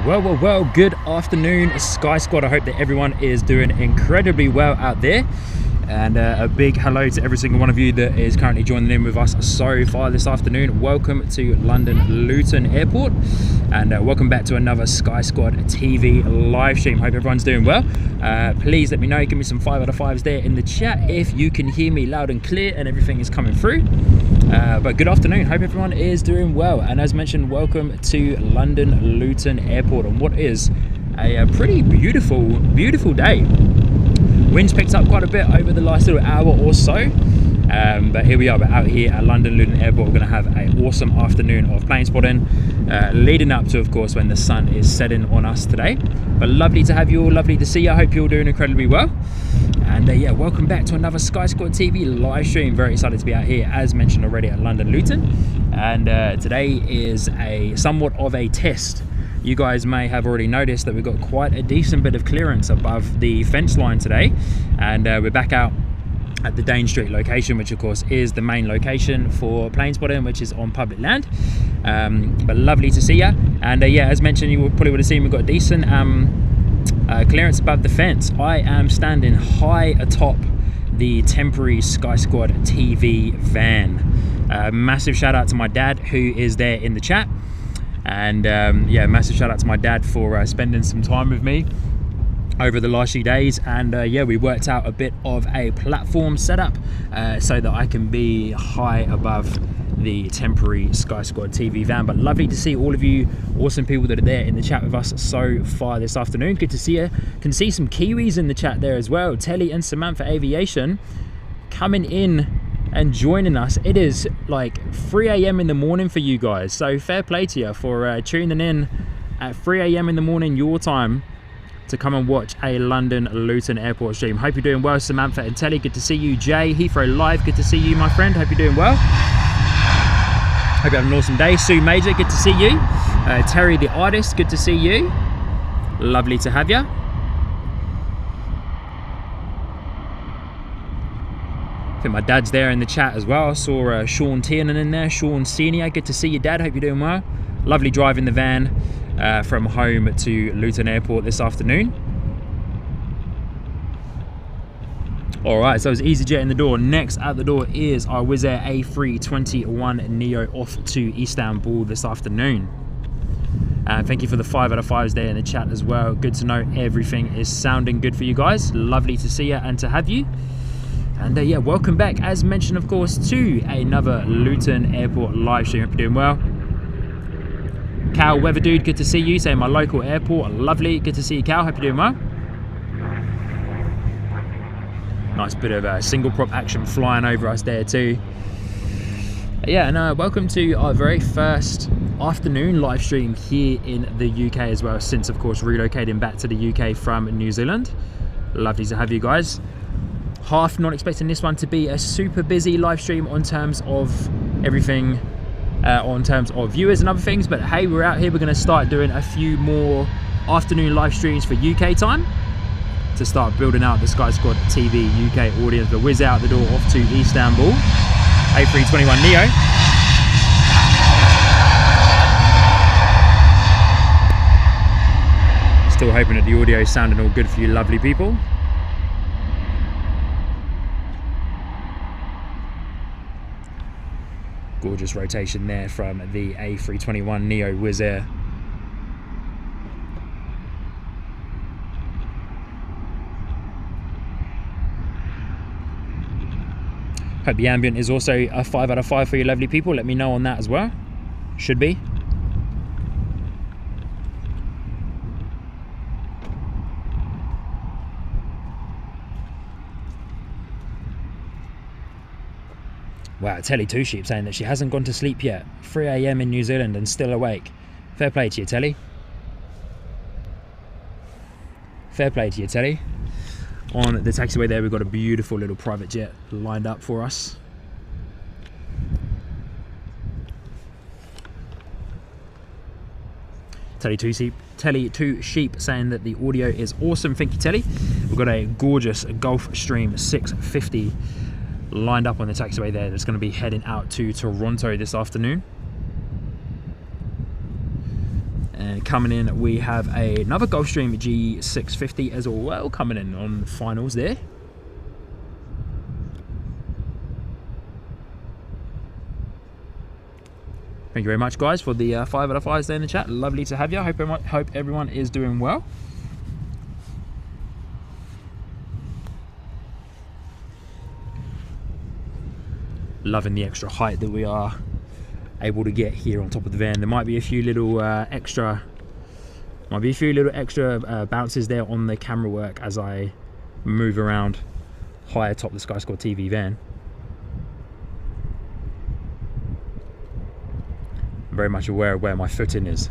Well, good afternoon, Sky Squad. I hope that everyone is doing incredibly well out there. And a big hello to every single one of you that is currently joining in with us so far this afternoon. Welcome to London Luton Airport, and welcome back to another Sky Squad TV live stream. Hope everyone's doing well. Please let me know, give me some 5 out of 5s there in the chat if you can hear me loud and clear and everything is coming through. But good afternoon, hope everyone is doing well. And as mentioned, welcome to London Luton Airport on what is a pretty beautiful day. Wind's picked up quite a bit over the last little hour or so, but here we are. We're out here at London Luton Airport. We're going to have an awesome afternoon of plane spotting, leading up to, of course, when the sun is setting on us today. But lovely to have you all, lovely to see you. I hope you're all doing incredibly well. And yeah, welcome back to another Sky Squad TV live stream. Very excited to be out here, as mentioned already, at London Luton. And today is somewhat of a test. You guys may have already noticed that we've got quite a decent bit of clearance above the fence line today, and we're back out at the Dane Street location, which of course is the main location for plane spotting, which is on public land. But lovely to see you. And yeah, as mentioned, you probably would have seen we've got a decent clearance above the fence. I am standing high atop the temporary Sky Squad TV van. Massive shout out to my dad who is there in the chat. And yeah, massive shout out to my dad for spending some time with me over the last few days. And yeah, we worked out a bit of a platform setup so that I can be high above the temporary Sky Squad TV van. But lovely to see all of you awesome people that are there in the chat with us so far this afternoon. Good to see you. Can see some Kiwis in the chat there as well. Telly and Samantha Aviation coming in and joining us. It is like 3 a.m. in the morning for you guys, so fair play to you for tuning in at 3 a.m. in the morning your time to come and watch a London Luton Airport stream. Hope you're doing well, Samantha and Telly. Good to see you. Jay, Heathrow Live, good to see you, my friend. Hope you're doing well. Hope you have an awesome day. Sue Major, good to see you. Terry the Artist, good to see you. Lovely to have you. I think my dad's there in the chat as well. I saw Sean Tiernan in there. Sean Senior, good to see you, Dad. Hope you're doing well. Lovely driving the van from home to Luton Airport this afternoon. All right, so it's EasyJet in the door. Next out the door is our Wizz Air A321 Neo off to Istanbul this afternoon. Thank you for the 5 out of 5s there in the chat as well. Good to know everything is sounding good for you guys. Lovely to see you and to have you. And yeah, welcome back, as mentioned, of course, to another Luton Airport live stream. Hope you're doing well. Cal Weather Dude, good to see you. Saying my local airport, lovely. Good to see you, Cal. Hope you're doing well. Nice bit of single prop action flying over us there too. Yeah, and welcome to our very first afternoon live stream here in the UK as well, since, of course, relocating back to the UK from New Zealand. Lovely to have you guys. Half not expecting this one to be a super busy live stream on terms of everything, on terms of viewers and other things, but hey, we're out here. We're going to start doing a few more afternoon live streams for UK time to start building out the Sky Squad TV UK audience. But Wizz out the door off to Istanbul, A321 Neo. Still hoping that the audio is sounding all good for you lovely people. Gorgeous rotation there from the A321 Neo Wizz Air. Hope the ambient is also a 5 out of 5 for you lovely people. Let me know on that as well. Should be. Wow, Telly Two Sheep saying that she hasn't gone to sleep yet. 3 a.m. in New Zealand and still awake. Fair play to you, Telly. Fair play to you, Telly. On the taxiway there, we've got a beautiful little private jet lined up for us. Telly Two Sheep saying that the audio is awesome. Thank you, Telly. We've got a gorgeous Gulfstream 650 lined up on the taxiway there that's going to be heading out to Toronto this afternoon. then coming in, we have another Gulfstream G650 as well, coming in on finals there. Thank you very much, guys, for the 5 out of 5s there in the chat. Lovely to have you. Hope everyone is doing well. Loving the extra height that we are able to get here on top of the van. There might be a few little extra bounces there on the camera work as I move around high atop the Sky Squad TV van. I'm very much aware of where my footing is.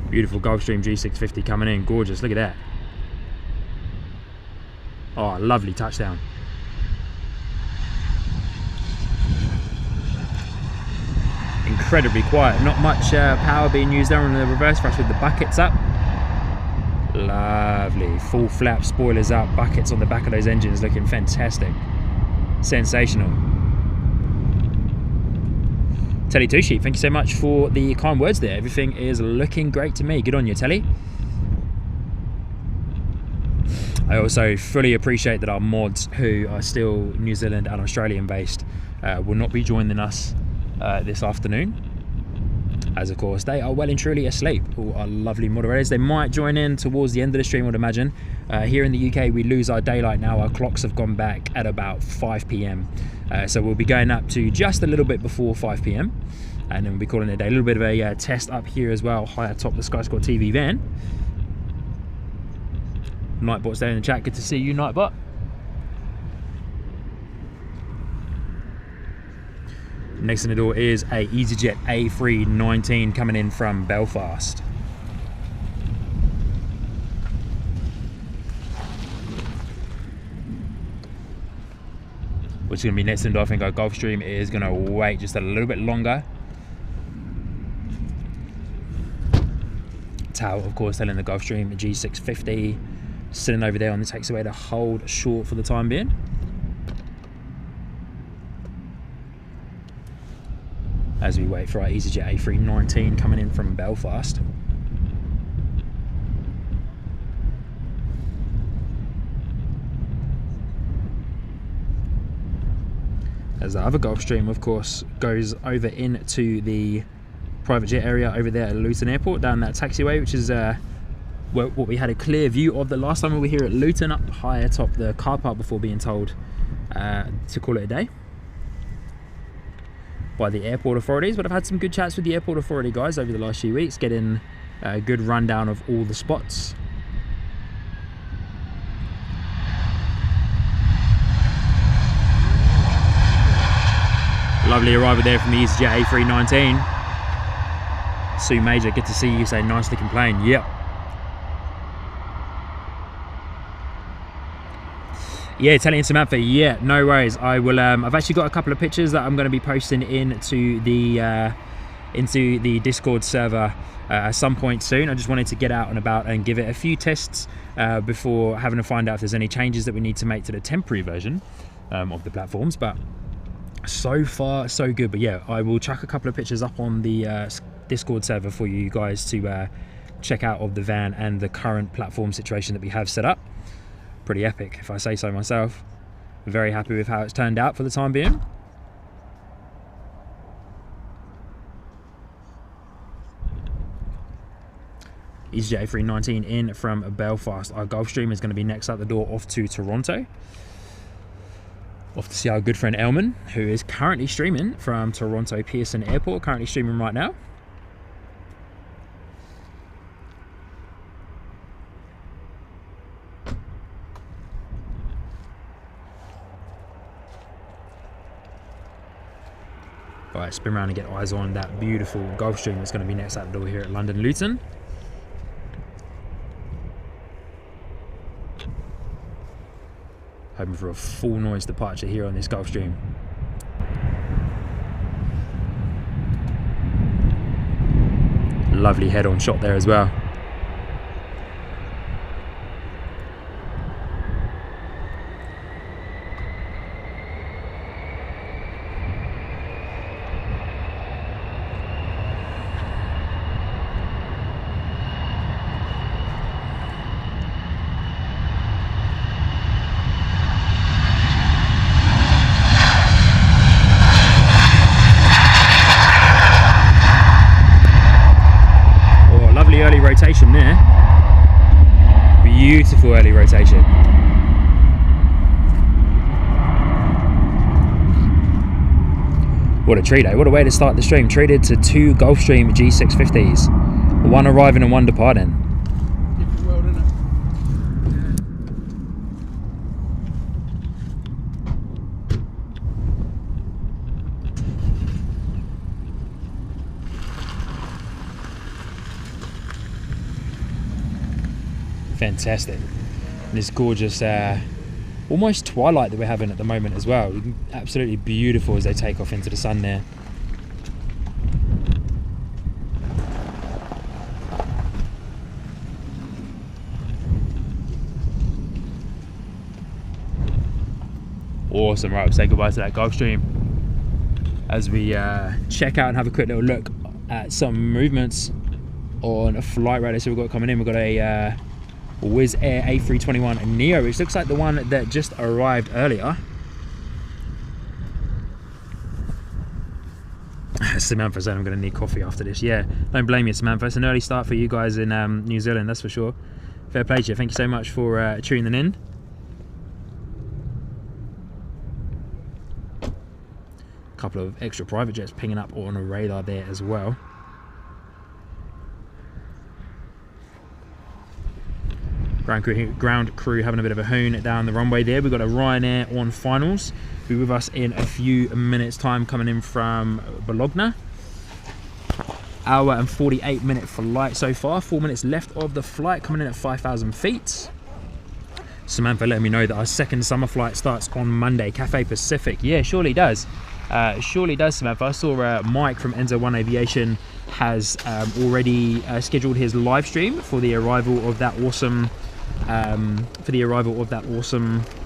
Beautiful Gulfstream G650 coming in, gorgeous, look at that. Oh, lovely touchdown. Incredibly quiet, not much power being used there on the reverse thrust with the buckets up. Lovely, full flap, spoilers up, buckets on the back of those engines looking fantastic. Sensational. Telly Two Sheep, thank you so much for the kind words there. Everything is looking great to me. Good on you, Telly. I also fully appreciate that our mods who are still New Zealand and Australian based will not be joining us this afternoon, as of course they are well and truly asleep. All our lovely moderators, they might join in towards the end of the stream, I would imagine. Here in the UK we lose our daylight now. Our clocks have gone back at about 5 p.m. So we'll be going up to just a little bit before 5 p.m. and then we'll be calling it a day. A little bit of a test up here as well, high atop the Sky Squad TV van. Nightbot's there in the chat, good to see you, Nightbot. Next in the door is a EasyJet A319 coming in from Belfast. Which is going to be next in the door. I think our Gulfstream is going to wait just a little bit longer. Tao, of course, telling the Gulfstream G650 sitting over there on the taxiway to hold short for the time being. As we wait for our EasyJet A319 coming in from Belfast. As the other Gulfstream, of course, goes over into the private jet area over there at Luton Airport, down that taxiway, which is what we had a clear view of the last time we were here at Luton, up high atop the car park before being told to call it a day by the airport authorities. But I've had some good chats with the airport authority guys over the last few weeks, getting a good rundown of all the spots. Lovely arrival there from the EasyJet A319. Sue Major, good to see you. Say nice looking plane. Yep. Yeah, telling Samantha. Yeah, no worries. I will. I've actually got a couple of pictures that I'm going to be posting into the Discord server at some point soon. I just wanted to get out and about and give it a few tests before having to find out if there's any changes that we need to make to the temporary version of the platforms. But so far, so good. But yeah, I will chuck a couple of pictures up on the Discord server for you guys to check out of the van and the current platform situation that we have set up. Pretty epic, if I say so myself. Very happy with how it's turned out for the time being. EasyJet A319 in from Belfast. Our Gulfstream is going to be next out the door off to Toronto. Off to see our good friend Elman, who is currently streaming from Toronto Pearson Airport. Currently streaming right now. Alright, spin around and get eyes on that beautiful Gulfstream that's going to be next out the door here at London Luton. Hoping for a full noise departure here on this Gulfstream. Lovely head-on shot there as well. rotation there. Beautiful early rotation. What a treat, eh? What a way to start the stream. Treated to 2 Gulfstream G650s. One arriving and one departing. Different world, isn't it? Fantastic. And this gorgeous almost twilight that we're having at the moment as well. Absolutely beautiful as they take off into the sun there. Awesome. Right, we'll say goodbye to that Gulfstream as we check out and have a quick little look at some movements on a flight radar. So we've got coming in, we've got a Wizz Air A321 Neo, which looks like the one that just arrived earlier. Samantha said I'm going to need coffee after this. Yeah, don't blame you, Samantha. It's an early start for you guys in New Zealand, that's for sure. Fair play to you. Thank you so much for tuning in. A couple of extra private jets pinging up on a radar there as well. Ground crew having a bit of a hoon down the runway there. We've got a Ryanair on finals. Be with us in a few minutes time, coming in from Bologna. Hour and 48-minute flight so far. 4 minutes left of the flight, coming in at 5,000 feet. Samantha letting me know that our second summer flight starts on Monday. Cathay Pacific. Yeah, surely does. Surely does, Samantha. I saw Mike from Enzo One Aviation has already scheduled his live stream for the arrival of that awesome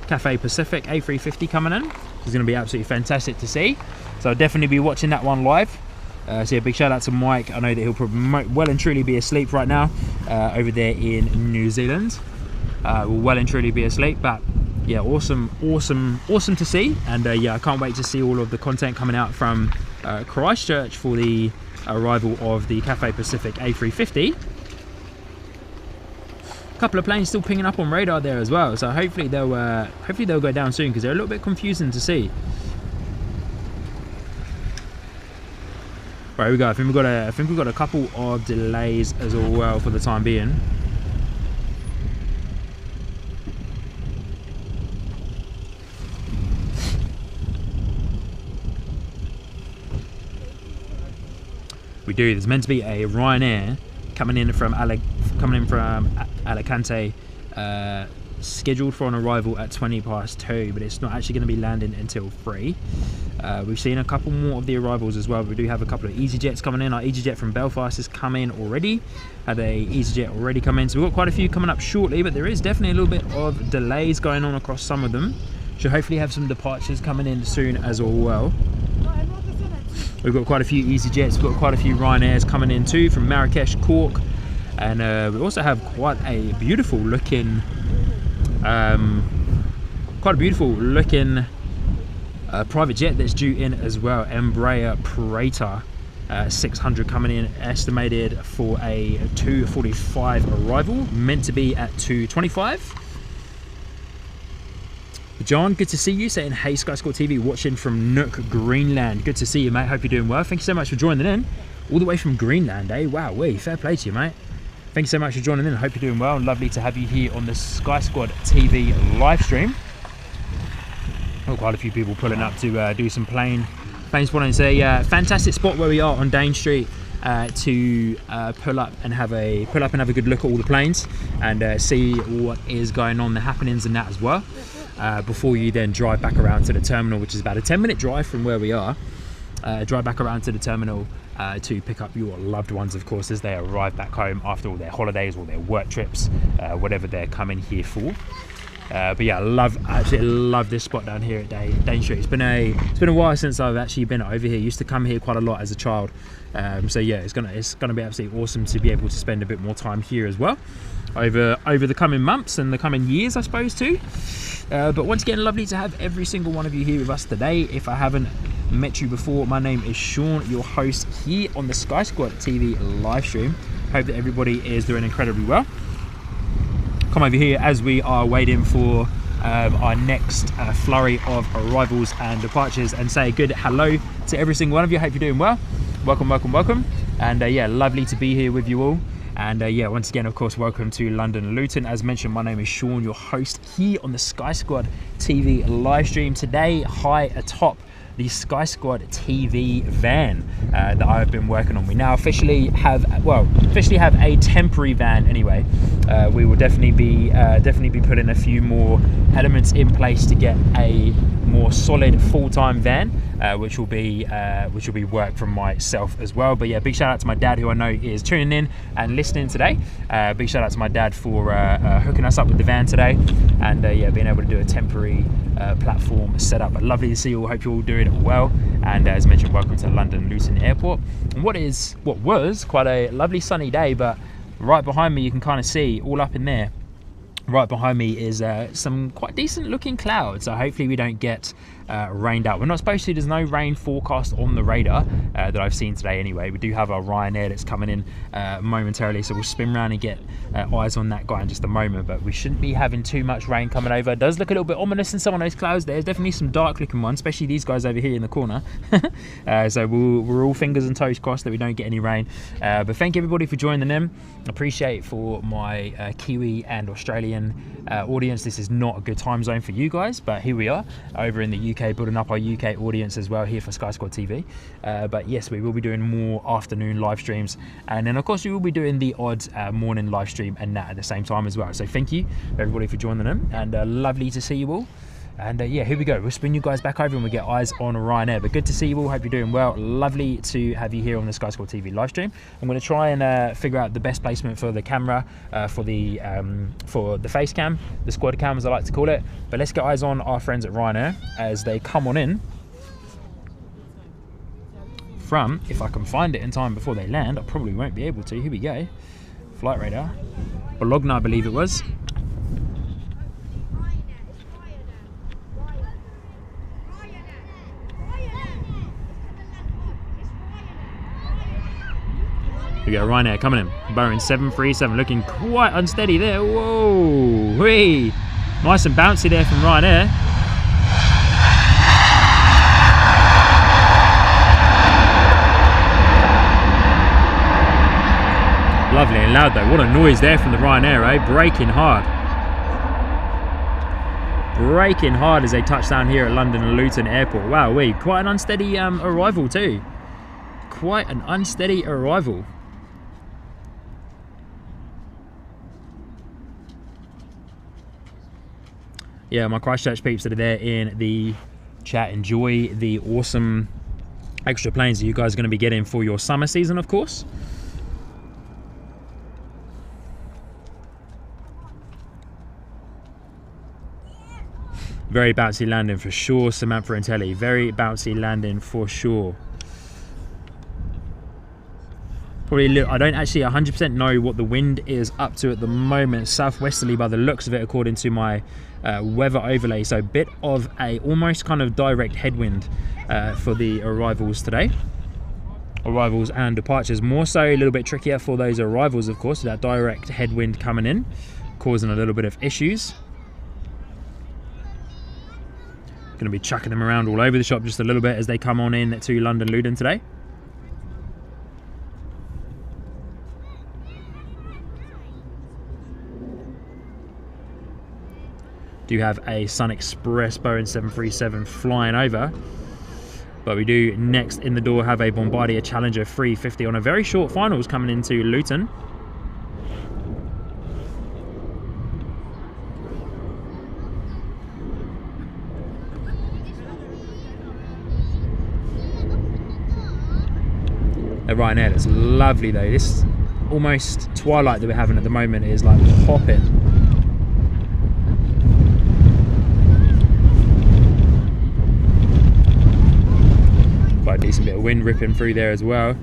Cathay Pacific A350 coming in. It's going to be absolutely fantastic to see. So I'll definitely be watching that one live. So yeah, big shout out to Mike. I know that he'll probably well and truly be asleep right now over there in New Zealand. Will well and truly be asleep, but yeah, awesome to see. And yeah, I can't wait to see all of the content coming out from Christchurch for the arrival of the Cathay Pacific A350. A couple of planes still pinging up on radar there as well, so hopefully they'll go down soon, because they're a little bit confusing to see. Right, here we go. I think we've got a couple of delays as well for the time being. We do. There's meant to be a Ryanair coming in from Alicante, scheduled for an arrival at 2:20, but it's not actually going to be landing until 3. We've seen a couple more of the arrivals as well. We do have a couple of EasyJets coming in. Our EasyJet from Belfast has come in already. Had a EasyJet already come in, so we've got quite a few coming up shortly, but there is definitely a little bit of delays going on across some of them. Should hopefully have some departures coming in soon as well. We've got quite a few EasyJets, we've got quite a few Ryanairs coming in too, from Marrakesh, Cork, and we also have quite a beautiful looking private jet that's due in as well. Embraer Praetor 600 coming in, estimated for a 2:45 arrival, meant to be at 2:25. John, good to see you, saying hey, Sky Squad TV, watching from Nook, Greenland. Good to see you, mate. Hope you're doing well. Thank you so much for joining in, all the way from Greenland, eh? Wow, fair play to you, mate. Thank you so much for joining in. I hope you're doing well. Lovely to have you here on the Sky Squad TV live stream. Got quite a few people pulling up to do some plane spotting. It's a fantastic spot where we are on Dane Street to pull up and have a good look at all the planes and see what is going on, the happenings and that as well. Before you then drive back around to the terminal, which is about a 10-minute drive from where we are. Drive back around to the terminal to pick up your loved ones, of course, as they arrive back home after all their holidays or their work trips, whatever they're coming here for. But yeah, absolutely love this spot down here at Dane Street. It's been a while since I've actually been over here. Used to come here quite a lot as a child. So yeah, it's gonna be absolutely awesome to be able to spend a bit more time here as well over the coming months and the coming years, I suppose too. But once again, lovely to have every single one of you here with us today. If I haven't met you before, my name is Sean, your host here on the Sky Squad TV live stream. Hope that everybody is doing incredibly well. Come over here as we are waiting for our next flurry of arrivals and departures, and say a good hello to every single one of you. Hope you're doing well. Welcome, welcome, welcome. And yeah, lovely to be here with you all. And yeah, once again, of course, welcome to London Luton. As mentioned, my name is Sean, your host here on the Sky Squad TV live stream. Today, high atop the Sky Squad TV van that I've been working on. We now officially have a temporary van anyway. We will definitely be putting a few more elements in place to get a more solid full-time van, which will be work from myself as well. But yeah, big shout out to my dad, who I know is tuning in and listening today. Big shout out to my dad for hooking us up with the van today, and yeah, being able to do a temporary platform setup. But lovely to see you all. Hope you're all doing well. And as mentioned, welcome to London Luton Airport. And what was quite a lovely sunny day, but right behind me you can kind of see all up in there. Right behind me is some quite decent looking clouds, so hopefully we don't get rained out. We're not supposed to. There's no rain forecast on the radar that I've seen today anyway. We do have our Ryanair that's coming in momentarily, so we'll spin around and get eyes on that guy in just a moment, but we shouldn't be having too much rain coming over. It does look a little bit ominous in some of those clouds. There's definitely some dark looking ones, especially these guys over here in the corner. So we're all fingers and toes crossed that we don't get any rain. But thank everybody for joining in. Appreciate for my Kiwi and Australian audience. This is not a good time zone for you guys, but here we are over in the UK, building up our UK audience as well here for Sky Squad TV. But yes, we will be doing more afternoon live streams, and then of course we will be doing the odd morning live stream and that at the same time as well. So thank you everybody for joining in, and lovely to see you all. And yeah, here we go. We'll spin you guys back over and we get eyes on Ryanair. But good to see you all. Hope you're doing well. Lovely to have you here on the Sky Squad TV live stream. I'm going to try and figure out the best placement for the camera, for the face cam, the squad cam as I like to call it. But let's get eyes on our friends at Ryanair as they come on in from, if I can find it in time before they land. I probably won't be able to. Here we go. Flight radar. Bologna, I believe it was. We got Ryanair coming in. Boeing 737 looking quite unsteady there. Whoa, whee. Nice and bouncy there from Ryanair. Lovely and loud though. What a noise there from the Ryanair, eh? Braking hard. Braking hard as they touch down here at London Luton Airport. Wow, quite an unsteady arrival too. Quite an unsteady arrival. Yeah, my Christchurch peeps that are there in the chat, enjoy the awesome extra planes that you guys are going to be getting for your summer season, of course. Very bouncy landing for sure, Samantha and Telly. Very bouncy landing for sure. Probably, I don't actually 100% know what the wind is up to at the moment. Southwesterly by the looks of it, according to my weather overlay. So a bit of a almost kind of direct headwind for the arrivals today. Arrivals and departures. More so a little bit trickier for those arrivals, of course. That direct headwind coming in, causing a little bit of issues. Going to be chucking them around all over the shop just a little bit as they come on in to London Luton today. Do have a Sun Express Boeing 737 flying over, but we do next in the door have a Bombardier Challenger 350 on a very short finals coming into Luton. The Ryanair, that's lovely though. This almost twilight that we're having at the moment is like popping. Quite a decent bit of wind ripping through there as well.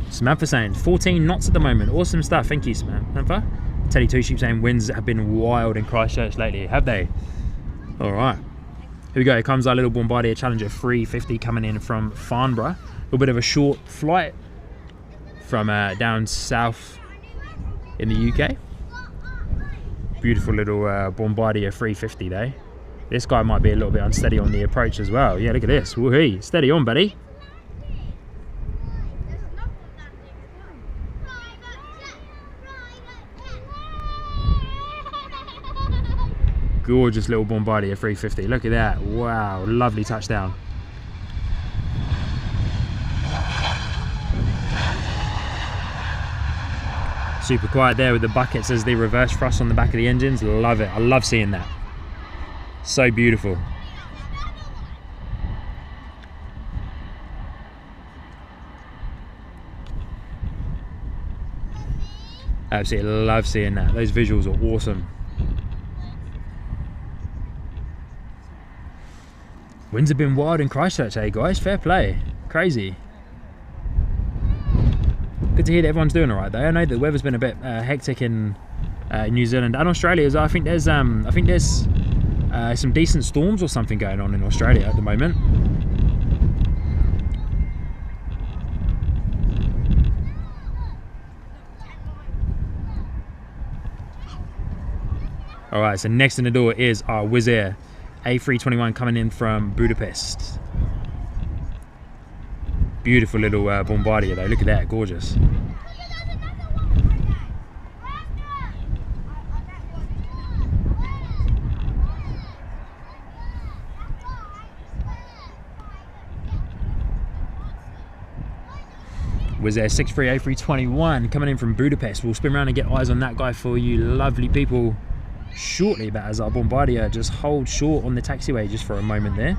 Samantha saying 14 knots at the moment. Awesome stuff. Thank you, Samantha. Teddy Two Sheep saying winds have been wild in Christchurch lately. Have they? All right. Here we go, here comes our little Bombardier Challenger 350 coming in from Farnborough. A little bit of a short flight from down south in the UK. Beautiful little Bombardier 350 though. This guy might be a little bit unsteady on the approach as well. Yeah, look at this. Woohoo! Steady on, buddy. Gorgeous little Bombardier 350. Look at that. Wow, lovely touchdown. Super quiet there with the buckets as the reverse thrust on the back of the engines. Love it. I love seeing that. So beautiful. Absolutely love seeing that. Those visuals are awesome. Winds have been wild in Christchurch, eh guys? Fair play. Crazy. Good to hear that everyone's doing alright though. I know the weather's been a bit hectic in New Zealand and Australia as well. I think there's some decent storms or something going on in Australia at the moment. Alright, so next in the door is our Wizz Air A321 coming in from Budapest. Beautiful little Bombardier though, look at that, gorgeous. Wizz Air 63 A321 coming in from Budapest. We'll spin around and get eyes on that guy for you lovely people shortly, but as our Bombardier just holds short on the taxiway just for a moment there.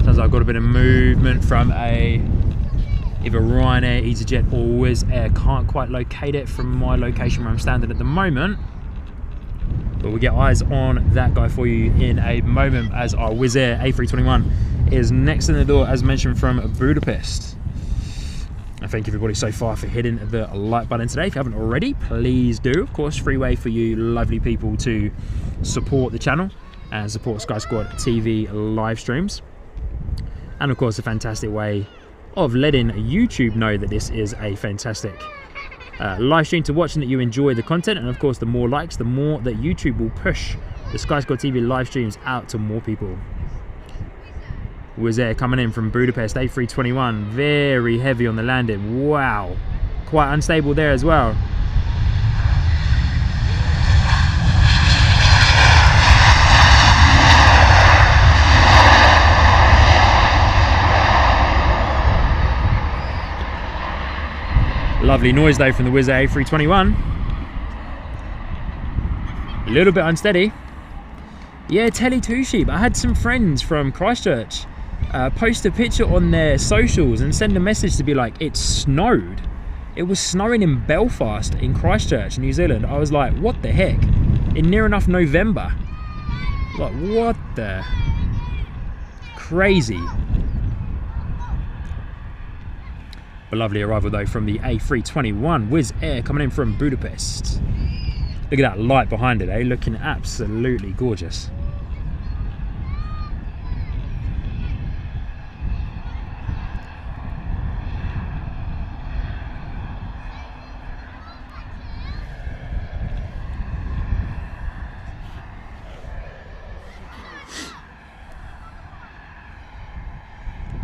Sounds like I've got a bit of movement from either Ryanair, EasyJet or Wizz Air. Can't quite locate it from my location where I'm standing at the moment, but we'll get eyes on that guy for you in a moment as our Wizz Air A321 is next in the door as mentioned from Budapest. And thank you everybody so far for hitting the like button today. If you haven't already, please do. Of course, free way for you lovely people to support the channel and support Sky Squad TV live streams. And of course, a fantastic way of letting YouTube know that this is a fantastic live stream to watch and that you enjoy the content. And of course, the more likes, the more that YouTube will push the Sky Squad TV live streams out to more people. Wizz Air coming in from Budapest, A321, very heavy on the landing. Wow, quite unstable there as well. Lovely noise though from the Wizz Air A321. A little bit unsteady. Yeah, Telly Two Sheep. I had some friends from Christchurch post a picture on their socials and send a message to be like, it snowed. It was snowing in Belfast in Christchurch, New Zealand. I was like, what the heck? In near enough November. Like, what the? Crazy. A lovely arrival though from the A321 Wizz Air coming in from Budapest. Look at that light behind it, eh? Looking absolutely gorgeous.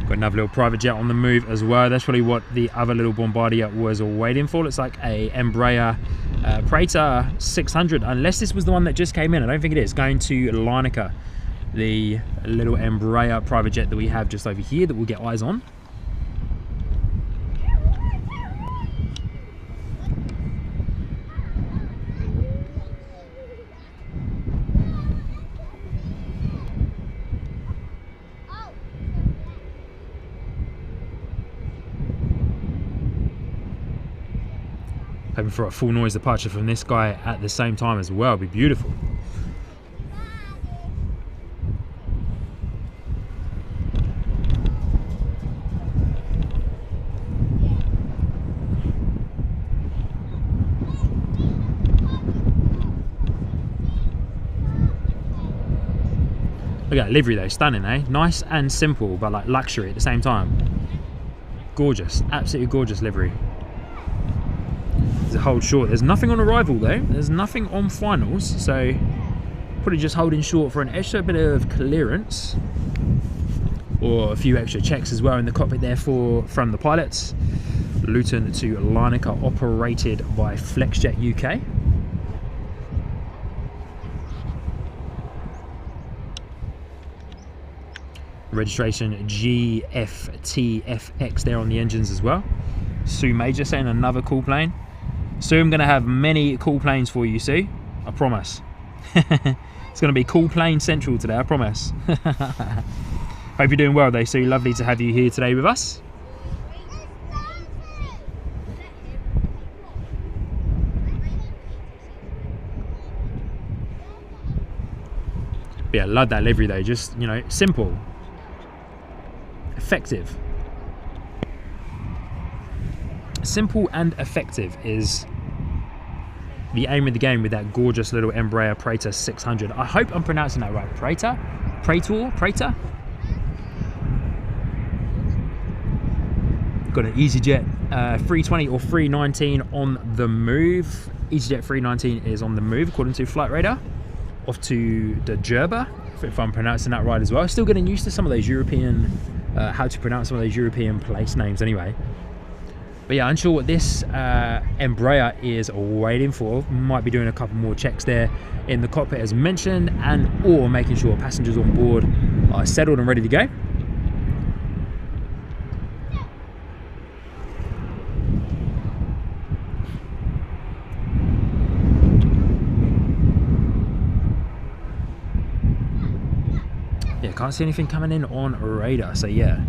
Got another little private jet on the move as well. That's probably what the other little Bombardier was waiting for. It's like a Embraer Praetor 600, unless this was the one that just came in. I don't think it is. Going to Larnaca, the little Embraer private jet that we have just over here that we'll get eyes on. Hoping for a full noise departure from this guy at the same time as well. It'd be beautiful. Look at that livery though, stunning, eh? Nice and simple, but like luxury at the same time. Gorgeous, absolutely gorgeous livery. There's a hold short. There's nothing on arrival though. There's nothing on finals, so probably just holding short for an extra bit of clearance, or a few extra checks as well in the cockpit there from the pilots. Luton to Larnaca, operated by FlexJet UK. Registration GFTFX there on the engines as well. Sue Major saying another cool plane. Sue, I'm going to have many cool planes for you, Sue. I promise. It's going to be cool plane central today, I promise. Hope you're doing well though, Sue. Lovely to have you here today with us. But yeah, love that livery though. Just, you know, simple. Effective. Simple and effective is the aim of the game with that gorgeous little Embraer Praetor 600. I hope I'm pronouncing that right. Praetor? Praetor? Got an EasyJet 320 or 319 on the move. EasyJet 319 is on the move according to Flight Radar. Off to the Djerba, if I'm pronouncing that right as well. Still getting used to some of those European, how to pronounce some of those European place names anyway. But yeah, unsure what this Embraer is waiting for. Might be doing a couple more checks there in the cockpit as mentioned, and or making sure passengers on board are settled and ready to go. Yeah, can't see anything coming in on radar, so yeah.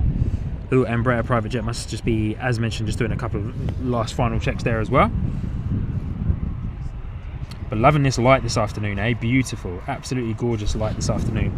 Little Embraer private jet must just be, as mentioned, just doing a couple of last final checks there as well. But loving this light this afternoon, eh? Beautiful, absolutely gorgeous light this afternoon.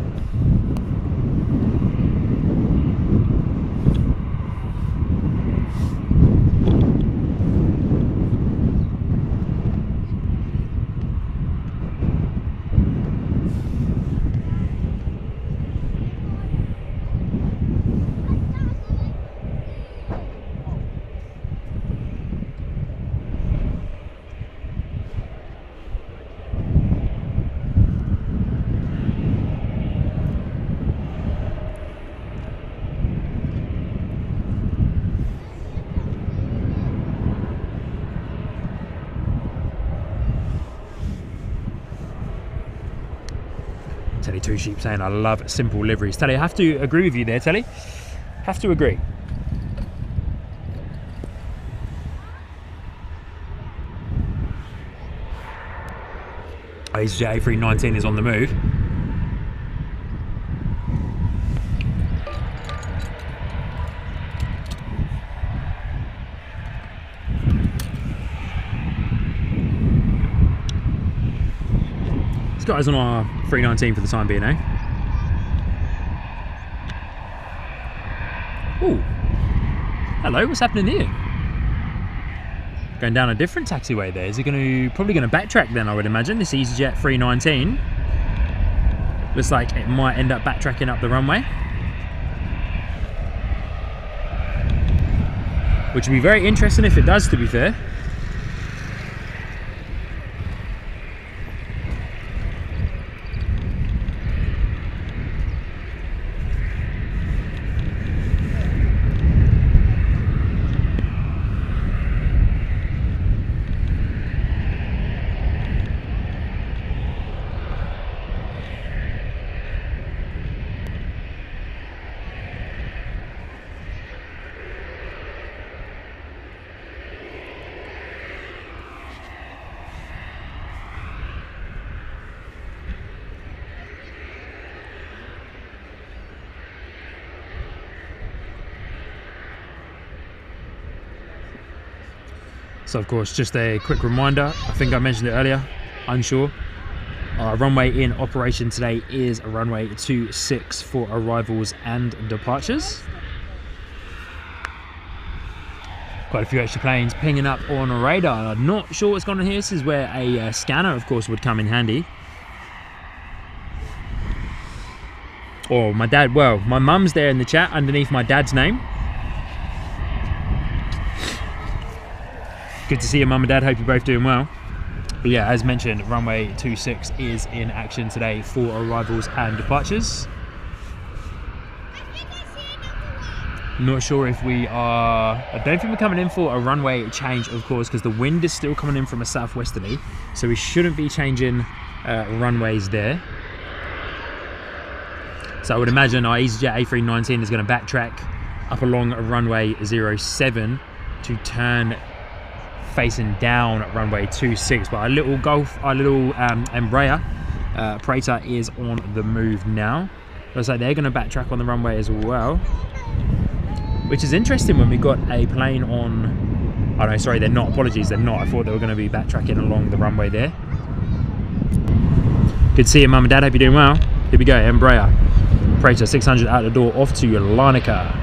Telly Two Sheep saying I love simple liveries. Telly, I have to agree with you there, Telly. Have to agree. EasyJet A319 is on the move. This guy's on our 319 for the time being, eh? Ooh. Hello, what's happening here? Going down a different taxiway there. Is he probably going to backtrack then, I would imagine, this EasyJet 319. Looks like it might end up backtracking up the runway. Which would be very interesting if it does, to be fair. So of course, just a quick reminder, I think I mentioned it earlier, unsure. Our runway in operation today is a runway 26 for arrivals and departures. Quite a few extra planes pinging up on radar. I'm not sure what's going on here. This is where a scanner, of course, would come in handy. Or my dad, well, my mum's there in the chat underneath my dad's name. Good to see you, mum and dad. Hope you're both doing well. But yeah, as mentioned, runway 26 is in action today for arrivals and departures. Not sure if we are... I don't think we're coming in for a runway change, of course, because the wind is still coming in from a southwesterly. So we shouldn't be changing runways there. So I would imagine our EasyJet A319 is going to backtrack up along runway 07 to turn facing down at runway 26. But our little Embraer Praetor is on the move now. Looks like they're going to backtrack on the runway as well, which is interesting when we got a plane on... Oh no, sorry, they're not. Apologies, they're not. I thought they were going to be backtracking along the runway there. Good to see you, mum and dad. Hope you're doing well. Here we go, Embraer Praetor 600 out the door, off to Larnaca.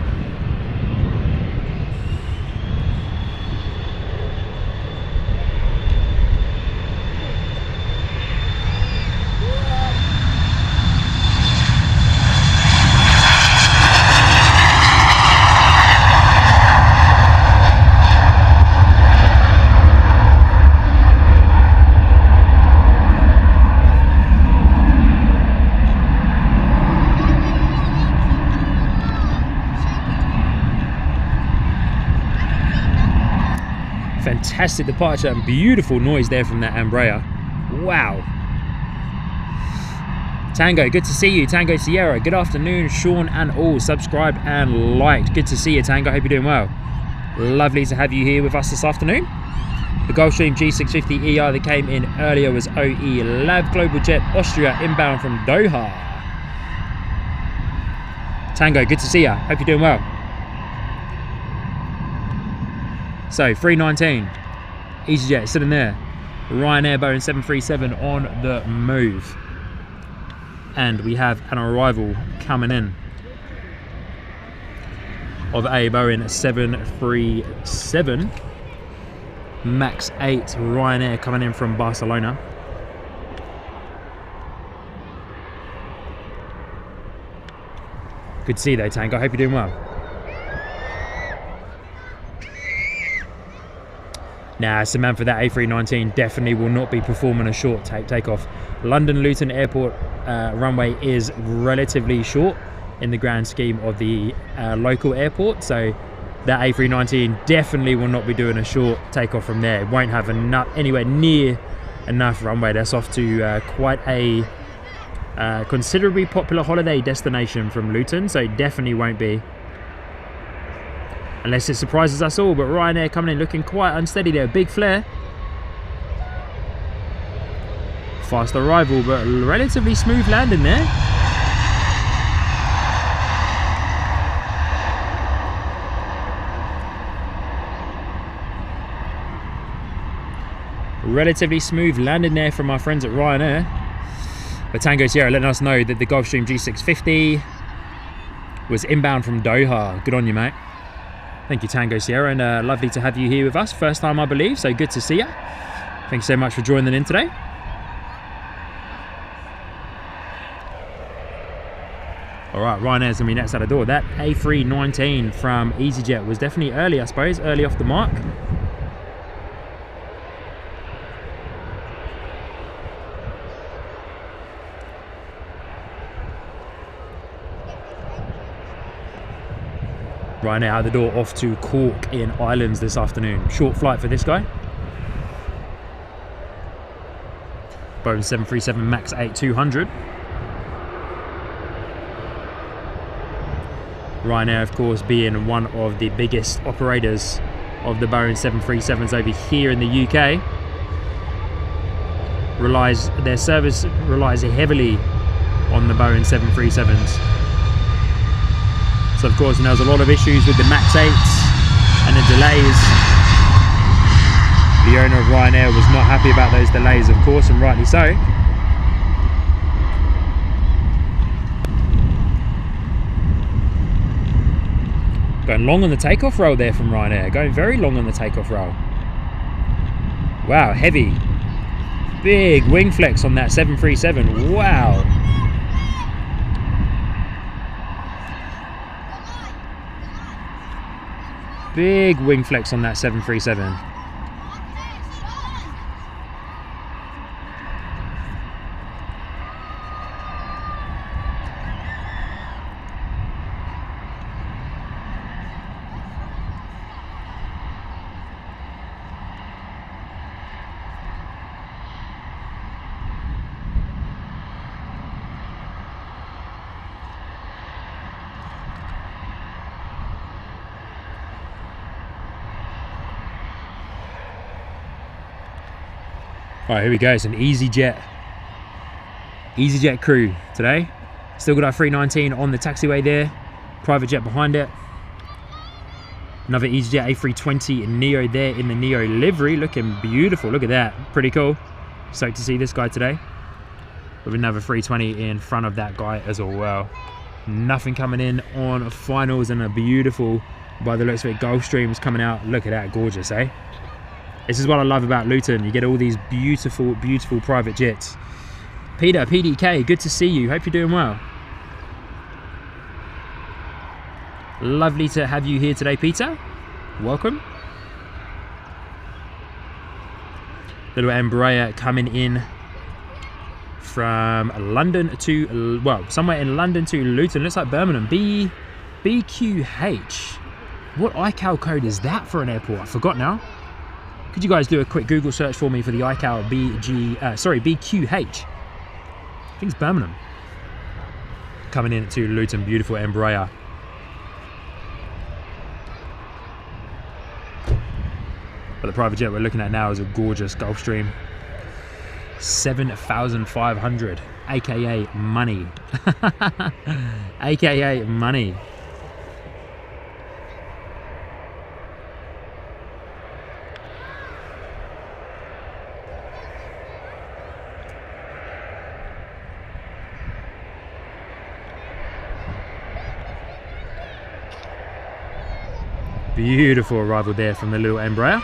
Fantastic departure and beautiful noise there from that Embraer. Wow. Tango, good to see you. Tango Sierra, good afternoon. Sean and all, subscribed and liked. Good to see you, Tango. Hope you're doing well. Lovely to have you here with us this afternoon. The Gulfstream G650 ER that came in earlier was OE Lav Global Jet Austria, inbound from Doha. Tango, good to see you. Hope you're doing well. So 319, EasyJet sitting there. Ryanair Boeing 737 on the move. And we have an arrival coming in of a Boeing 737 MAX 8 Ryanair coming in from Barcelona. Good to see you though, Tango. I hope you're doing well. Nah, Samantha, that A319 definitely will not be performing a short takeoff. London Luton Airport runway is relatively short in the grand scheme of the local airport, so that A319 definitely will not be doing a short takeoff from there. It won't have enough, anywhere near enough runway. That's off to quite a considerably popular holiday destination from Luton, so it definitely won't be. Unless it surprises us all, but Ryanair coming in looking quite unsteady there. Big flare. Fast arrival, but relatively smooth landing there. Relatively smooth landing there from our friends at Ryanair. But Tango Sierra letting us know that the Gulfstream G650 was inbound from Doha. Good on you, mate. Thank you, Tango Sierra, and lovely to have you here with us. First time, I believe, so good to see you. Thanks so much for joining in today. All right, Ryanair's going to be next out the door. That A319 from EasyJet was definitely early, I suppose, early off the mark. Ryanair out the door, off to Cork in Islands this afternoon. Short flight for this guy. Boeing 737 MAX 8 200. Ryanair, of course, being one of the biggest operators of the Boeing 737s over here in the UK. Their service relies heavily on the Boeing 737s. So of course, and there was a lot of issues with the MAX 8s and the delays. The owner of Ryanair was not happy about those delays, of course, and rightly so. Going long on the takeoff roll there from Ryanair. Going very long on the takeoff roll. Wow, heavy. Big wing flex on that 737. Wow. Big wing flex on that 737. All right, here we go. It's an EasyJet crew today. Still got our 319 on the taxiway there. Private jet behind it. Another EasyJet A320 Neo there in the Neo livery. Looking beautiful. Look at that. Pretty cool. Stoked to see this guy today. With another 320 in front of that guy as well. Nothing coming in on finals, and a beautiful, by the looks of it, Gulfstream's coming out. Look at that. Gorgeous, eh? This is what I love about Luton. You get all these beautiful, beautiful private jets. Peter, PDK, good to see you. Hope you're doing well. Lovely to have you here today, Peter. Welcome. Little Embraer coming in from London to, well, somewhere in London to Luton. Looks like Birmingham. BQH. What ICAO code is that for an airport? I forgot now. Could you guys do a quick Google search for me for the ICAO BQH? I think it's Birmingham. Coming in to Luton, beautiful Embraer. But the private jet we're looking at now is a gorgeous Gulfstream 7500, aka money. AKA money. Beautiful arrival there from the little Embraer.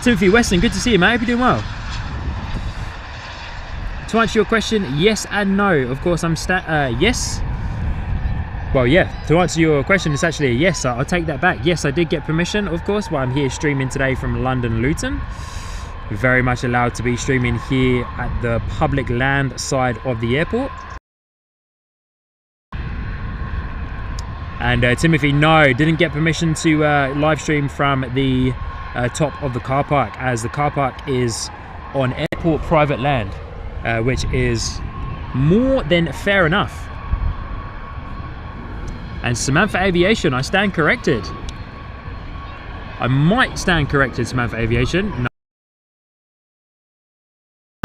Timothy Weston, good to see you, mate. Hope you're doing well. To answer your question, yes and no. Of course, I'm yes. Well, yeah. To answer your question, it's actually a yes. I'll take that back. Yes, I did get permission, of course, while I'm here streaming today from London, Luton. Very much allowed to be streaming here at the public land side of the airport. And Timothy, no, didn't get permission to live stream from the top of the car park, as the car park is on airport private land, which is more than fair enough. And Samantha Aviation, I stand corrected. I might stand corrected, Samantha Aviation. No.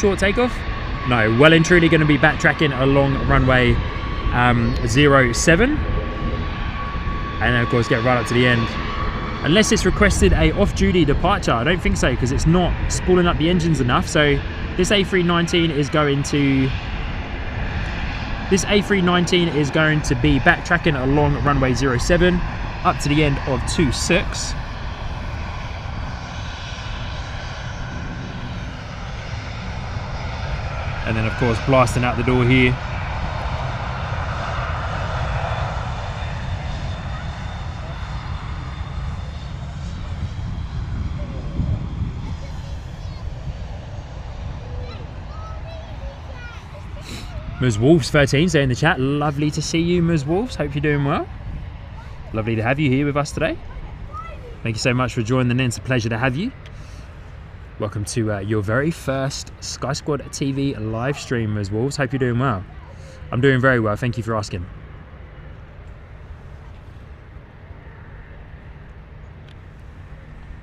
Short takeoff? No, well and truly going to be backtracking along runway 07. And then of course get right up to the end. Unless it's requested a off-duty departure. I don't think so, because it's not spooling up the engines enough. So this A319 is going to be backtracking along runway 07 up to the end of 26. And then of course blasting out the door here. Ms. Wolves 13 say in the chat, lovely to see you, Ms. Wolves. Hope you're doing well. Lovely to have you here with us today. Thank you so much for joining in. It's a pleasure to have you. Welcome to your very first Sky Squad TV live stream, Ms. Wolves. Hope you're doing well. I'm doing very well. Thank you for asking.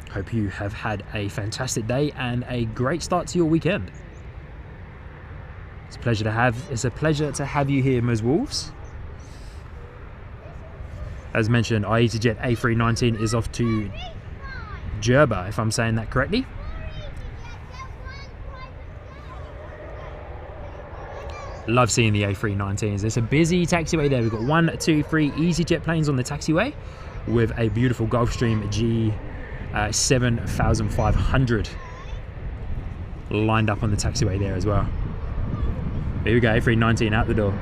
Hope you have had a fantastic day and a great start to your weekend. It's a pleasure to have you here, Ms. Wolves. As mentioned, our EasyJet A319 is off to Jerba, if I'm saying that correctly. Love seeing the A319s. It's a busy taxiway there. We've got 1, 2, 3 EasyJet planes on the taxiway with a beautiful Gulfstream G7500 lined up on the taxiway there as well. Here we go, A319 out the door.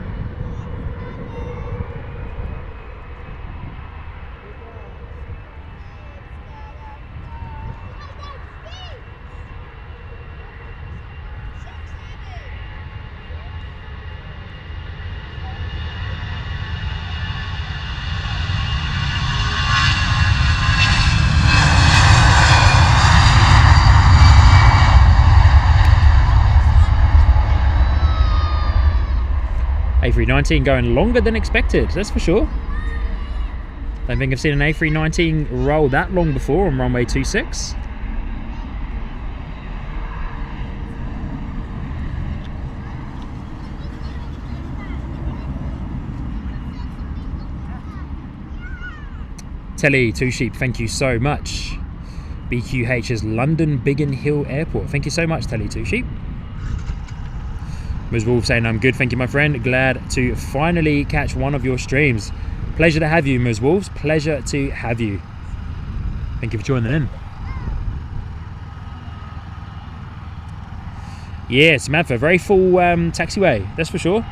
A319 going longer than expected, that's for sure. Don't think I've seen an A319 roll that long before on runway 26. Telly, Two Sheep, thank you so much. BQH is London Biggin Hill Airport. Thank you so much, Telly, Two Sheep. Ms. Wolf saying I'm good, thank you my friend. Glad to finally catch one of your streams. Pleasure to have you, Ms. Wolves. Pleasure to have you. Thank you for joining in. Yeah, Samantha, very full taxiway, that's for sure.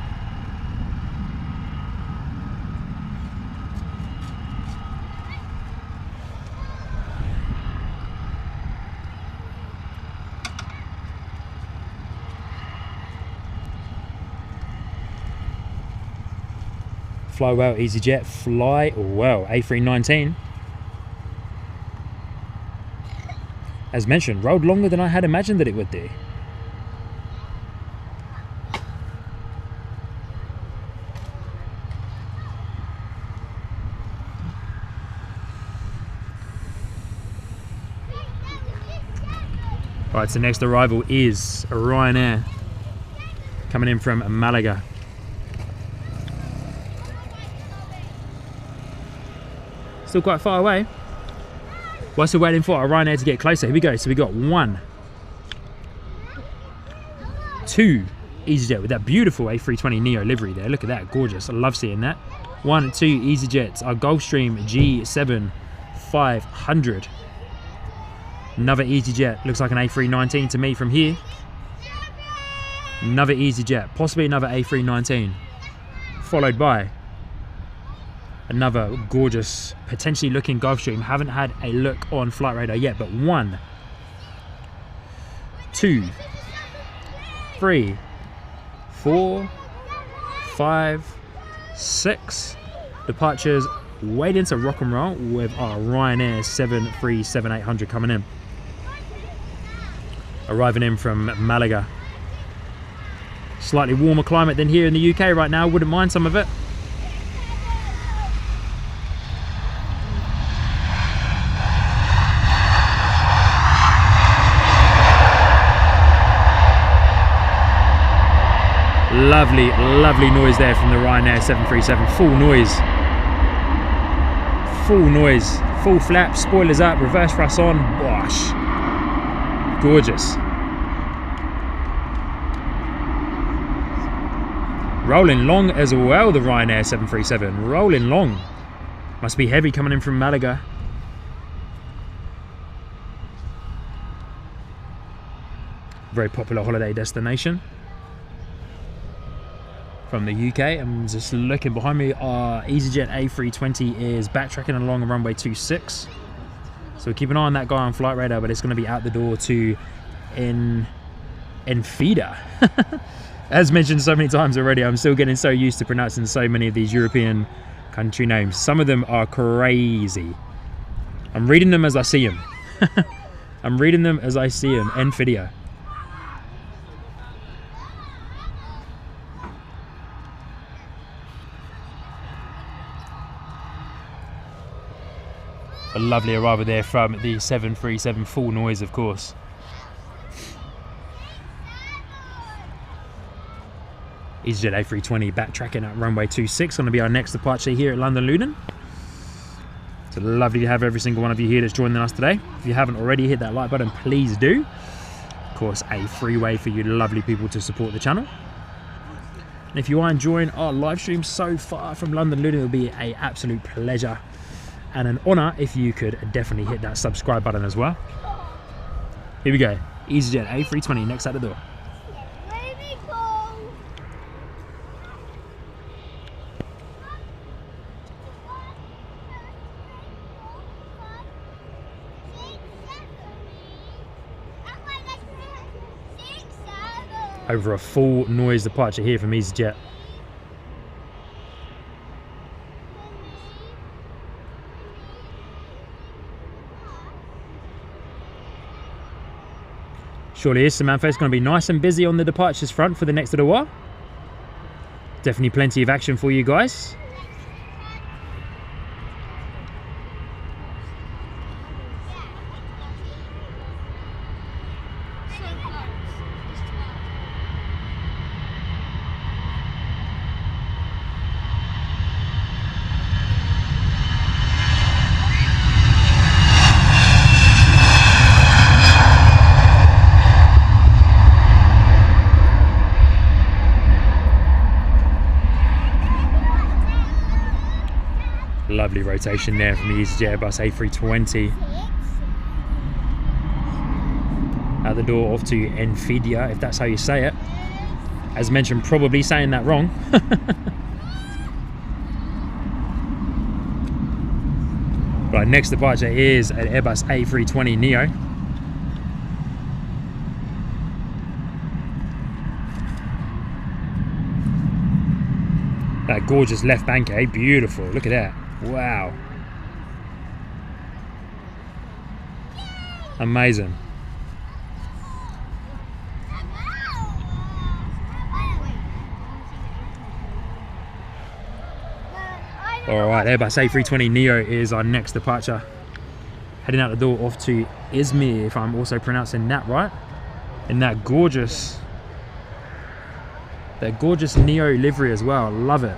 Fly well, EasyJet, fly well. A319. As mentioned, rolled longer than I had imagined that it would do. Right, so next arrival is Ryanair, coming in from Malaga. Still quite far away. While still waiting for our Ryanair to get closer, here we go. So we got 1, 2 EasyJet with that beautiful A320 Neo livery there. Look at that, gorgeous. I love seeing that. 1, 2 EasyJets, our Gulfstream G7 500. Another EasyJet, looks like an A319 to me from here. Another EasyJet, possibly another A319. Followed by another gorgeous, potentially looking Gulfstream. Haven't had a look on flight radar yet, but 1, 2, 3, 4, 5, 6 departures waiting to rock and roll with our Ryanair 737-800 coming in. Arriving in from Malaga. Slightly warmer climate than here in the UK right now, wouldn't mind some of it. Lovely, lovely noise there from the Ryanair 737. Full noise. Full noise. Full flaps, spoilers up, reverse thrust on. Gosh. Gorgeous. Rolling long as well, the Ryanair 737. Rolling long. Must be heavy coming in from Malaga. Very popular holiday destination from the UK. I'm just looking behind me. Our EasyJet A320 is backtracking along runway 26. So keep an eye on that guy on flight radar, but it's going to be out the door to Enfida. As mentioned so many times already, I'm still getting so used to pronouncing so many of these European country names. Some of them are crazy. I'm reading them as I see them. I'm reading them as I see them. Enfida. A lovely arrival there from the 737, full noise of course. EasyJet A320 backtracking at runway 26, going to be our next departure here at London Luton. It's lovely to have every single one of you here that's joining us today. If you haven't already, hit that like button, please do. Of course, a free way for you lovely people to support the channel. And if you are enjoying our live stream so far from London Luton, it will be an absolute pleasure and an honour if you could definitely hit that subscribe button as well. Here we go, EasyJet A320 next out the door. Over a full noise departure here from EasyJet. Surely is, Samantha. It's going to be nice and busy on the departures front for the next little while. Definitely plenty of action for you guys. Lovely rotation there from the EasyJet Airbus A320. Out the door off to Nvidia, if that's how you say it. As mentioned, probably saying that wrong. Right, next departure is an Airbus A320 Neo. That gorgeous left bank, eh? Beautiful. Look at that. Wow. Amazing. Alright, Airbus A320 Neo is our next departure. Heading out the door off to Izmir, if I'm also pronouncing that right. In that gorgeous Neo livery as well. Love it.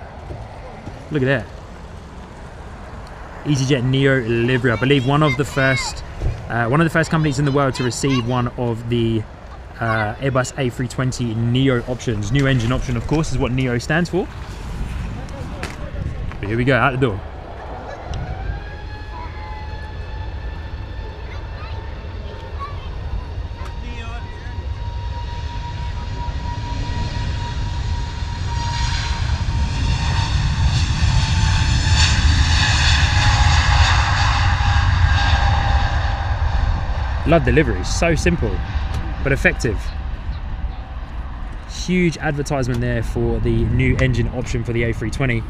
Look at that. EasyJet Neo livery. I believe one of the first companies in the world to receive one of the Airbus A320 Neo options. New engine option, of course, is what Neo stands for. But here we go, out the door. Love delivery, so simple but effective. Huge advertisement there for the new engine option for the A320.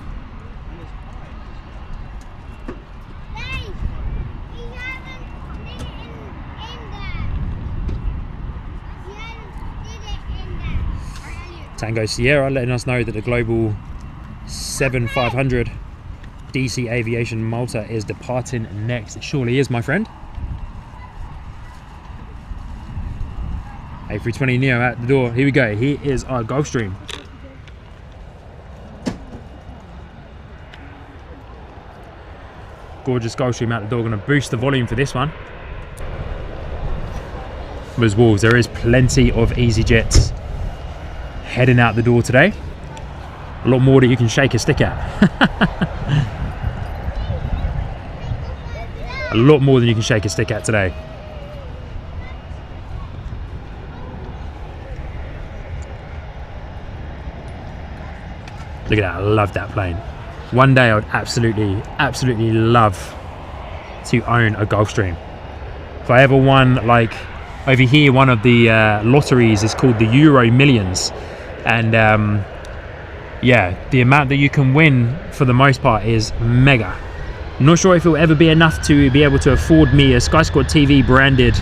Tango Sierra letting us know that the Global 7500 DC Aviation Malta is departing next. It surely is, my friend. A320 Neo out the door. Here we go. Here is our Gulfstream. Gorgeous Gulfstream out the door. Going to boost the volume for this one. As Wolves, there is plenty of EasyJets heading out the door today. A lot more that you can shake a stick at. A lot more than you can shake a stick at today. Look at that, I love that plane. One day I would absolutely love to own a Gulfstream. If I ever won, like over here, one of the lotteries is called the Euro Millions. And yeah, the amount that you can win for the most part is mega. I'm not sure if it will ever be enough to be able to afford me a Sky Squad TV branded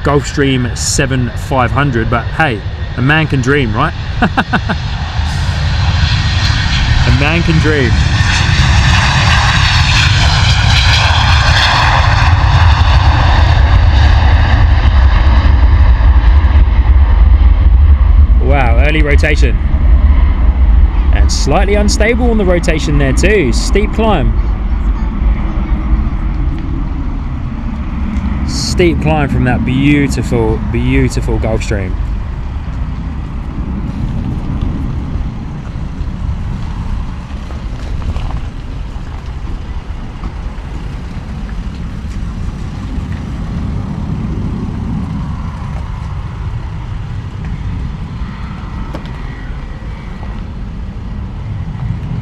Gulfstream 7500, but hey, a man can dream, right? A man can dream. Wow, early rotation. And slightly unstable on the rotation there too. Steep climb. Steep climb from that beautiful, beautiful Gulfstream.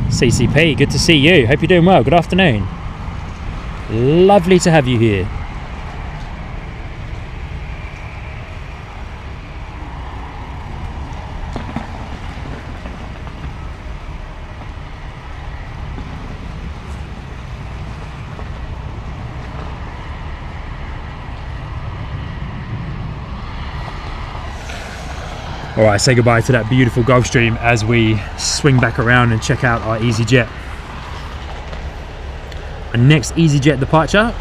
CCP, good to see you. Hope you're doing well. Good afternoon. Lovely to have you here. All right, say goodbye to that beautiful Gulfstream as we swing back around and check out our EasyJet. Our next EasyJet departure,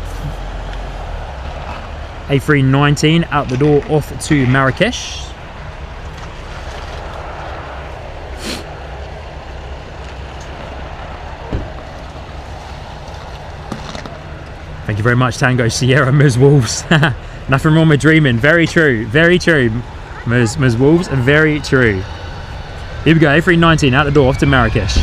A319 out the door off to Marrakesh. Thank you very much, Tango Sierra, Ms. Wolves. Nothing wrong with dreaming. Very true, Ms. Wolves, very true. Here we go, A319 out the door off to Marrakesh.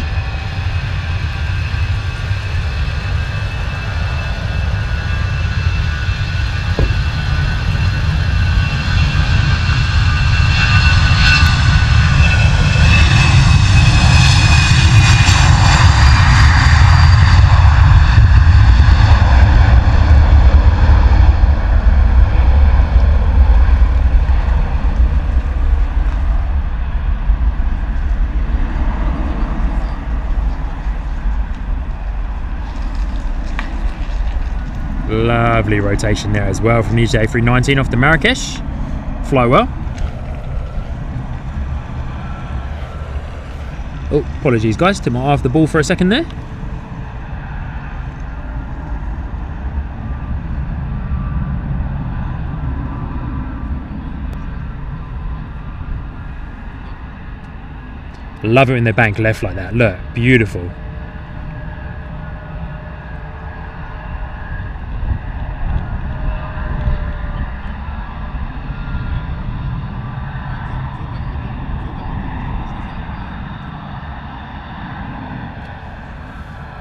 Lovely rotation there as well from the A319 off to Marrakesh. Fly well. Oh, apologies guys, took my eye off the ball for a second there. Love it when they bank left like that. Look, beautiful.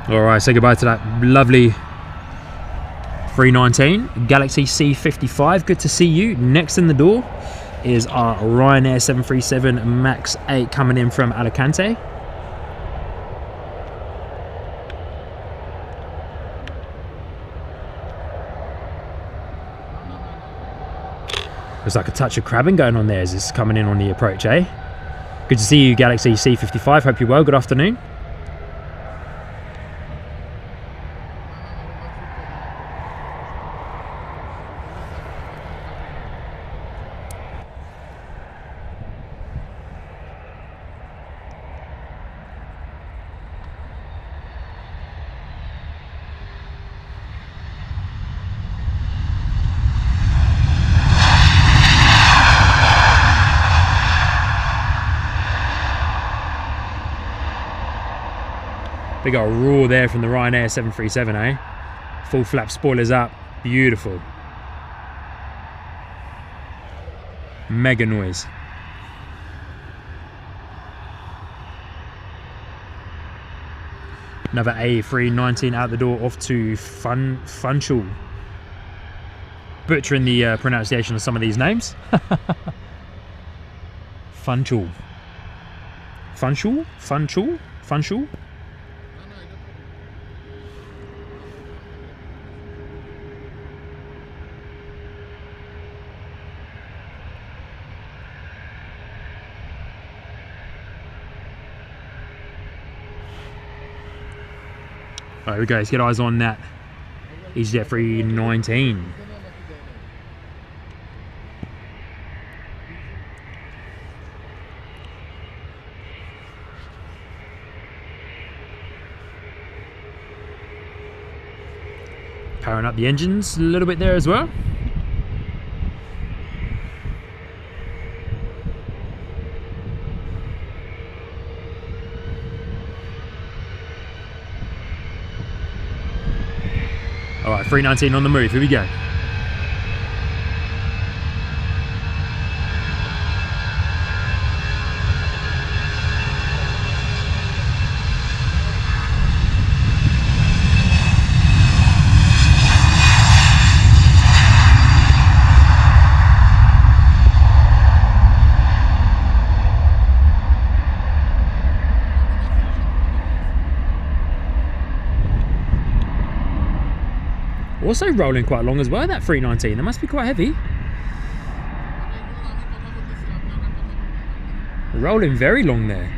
Alright, say goodbye to that lovely 319 Galaxy C55. Good to see you. Next in the door is our Ryanair 737 MAX 8 coming in from Alicante. There's like a touch of crabbing going on there as it's coming in on the approach, eh? Good to see you, Galaxy C55. Hope you're well. Good afternoon. Big old roar there from the Ryanair 737, eh? Full flap spoilers up, beautiful. Mega noise. Another A319 out the door off to Funchal. Butchering the pronunciation of some of these names. Funchal. Funchal? Funchal? Funchal? Alright, here we go, let's get eyes on that EasyJet 319. Powering up the engines a little bit there as well. Alright, 319 on the move, here we go. Also rolling quite long as well, that 319. That must be quite heavy. Rolling very long there.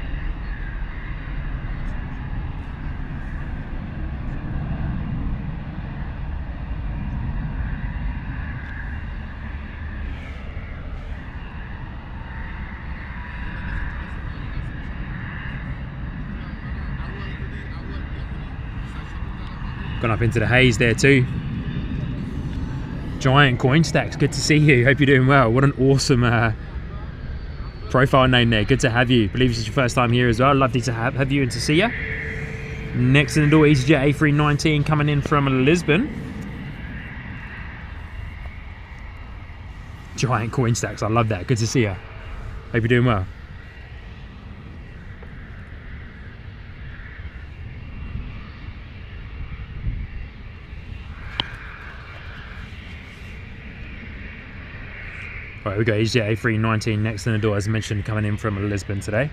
Gone up into the haze there too. Giant coin stacks, good to see you. Hope you're doing well. What an awesome profile name there. Good to have you. Believe this is your first time here as well. Lovely to have you and to see you. Next in the door, EasyJet A319 coming in from Lisbon. Giant coin stacks, I love that. Good to see you. Hope you're doing well. Right, we got EasyJet A319 next in the door, as mentioned, coming in from Lisbon today.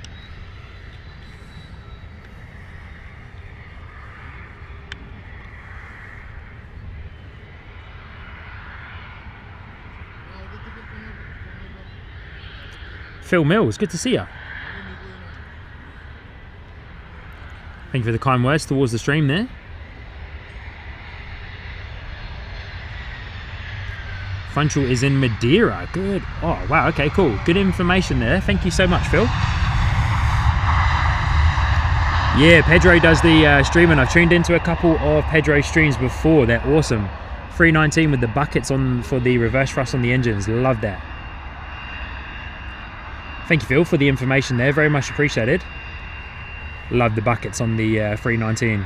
Phil Mills, good to see you. Thank you for the kind words towards the stream there. Funchal is in Madeira. Good. Oh, wow. Okay, cool. Good information there. Thank you so much, Phil. Yeah, Pedro does the streaming. I've tuned into a couple of Pedro streams before. They're awesome. 319 with the buckets on for the reverse thrust on the engines. Love that. Thank you, Phil, for the information there. Very much appreciated. Love the buckets on the 319.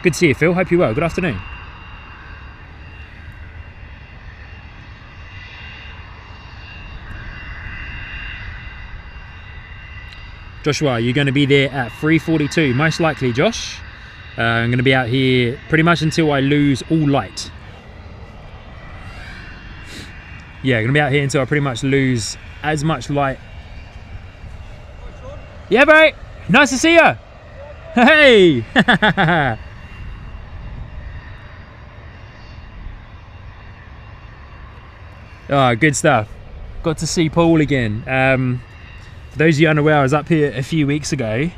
Good to see you, Phil. Hope you're well. Good afternoon. Joshua, you're going to be there at 3:42, most likely, Josh. I'm going to be out here pretty much until I lose all light. Yeah, I'm going to be out here until I pretty much lose as much light. Yeah, bro. Nice to see you. Hey. Oh, good stuff. Got to see Paul again. For those of you unaware, I was up here a few weeks ago.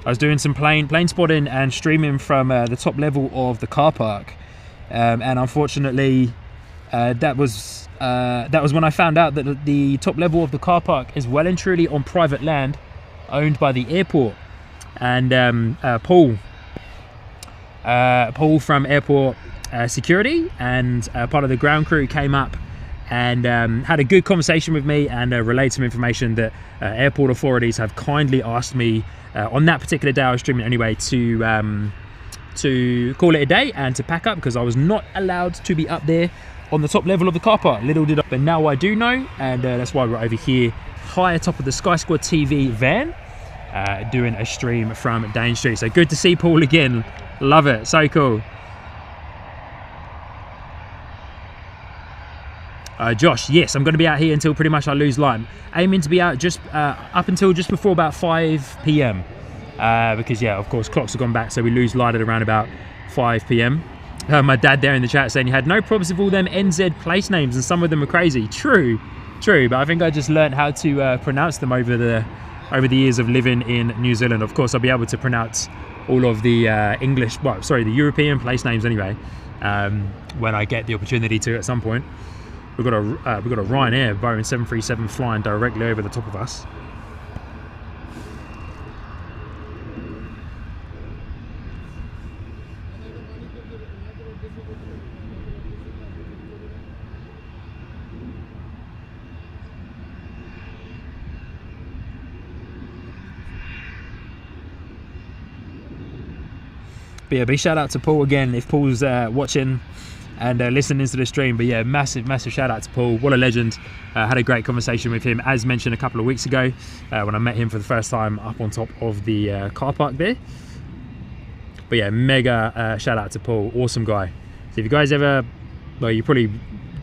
I was doing some plane spotting and streaming from the top level of the car park, and unfortunately, that was when I found out that the top level of the car park is well and truly on private land, owned by the airport. And Paul from airport security and part of the ground crew came up and had a good conversation with me and relayed some information that airport authorities have kindly asked me on that particular day I was streaming anyway to call it a day and to pack up, because I was not allowed to be up there on the top level of the car park. Little did I, but now I do know, and that's why we're over here high atop of the Sky Squad TV van doing a stream from Dane Street. So good to see Paul again. Love it. So cool. Josh, yes, I'm going to be out here until pretty much I lose light. Aiming to be out just up until just before about 5 p.m. Because, yeah, of course, clocks have gone back, so we lose light at around about 5 p.m. My dad there in the chat saying he had no problems with all them NZ place names and some of them are crazy. True, but I think I just learned how to pronounce them over the years of living in New Zealand. Of course, I'll be able to pronounce all of the the European place names anyway, when I get the opportunity to at some point. We've got a Ryanair Boeing 737 flying directly over the top of us. But yeah, big shout out to Paul again if Paul's watching and listening to the stream. But yeah, massive shout out to Paul. What a legend. Had a great conversation with him, as mentioned a couple of weeks ago when I met him for the first time up on top of the car park there. But yeah, mega shout out to Paul. Awesome guy. So if you guys ever, well, you probably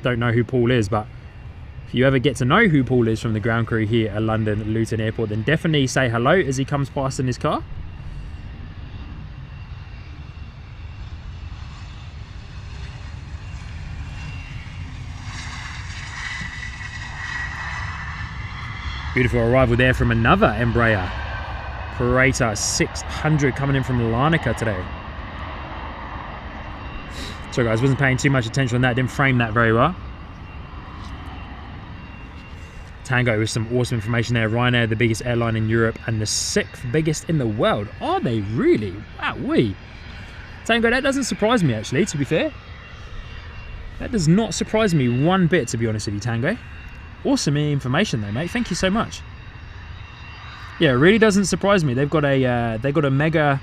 don't know who Paul is, but if you ever get to know who Paul is from the ground crew here at London Luton Airport, then definitely say hello as he comes past in his car. Beautiful arrival there from another Embraer Praetor 600 coming in from Larnaca today. Sorry guys, wasn't paying too much attention on that, didn't frame that very well. Tango with some awesome information there. Ryanair, the biggest airline in Europe and the 6th biggest in the world. Are they really? Wow-wee. Tango, that doesn't surprise me actually, to be fair. That does not surprise me one bit, to be honest with you, Tango. Awesome information though, mate. Thank you so much. Yeah, it really doesn't surprise me. They've got a mega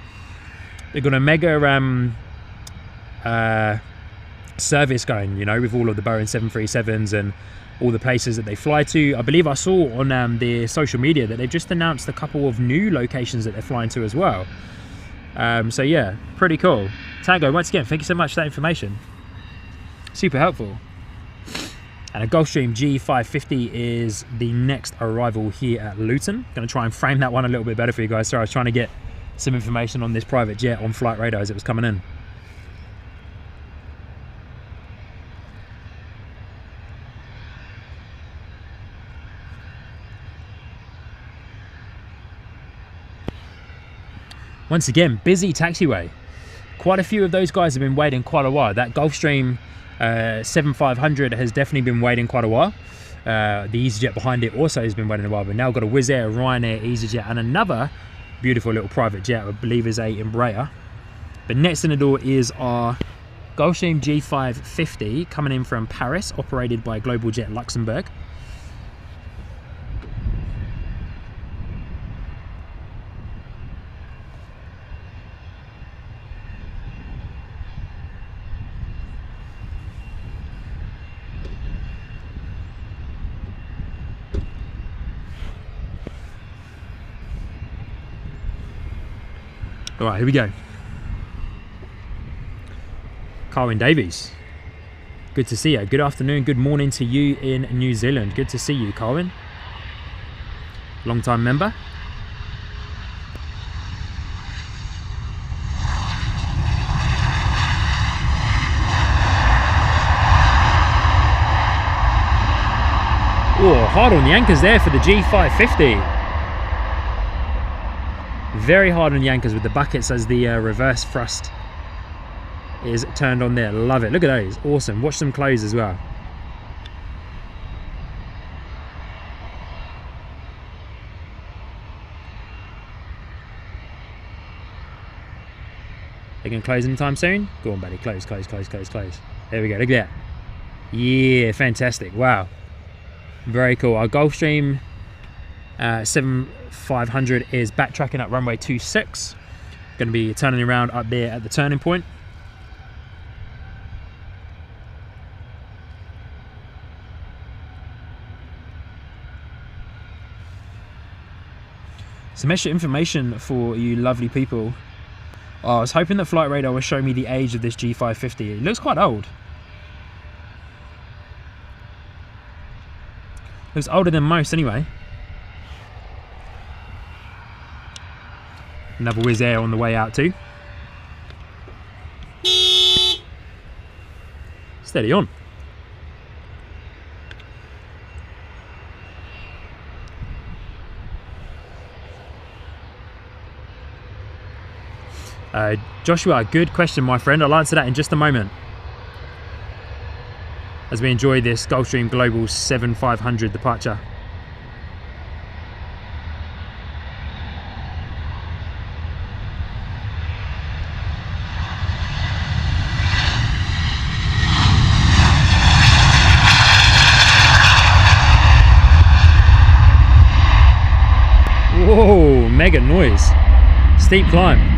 service going, you know, with all of the Boeing 737s and all the places that they fly to. I believe I saw on their social media that they've just announced a couple of new locations that they're flying to as well. So yeah, pretty cool. Tango, once again, thank you so much for that information. Super helpful. And a Gulfstream G550 is the next arrival here at Luton. Going to try and frame that one a little bit better for you guys. Sorry, I was trying to get some information on this private jet on flight radar as it was coming in. Once again, busy taxiway. Quite a few of those guys have been waiting quite a while. That Gulfstream 7500 has definitely been waiting quite a while. The EasyJet behind it also has been waiting a while, but now got a Wizz Air, Ryanair, EasyJet, and another beautiful little private jet, I believe is a Embraer. But next in the door is our Gulfstream G550 coming in from Paris, operated by Global Jet Luxembourg. All right, here we go. Carwin Davies, good to see you. Good afternoon, good morning to you in New Zealand. Good to see you, Carwin. Long time member. Oh, hard on the anchors there for the G550. Very hard on the anchors with the buckets as the reverse thrust is turned on there. Love it. Look at those. Awesome. Watch them close as well. They can close anytime soon. Go on, buddy. Close, close, close, close, close. There we go. Look at that. Yeah, fantastic. Wow. Very cool. Our Gulfstream 7500 is backtracking at runway 26. Going to be turning around up there at the turning point. Some extra information for you lovely people. Oh, I was hoping that Flight Radar would show me the age of this G550. It looks quite old. Looks older than most anyway. Another Wizz Air on the way out too. Steady on. Joshua, good question, my friend. I'll answer that in just a moment, as we enjoy this Gulfstream Global 7500 departure. Whoa, mega noise. Steep climb.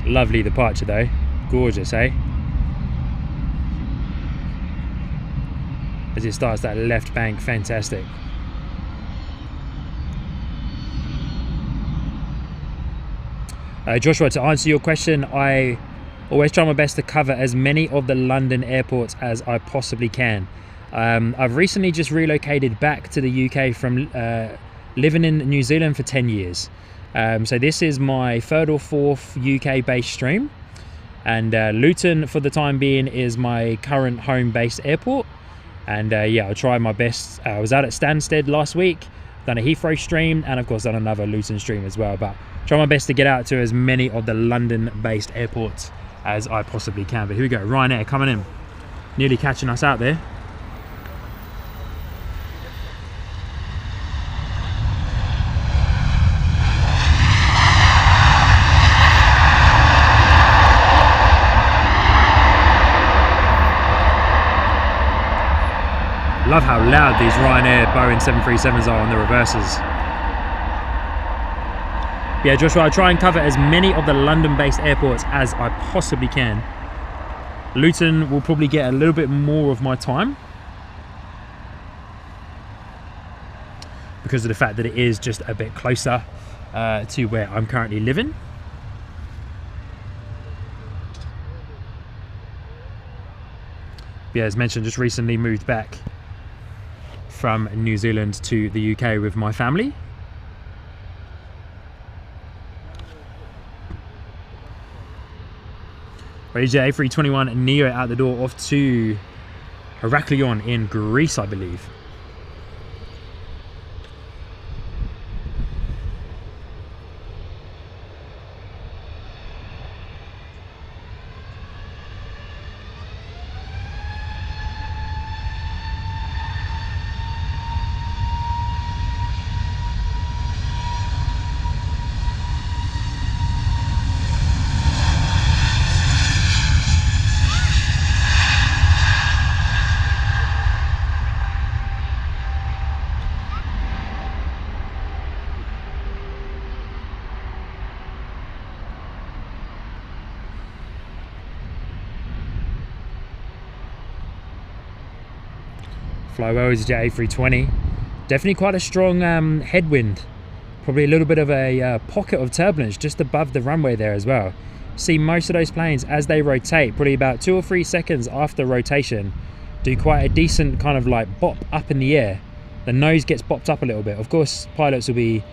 Lovely departure though. Gorgeous, eh? As it starts that left bank, fantastic. Joshua, to answer your question, I always try my best to cover as many of the London airports as I possibly can. I've recently just relocated back to the UK from living in New Zealand for 10 years. So this is my third or fourth UK based stream, and Luton for the time being is my current home based airport. And yeah, I'll try my best. I was out at Stansted last week. done a Heathrow stream, and of course done another Luton stream as well. But try my best to get out to as many of the London-based airports as I possibly can. But here we go, Ryanair coming in, nearly catching us out there. Love how loud these Ryanair Boeing 737s are on the reverses. Yeah, Joshua, I'll try and cover as many of the London-based airports as I possibly can. Luton will probably get a little bit more of my time because of the fact that it is just a bit closer to where I'm currently living. Yeah, as mentioned, just recently moved back from New Zealand to the UK with my family. AJ A321 Neo out the door, off to Heraklion in Greece, I believe. Fly well is Jet A320. Definitely quite a strong headwind. Probably a little bit of a pocket of turbulence just above the runway there as well. See most of those planes as they rotate, probably about 2 or 3 seconds after rotation, do quite a decent kind of like bop up in the air. The nose gets bopped up a little bit. Of course, pilots will be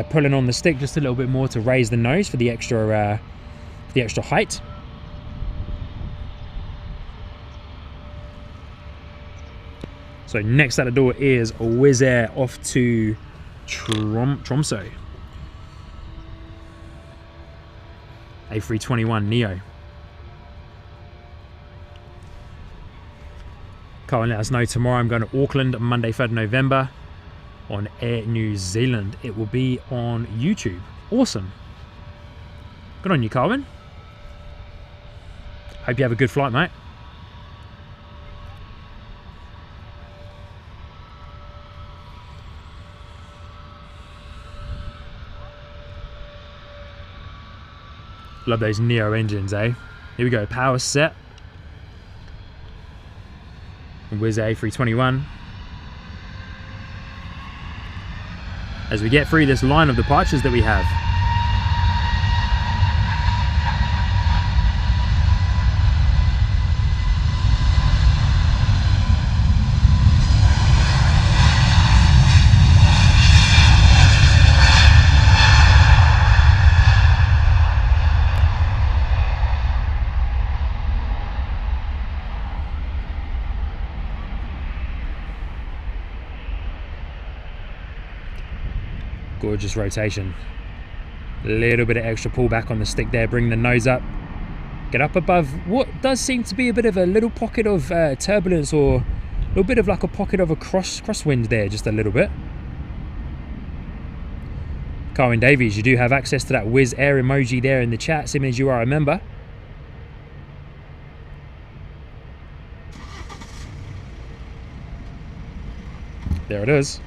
pulling on the stick just a little bit more to raise the nose for the extra height. So next at the door is Wizz Air off to Tromsø. A321 Neo. Colin, let us know tomorrow. I'm going to Auckland Monday, 3rd November on Air New Zealand. It will be on YouTube. Awesome. Good on you, Carwin. Hope you have a good flight, mate. Love those Neo engines, eh? Here we go, power set. Wizz Air A321. As we get through this line of departures that we have. Gorgeous rotation. A little bit of extra pull back on the stick there, bring the nose up. Get up above what does seem to be a bit of a little pocket of turbulence, or a little bit of like a pocket of a crosswind there, just a little bit. Carwin Davies, you do have access to that Wizz Air emoji there in the chat, same as you are a member. There it is.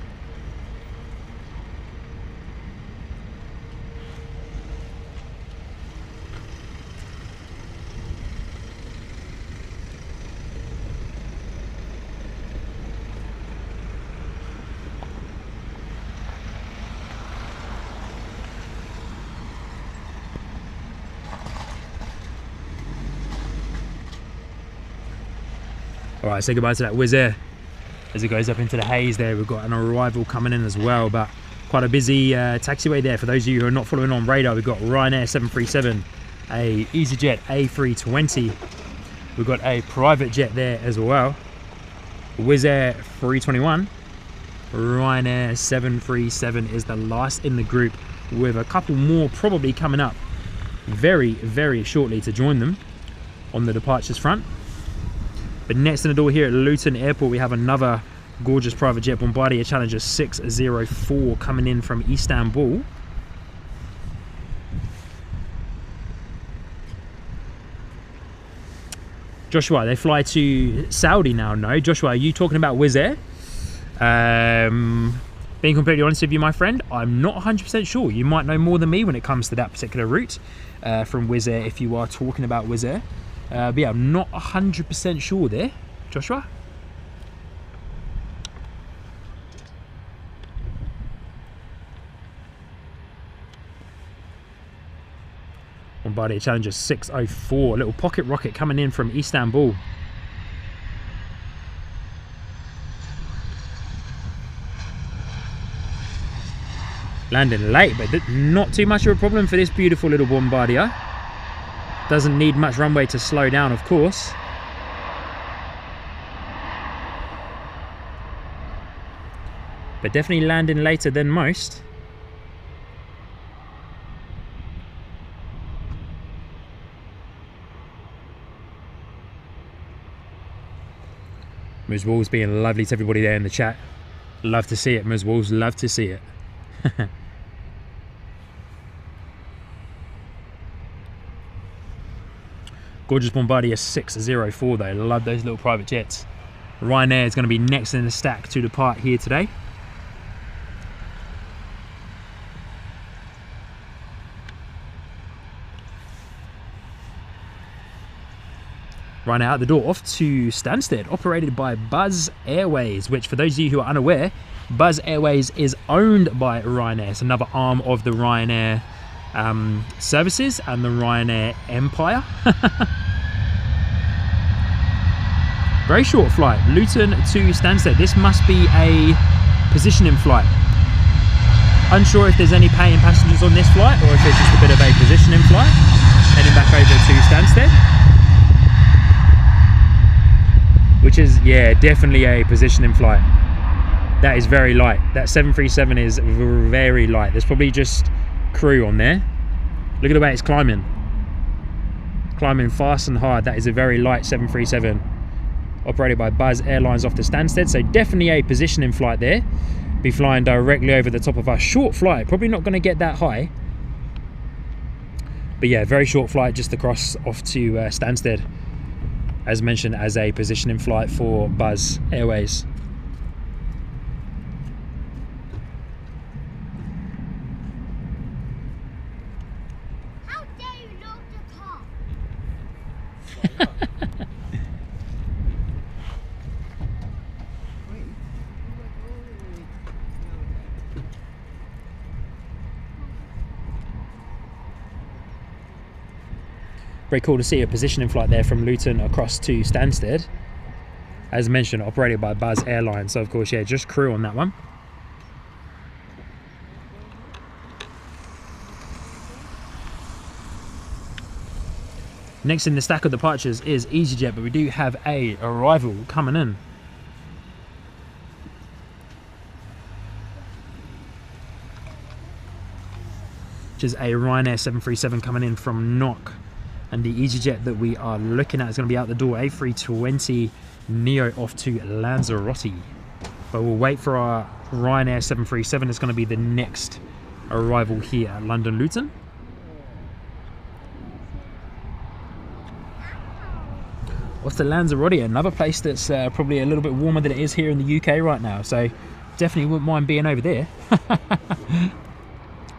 Alright, say goodbye to that Wizz Air as it goes up into the haze there. We've got an arrival coming in as well, but quite a busy taxiway there. For those of you who are not following on radar, we've got Ryanair 737, a EasyJet A320, we've got a private jet there as well, Wizz Air 321, Ryanair 737 is the last in the group, with a couple more probably coming up very, very shortly to join them on the departures front. But next in the door here at Luton Airport, we have another gorgeous private jet, Bombardier Challenger 604, coming in from Istanbul. Joshua, they fly to Saudi now, no? Joshua, are you talking about Wizz Air? Being completely honest with you, my friend, I'm not 100% sure. You might know more than me when it comes to that particular route from Wizz Air, if you are talking about Wizz Air. But yeah, I'm not 100% sure there. Joshua? Bombardier Challenger 604, a little pocket rocket coming in from Istanbul. Landing late, but not too much of a problem for this beautiful little Bombardier. Doesn't need much runway to slow down, of course. But definitely landing later than most. Ms. Walls being lovely to everybody there in the chat. Love to see it, Ms. Walls, love to see it. Gorgeous Bombardier 604 though, love those little private jets. Ryanair is going to be next in the stack to depart here today. Ryanair out the door off to Stansted, operated by Buzz Airways, which for those of you who are unaware, Buzz Airways is owned by Ryanair. It's another arm of the Ryanair services and the Ryanair empire. Very short flight, Luton to Stansted. This must be a positioning flight. Unsure if there's any paying passengers on this flight or if it's just a bit of a positioning flight. Heading back over to Stansted. Which is, yeah, definitely a positioning flight. That is very light. That 737 is very light. There's probably just crew on there. Look at the way it's climbing. Climbing fast and hard. That is a very light 737. Operated by Buzz Airlines off to Stansted. So definitely a positioning flight there. Be flying directly over the top of our short flight. Probably not going to get that high. But yeah, very short flight just across off to Stansted. As mentioned, as a positioning flight for Buzz Airways. How dare you load the car? Very cool to see a positioning flight there from Luton across to Stansted. As mentioned, operated by Buzz Airlines. So of course, yeah, just crew on that one. Next in the stack of departures is EasyJet, but we do have a arrival coming in. Which is a Ryanair 737 coming in from Knock. And the EasyJet that we are looking at is going to be out the door, A320 Neo off to Lanzarote. But we'll wait for our Ryanair 737. It's going to be the next arrival here at London Luton. Off to Lanzarote, another place that's probably a little bit warmer than it is here in the UK right now. So definitely wouldn't mind being over there.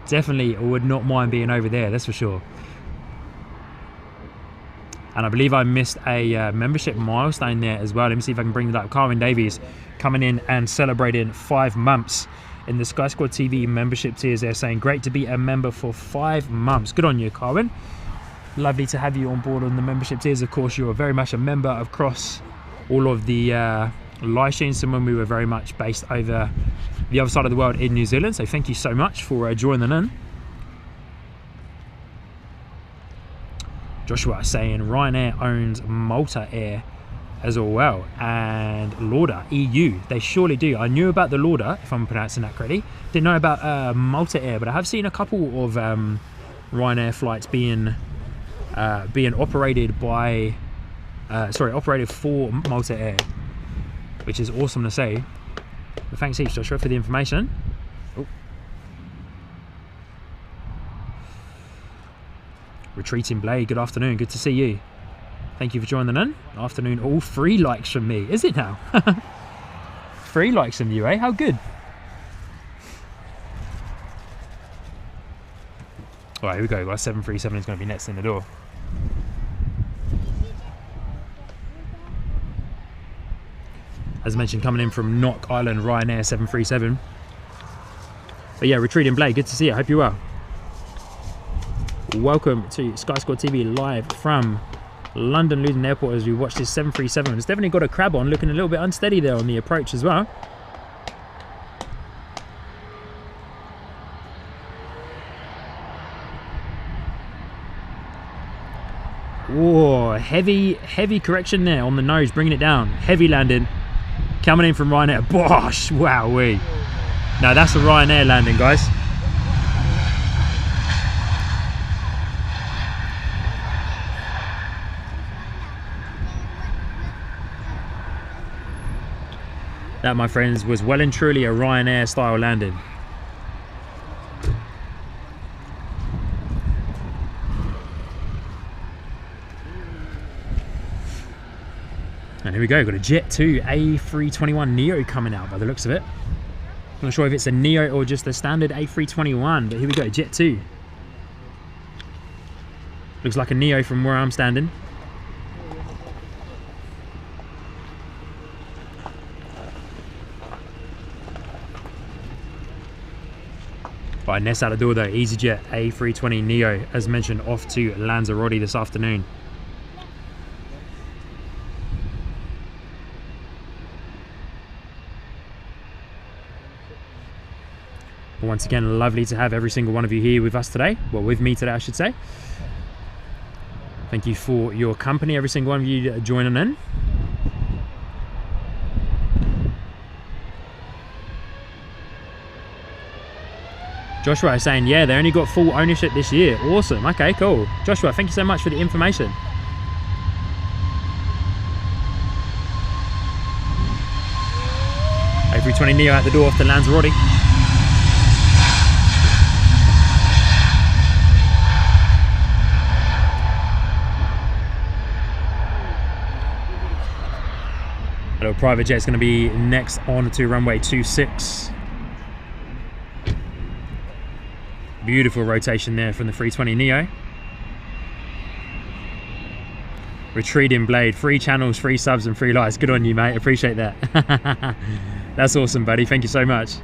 Definitely would not mind being over there, that's for sure. And I believe I missed a membership milestone there as well. Let me see if I can bring that up. Carwyn Davies coming in and celebrating 5 months in the Sky Squad TV membership tiers. They're saying, great to be a member for 5 months. Good on you, Carwyn. Lovely to have you on board on the membership tiers. Of course, you're very much a member across all of the live streams. And when we were very much based over the other side of the world in New Zealand. So thank you so much for joining in. Joshua saying Ryanair owns Malta Air as well, and Lauda EU. They surely do. I knew about the Lauda, if I'm pronouncing that correctly. Didn't know about Malta Air, but I have seen a couple of Ryanair flights being operated by operated for Malta Air, which is awesome to say. But thanks heaps, Joshua, for the information. Oh. Retreating Blade, good afternoon, good to see you. Thank you for joining in. Afternoon, all 3 likes from me. Is it now? 3 likes from you, eh? How good. All right, here we go. Our 737 is going to be next in the door. As mentioned, coming in from Knock Island, Ryanair 737. But yeah, Retreating Blade, good to see you. I hope you're well. Welcome to Sky Squad TV live from London Luton Airport as we watch this 737. It's definitely got a crab on, looking a little bit unsteady there on the approach as well. Whoa, heavy correction there on the nose, bringing it down. Heavy landing. Coming in from Ryanair. Bosh! Wowee. Now that's a Ryanair landing, guys. That, my friends, was well and truly a Ryanair style landing. And here we go, got a Jet 2 A321 Neo coming out by the looks of it. Not sure if it's a Neo or just a standard A321, but here we go, Jet 2. Looks like a Neo from where I'm standing. Right, Ness out the door though, EasyJet A320 Neo, as mentioned, off to Lanzarote this afternoon. Once again, lovely to have every single one of you here with us today. Well, with me today, I should say. Thank you for your company, every single one of you joining in. Joshua is saying, yeah, they only got full ownership this year. Awesome. Okay, cool. Joshua, thank you so much for the information. A320 Neo at the door off to Lanzarote. A little private jet is going to be next on to runway 26. Beautiful rotation there from the 320 Neo. Retreating Blade, 3 channels, 3 subs and 3 likes. Good on you, mate. Appreciate that. That's awesome, buddy. Thank you so much.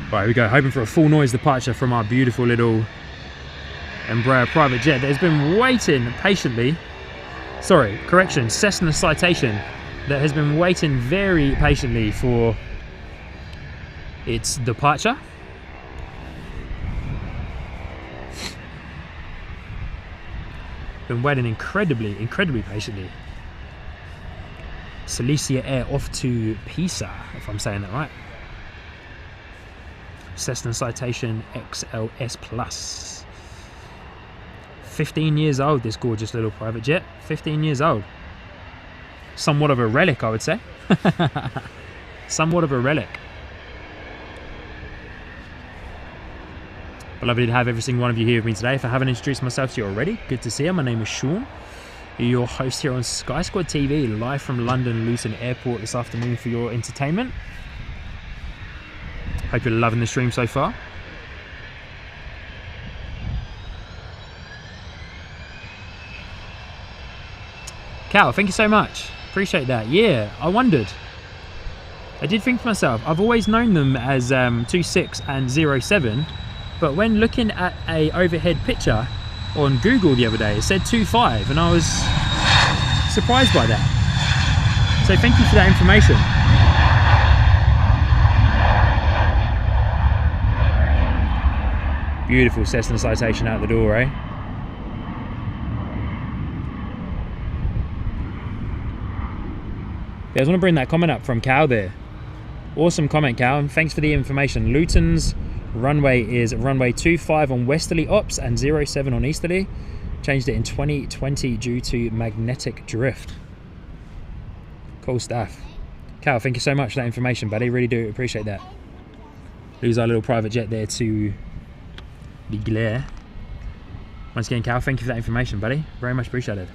Right, here we go, hoping for a full noise departure from our beautiful little Embraer private jet that has been waiting patiently. Sorry, correction, Cessna Citation that has been waiting very patiently for its departure. Been waiting incredibly patiently. Silesia Air off to Pisa, if I'm saying that right. Cessna Citation XLS Plus. 15 years old, this gorgeous little private jet. 15 years old. Somewhat of a relic, I would say. Somewhat of a relic. But lovely to have every single one of you here with me today. If I haven't introduced myself to you already, good to see you. My name is Sean, your host here on Sky Squad TV, live from London Luton Airport this afternoon for your entertainment. Hope you're loving the stream so far. Cal, thank you so much. Appreciate that. Yeah, I wondered. I did think to myself, I've always known them as 26 and 07, but when looking at a overhead picture on Google the other day, it said 2.5, and I was surprised by that. So thank you for that information. Beautiful Cessna citation out the door, eh? I just want to bring that comment up from Cal there. Awesome comment, Cal, and thanks for the information. Luton's runway is runway 25 on westerly ops and 07 on easterly. Changed it in 2020 due to magnetic drift. Cool stuff. Cal, thank you so much for that information, buddy. Really do appreciate that. Lose our little private jet there to the glare. Once again, Cal, thank you for that information, buddy. Very much appreciated.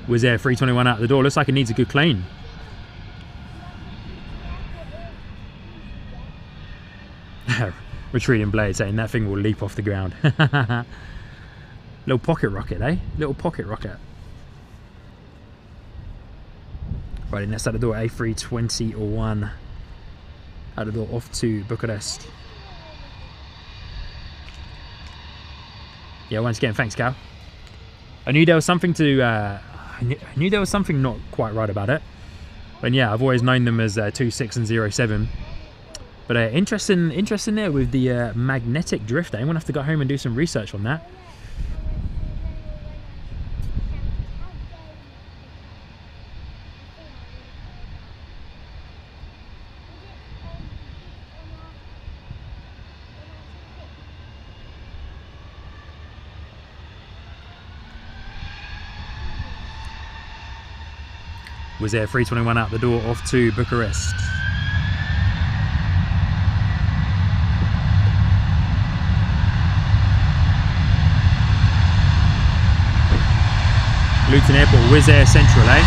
Wizz Air 321 out the door. Looks like it needs a good clean. Retreating blade saying that thing will leap off the ground. Little pocket rocket, eh? Little pocket rocket. Right, and that's out the door. A321 out the door off to Bucharest. Yeah, once again, thanks, Cal. I knew there was something to. I knew there was something not quite right about it. And yeah, I've always known them as 26 and 07. But interesting there with the magnetic drift. I'm gonna have to go home and do some research on that. Wizz Air 321 out the door off to Bucharest. Luton Airport, Wizz Air Central, eh?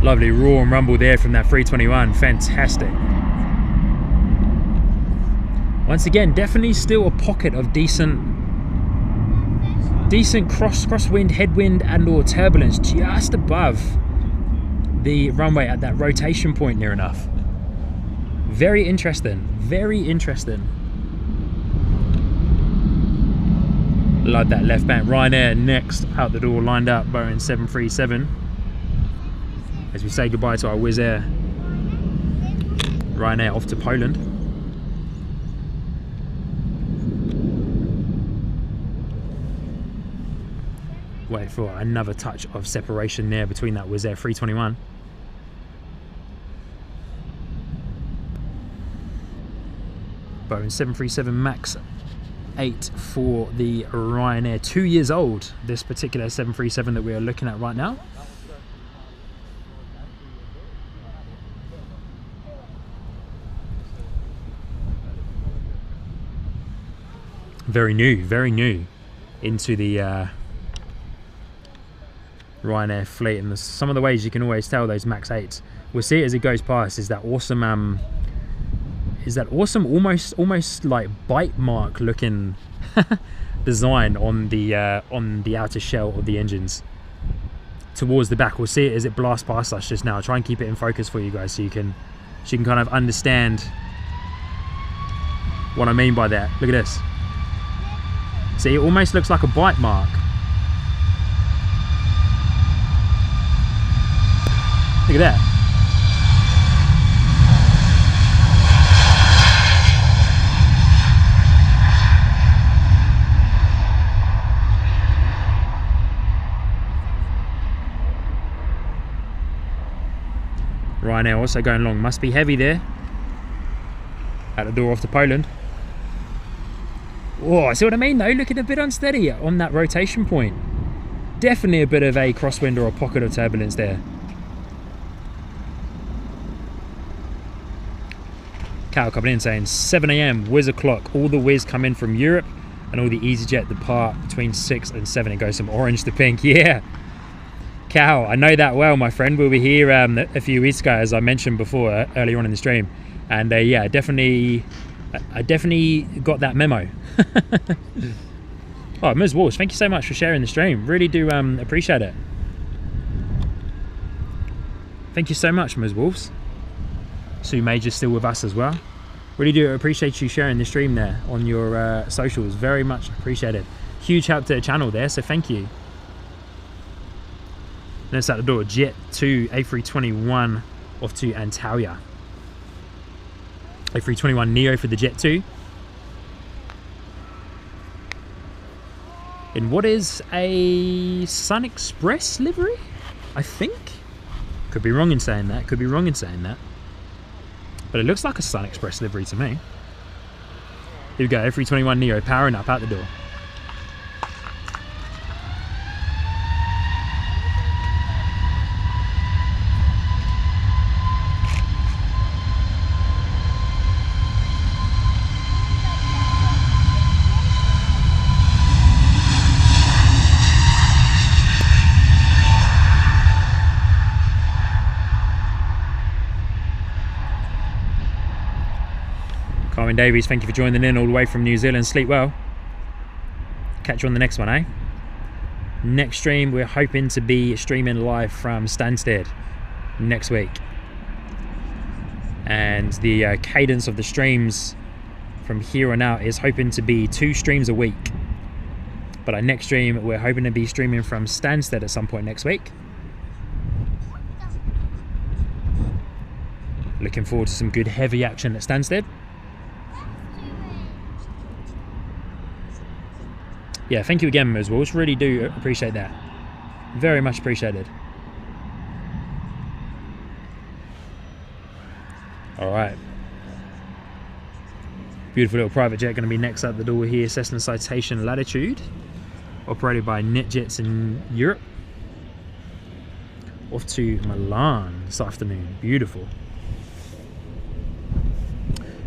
Lovely roar and rumble there from that 321, fantastic. Once again, definitely still a pocket of decent crosswind, headwind and or turbulence just above the runway at that rotation point near enough. Very interesting, very interesting. Love that left bank. Ryanair next out the door, lined up, Boeing 737. As we say goodbye to our Wizz Air. Ryanair off to Poland. Wait for another touch of separation there between that Wizz Air 321. Boeing 737 MAX 8 for the Ryanair. 2 years old, this particular 737 that we are looking at right now. Very new into the Ryanair fleet, and some of the ways you can always tell those Max 8s. We'll see it as it goes past. Is that awesome? Almost like bite mark looking design on the outer shell of the engines towards the back. We'll see it as it blasts past us just now. I'll try and keep it in focus for you guys so you can kind of understand what I mean by that. Look at this. See, it almost looks like a bite mark. Look at that. Ryanair also going long. Must be heavy there. At the door off to Poland. Oh, see what I mean though? Looking a bit unsteady on that rotation point. Definitely a bit of a crosswind or a pocket of turbulence there. Cal coming in saying 7 AM, Wizz o'clock. All the Wizz come in from Europe and all the EasyJet depart between 6 and 7. It goes from orange to pink. Yeah. Cal, I know that well, my friend. We'll be here a few weeks ago, as I mentioned before, earlier on in the stream. And yeah, I definitely got that memo. Oh, Ms. Walsh, thank you so much for sharing the stream. Really do appreciate it. Thank you so much, Ms. Wolves. Sue Major's still with us as well. Really do appreciate you sharing the stream there on your socials. Very much appreciated. Huge help to the channel there, so thank you. That's out the door. Jet 2 A321 off to Antalya. A321 Neo for the Jet 2. In what is a Sun Express livery, I think. Could be wrong in saying that. Could be wrong in saying that. But it looks like a Sun Express livery to me. Here we go. A321 Neo powering up out the door. Carmen Davies, thank you for joining in all the way from New Zealand. Sleep well. Catch you on the next one, eh? Next stream, we're hoping to be streaming live from Stansted next week. And the cadence of the streams from here on out is hoping to be 2 streams a week. But our next stream, we're hoping to be streaming from Stansted at some point next week. Looking forward to some good heavy action at Stansted. Yeah, thank you again, Ms. Walsh. Really do appreciate that. Very much appreciated. All right. Beautiful little private jet going to be next out the door here. Cessna Citation Latitude, operated by NetJets in Europe. Off to Milan this afternoon. Beautiful.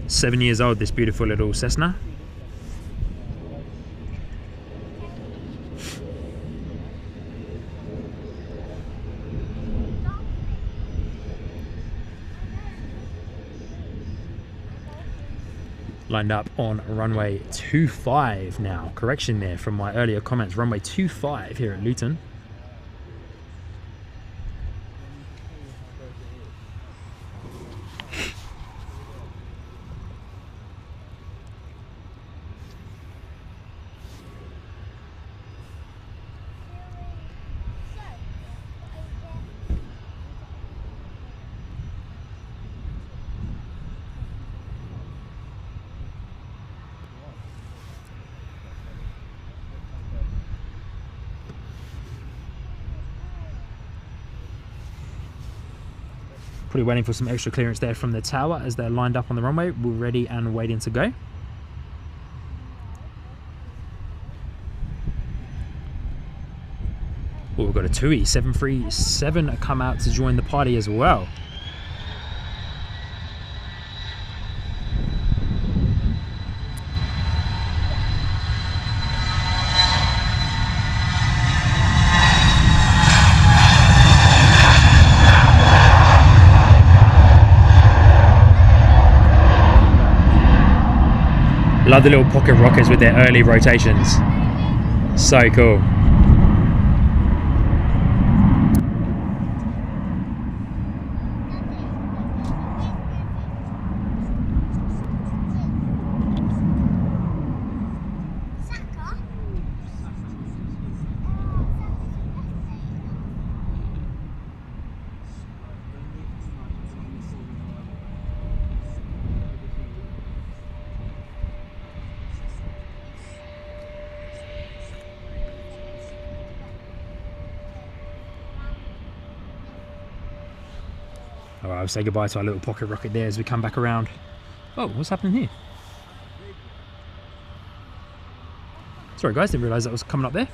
7 years old, this beautiful little Cessna. Lined up on runway 25 now. Correction there from my earlier comments. Runway 25 here at Luton. Probably waiting for some extra clearance there from the tower as they're lined up on the runway. We're ready and waiting to go. Oh, we've got a TUI 737 come out to join the party as well. Love the little pocket rockets with their early rotations. So cool. Alright, I'll say goodbye to our little pocket rocket there as we come back around. Oh, what's happening here? Sorry guys, didn't realise that was coming up there.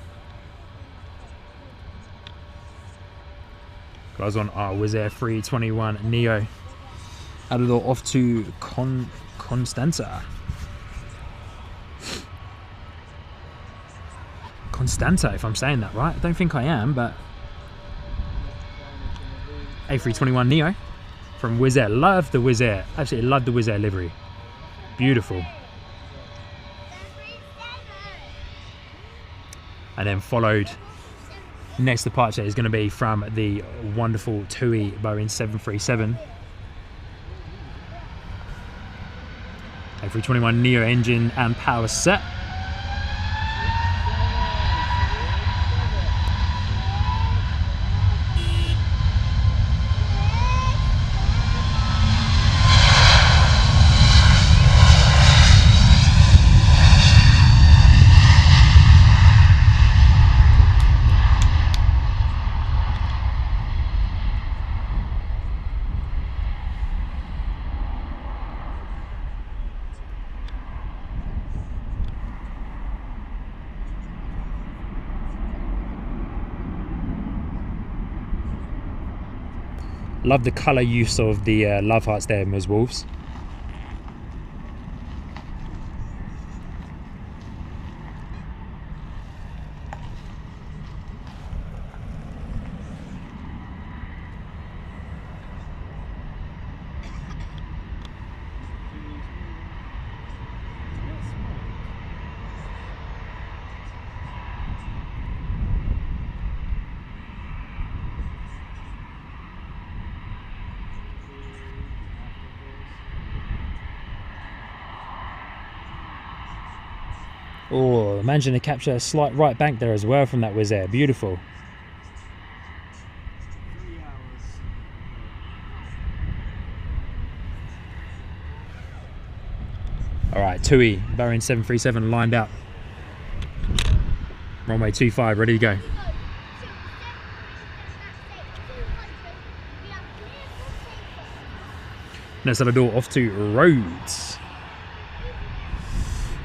Guys on our Wizz Air 321 Neo. Out of the door off to Constanza. Constanta, if I'm saying that right. I don't think I am, but A321 Neo. from Wizz Air. Love the Wizz Air. Absolutely love the Wizz Air livery. Beautiful. And then followed, next departure is going to be from the wonderful TUI Boeing 737. A321 Neo engine and power set. Love the colour use of the love hearts there, Ms. Wolves. Oh, imagine to capture a slight right bank there as well from that Wizz Air. Beautiful. Alright, TUI, Boeing 737 lined up. Runway 25, ready to go. Next at the door, off to Rhodes.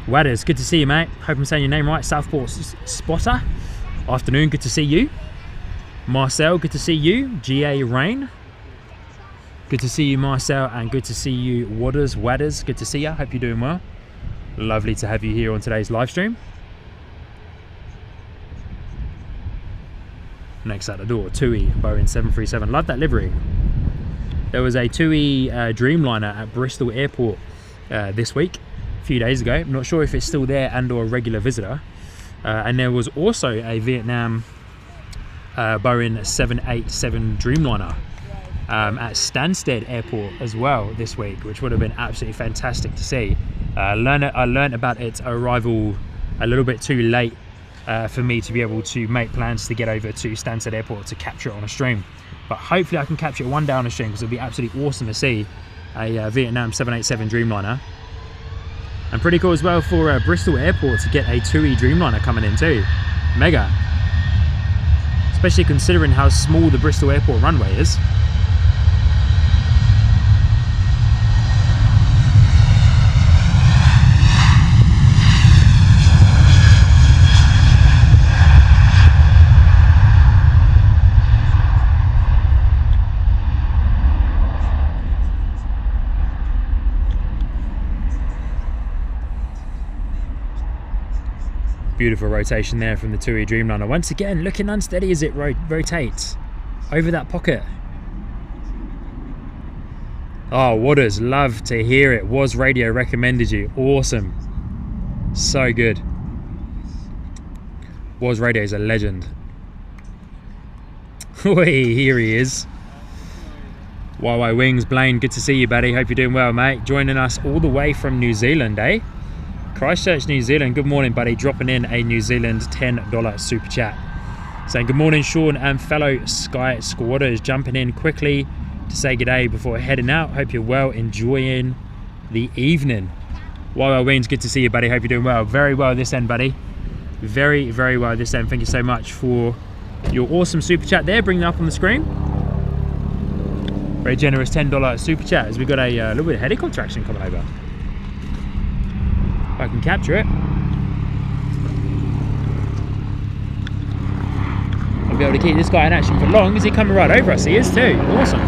Wadders, good to see you, mate. Hope I'm saying your name right. Southport Spotter. Afternoon, good to see you. Marcel, good to see you. GA Rain. Good to see you, Marcel, and good to see you, Wadders, good to see you. Hope you're doing well. Lovely to have you here on today's live stream. Next at the door, TUI Boeing 737. Love that livery. There was a TUI Dreamliner at Bristol Airport this week, a few days ago. I'm not sure if it's still there and or a regular visitor. And there was also a Vietnam Boeing 787 Dreamliner at Stansted Airport as well this week, which would have been absolutely fantastic to see. I learned about its arrival a little bit too late for me to be able to make plans to get over to Stansted Airport to capture it on a stream. But hopefully I can capture it one day on a stream, because it'll be absolutely awesome to see a Vietnam 787 Dreamliner. And pretty cool as well for Bristol Airport to get a TUI Dreamliner coming in too. Mega. Especially considering how small the Bristol Airport runway is. Beautiful rotation there from the TUI Dreamliner. Once again, looking unsteady as it rotates over that pocket. Oh, Waters, love to hear it. Was Radio recommended you. Awesome. So good. Was Radio is a legend. Oi, here he is. YY Wings, Blaine, good to see you, buddy. Hope you're doing well, mate. Joining us all the way from New Zealand, eh? Christchurch, New Zealand. Good morning, buddy. Dropping in a New Zealand $10 super chat. Saying good morning, Sean, and fellow Sky Squatters. Jumping in quickly to say good day before heading out. Hope you're well, enjoying the evening. YY Wings, good to see you, buddy. Hope you're doing well. Very well this end, buddy. Very, very well this end. Thank you so much for your awesome super chat there. Bring that up on the screen. Very generous $10 super chat as we got a little bit of helicopter action coming over. If I can capture it, I'll be able to keep this guy in action for long. Is he coming right over us? He is too. Awesome.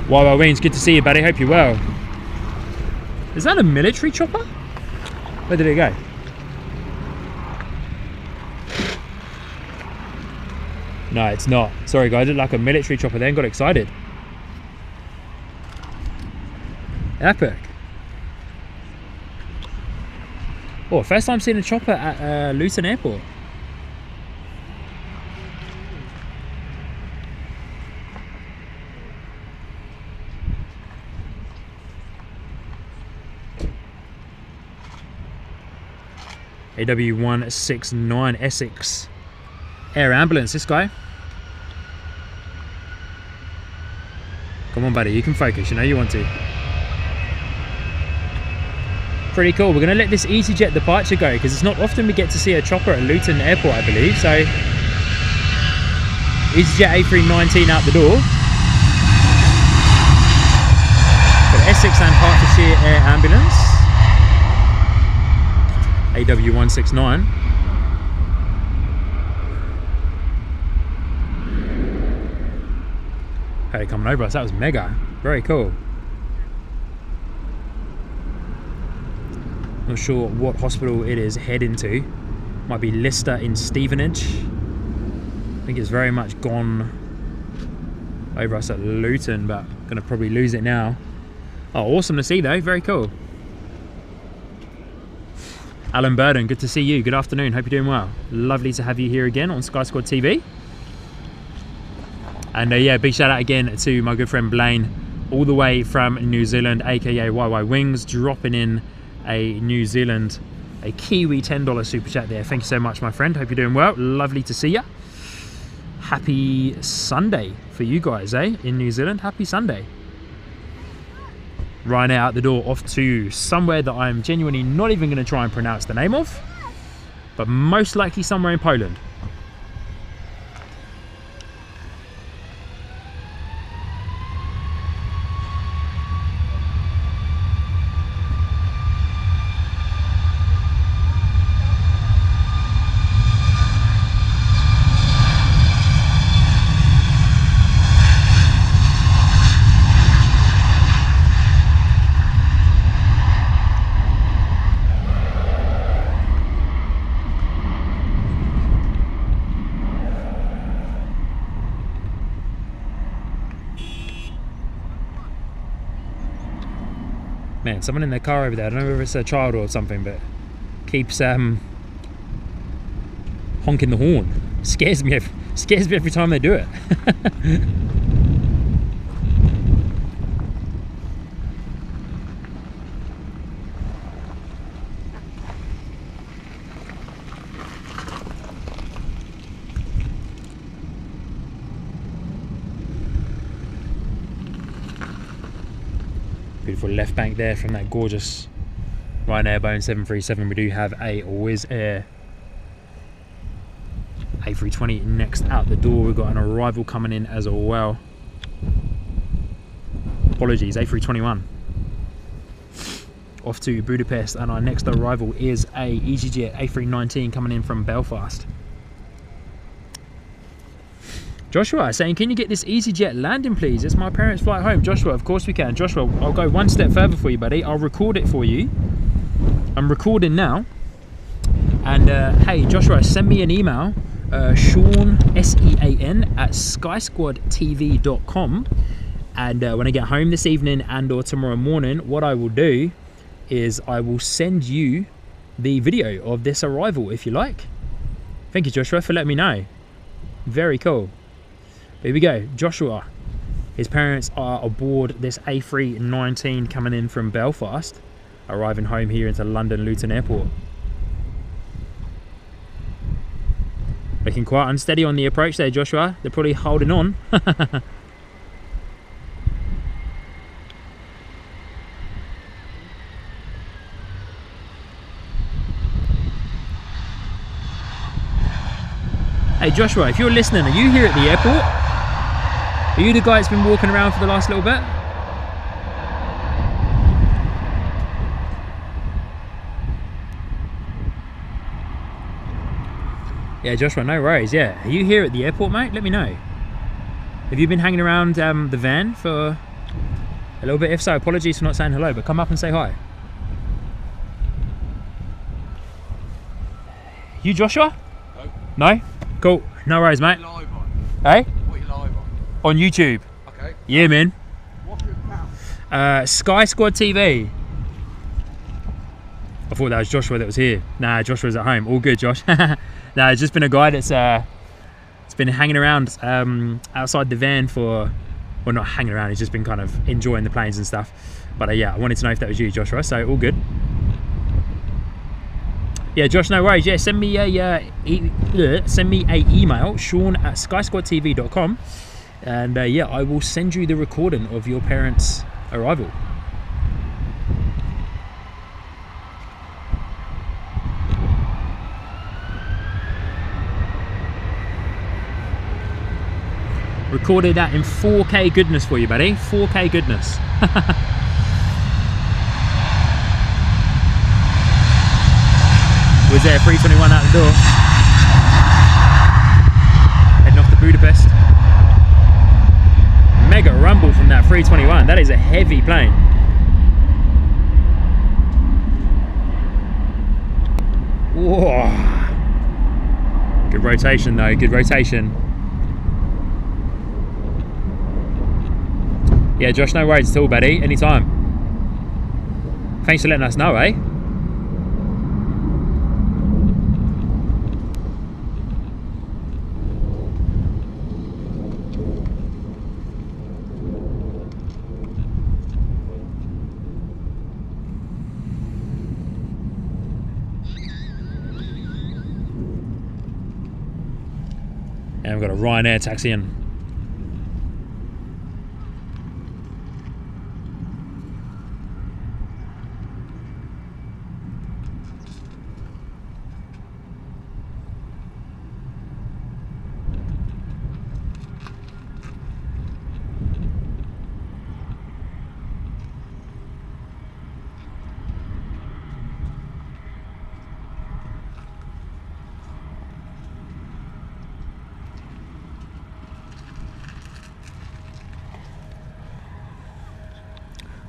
YY Wings, good to see you, buddy. Hope you're well. Is that a military chopper? Where did it go? No, it's not. Sorry guys, it looked like a military chopper then, got excited. Epic. Oh, first time seeing a chopper at Luton Airport. AW169 Essex Air Ambulance, this guy. Come on buddy, you can focus, you know you want to. Pretty cool. We're going to let this EasyJet departure go because it's not often we get to see a chopper at Luton Airport, I believe. So EasyJet A319 out the door. Got Essex and Hertfordshire Air Ambulance. AW169. Okay, coming over us. That was mega. Very cool. Not sure what hospital it is heading to. Might be Lister in Stevenage. I think it's very much gone over us at Luton, but gonna probably lose it now. Oh, awesome to see though. Very cool. Alan Burden, good to see you. Good afternoon. Hope you're doing well. Lovely to have you here again on Sky Squad TV. And yeah, big shout out again to my good friend Blaine, all the way from New Zealand, aka YY Wings, dropping in a New Zealand, a Kiwi $10 super chat there. Thank you so much, my friend. Hope you're doing well. Lovely to see you. Happy Sunday for you guys, eh? In New Zealand, happy Sunday. Ryanair out the door, off to somewhere that I'm genuinely not even going to try and pronounce the name of, but most likely somewhere in Poland. Man, someone in their car over there, I don't know whether it's a child or something, but keeps honking the horn. Scares me every time they do it. Beautiful left bank there from that gorgeous Ryanair Boeing 737. We do have a Wizz Air A320 next out the door. We've got an arrival coming in as well. Apologies, A321. Off to Budapest, and our next arrival is a EasyJet A319 coming in from Belfast. Joshua saying, can you get this EasyJet landing please? It's my parents' flight home. Joshua, of course we can. Joshua, I'll go one step further for you, buddy. I'll record it for you. I'm recording now. And hey, Joshua, send me an email. Sean, S-E-A-N, at skysquadtv.com. And when I get home this evening and or tomorrow morning, what I will do is I will send you the video of this arrival if you like. Thank you, Joshua, for letting me know. Very cool. Here we go, Joshua. His parents are aboard this A319 coming in from Belfast, arriving home here into London Luton Airport. Looking quite unsteady on the approach there, Joshua. They're probably holding on. Hey Joshua, if you're listening, are you here at the airport? Are you the guy that's been walking around for the last little bit? Yeah, Joshua, no worries. Yeah, are you here at the airport, mate? Let me know. Have you been hanging around the van for a little bit? If so, apologies for not saying hello, but come up and say hi. You, Joshua? No? No? Cool. No worries, mate. Hey? What are you live on? On YouTube. Okay. Yeah, man. What's your account? Sky Squad TV. I thought that was Joshua that was here. Nah, Joshua's at home. All good, Josh. Nah, it's just been a guy that's it's been hanging around outside the van for, well, not hanging around. He's just been kind of enjoying the planes and stuff. But yeah, I wanted to know if that was you, Joshua. So all good. Yeah, Josh, no worries. Yeah, send me a email, Sean@skysquadtv.com, and yeah, I will send you the recording of your parents' arrival. Recorded that in 4K goodness for you, buddy. 4K goodness. Was there 321 out the door? Heading off to Budapest. Mega rumble from that 321. That is a heavy plane. Whoa. Good rotation though, good rotation. Yeah, Josh, no worries at all, buddy. Anytime. Thanks for letting us know, eh? And we've got a Ryanair taxi in.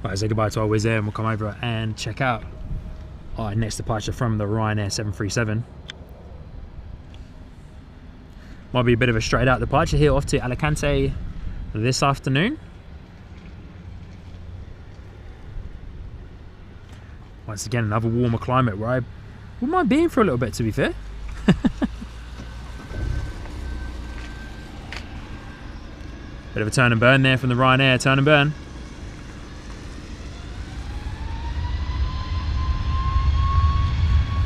Right, say goodbye to our Wizz Air and we'll come over and check out our next departure from the Ryanair 737. Might be a bit of a straight out departure here off to Alicante this afternoon. Once again, another warmer climate where I wouldn't mind being for a little bit, to be fair. Bit of a turn and burn there from the Ryanair, turn and burn.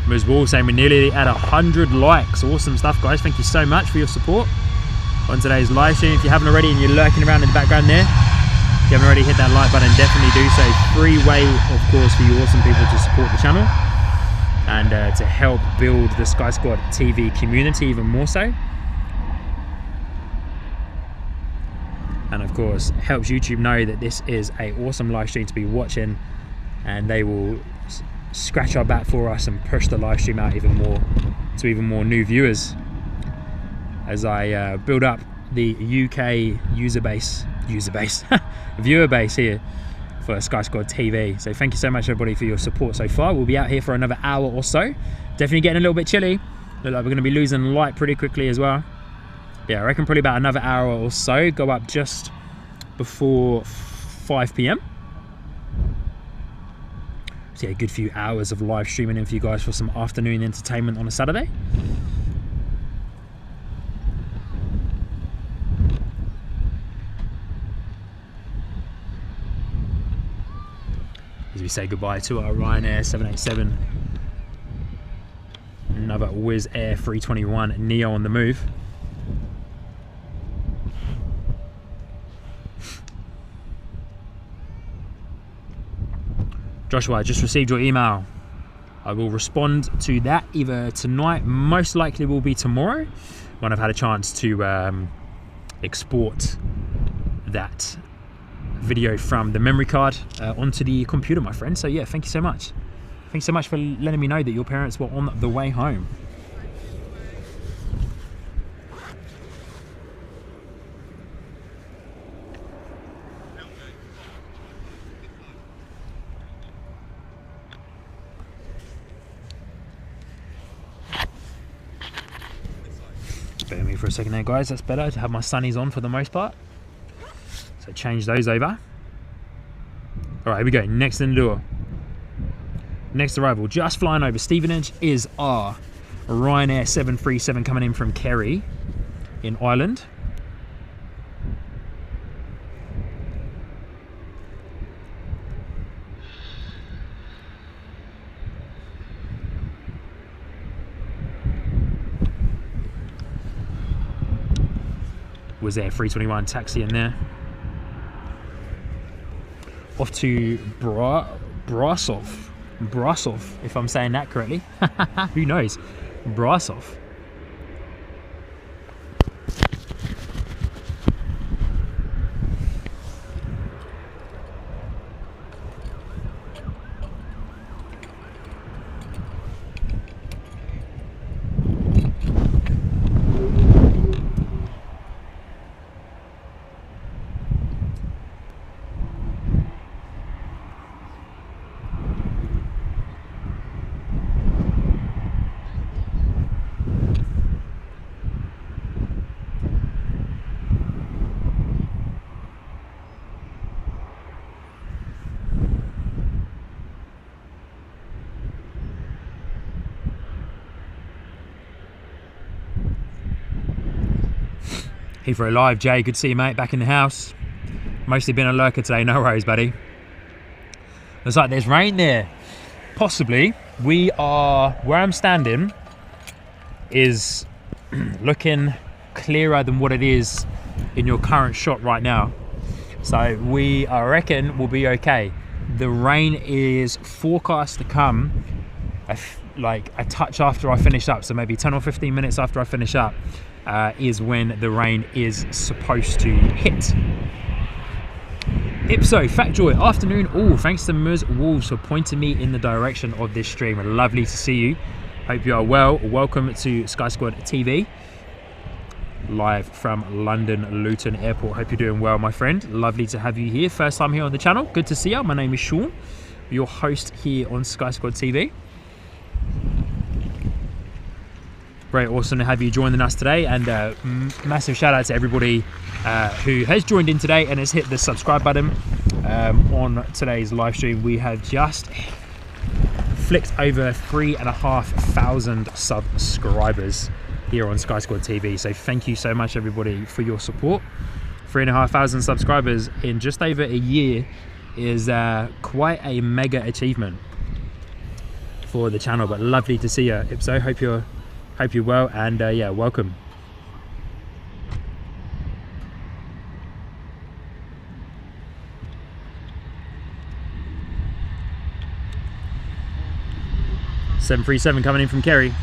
Ms. Wall saying we're nearly at 100 likes. Awesome stuff, guys. Thank you so much for your support on today's live stream. If you haven't already and you're lurking around in the background there, if you haven't already hit that like button, definitely do so. Free way, of course, for you awesome people to support the channel and to help build the Sky Squad TV community even more so. And of course, helps YouTube know that this is an awesome live stream to be watching, and they will scratch our back for us and push the live stream out even more to even more new viewers as I build up the UK viewer base here for Sky Squad TV. So thank you so much everybody for your support so far. We'll be out here for another hour or so. Definitely getting a little bit chilly. Look like we're going to be losing light pretty quickly as well. Yeah, I reckon probably about another hour or so. Go up just before 5 PM. So yeah, a good few hours of live streaming in for you guys for some afternoon entertainment on a Saturday. As we say goodbye to our Ryanair 787. Another Wizz Air 321 Neo on the move. Joshua, I just received your email. I will respond to that either tonight, most likely will be tomorrow, when I've had a chance to export that video from the memory card onto the computer, my friend. So yeah, thank you so much. Thanks so much for letting me know that your parents were on the way home. Bear with me for a second there, guys. That's better to have my sunnies on for the most part. So change those over. All right, here we go. Next in the door. Next arrival, just flying over Stevenage, is our Ryanair 737 coming in from Kerry in Ireland. Was there A321 taxi in there? Off to Brasov, if I'm saying that correctly. Who knows? Brasov. Heathrow Live, Jay, good to see you, mate, back in the house. Mostly been a lurker today, no worries, buddy. Looks like there's rain there. Possibly. We are, where I'm standing is looking clearer than what it is in your current shot right now. So I reckon we'll be okay. The rain is forecast to come like a touch after I finish up, so maybe 10 or 15 minutes after I finish up. Is when the rain is supposed to hit. Ipso, Fatjoy, afternoon all. Thanks to Ms. Wolves for pointing me in the direction of this stream. Lovely to see you. Hope you are well. Welcome to Sky Squad TV. Live from London Luton Airport. Hope you're doing well, my friend. Lovely to have you here. First time here on the channel. Good to see you. My name is Sean, your host here on Sky Squad TV. Very awesome to have you joining us today, and massive shout out to everybody who has joined in today and has hit the subscribe button on today's live stream. We have just flicked over 3,500 subscribers here on Sky Squad TV, so thank you so much everybody for your support. 3,500 subscribers in just over a year is quite a mega achievement for the channel, but lovely to see you, Ipso. Hope you're well, and yeah, welcome. .737 coming in from Kerry.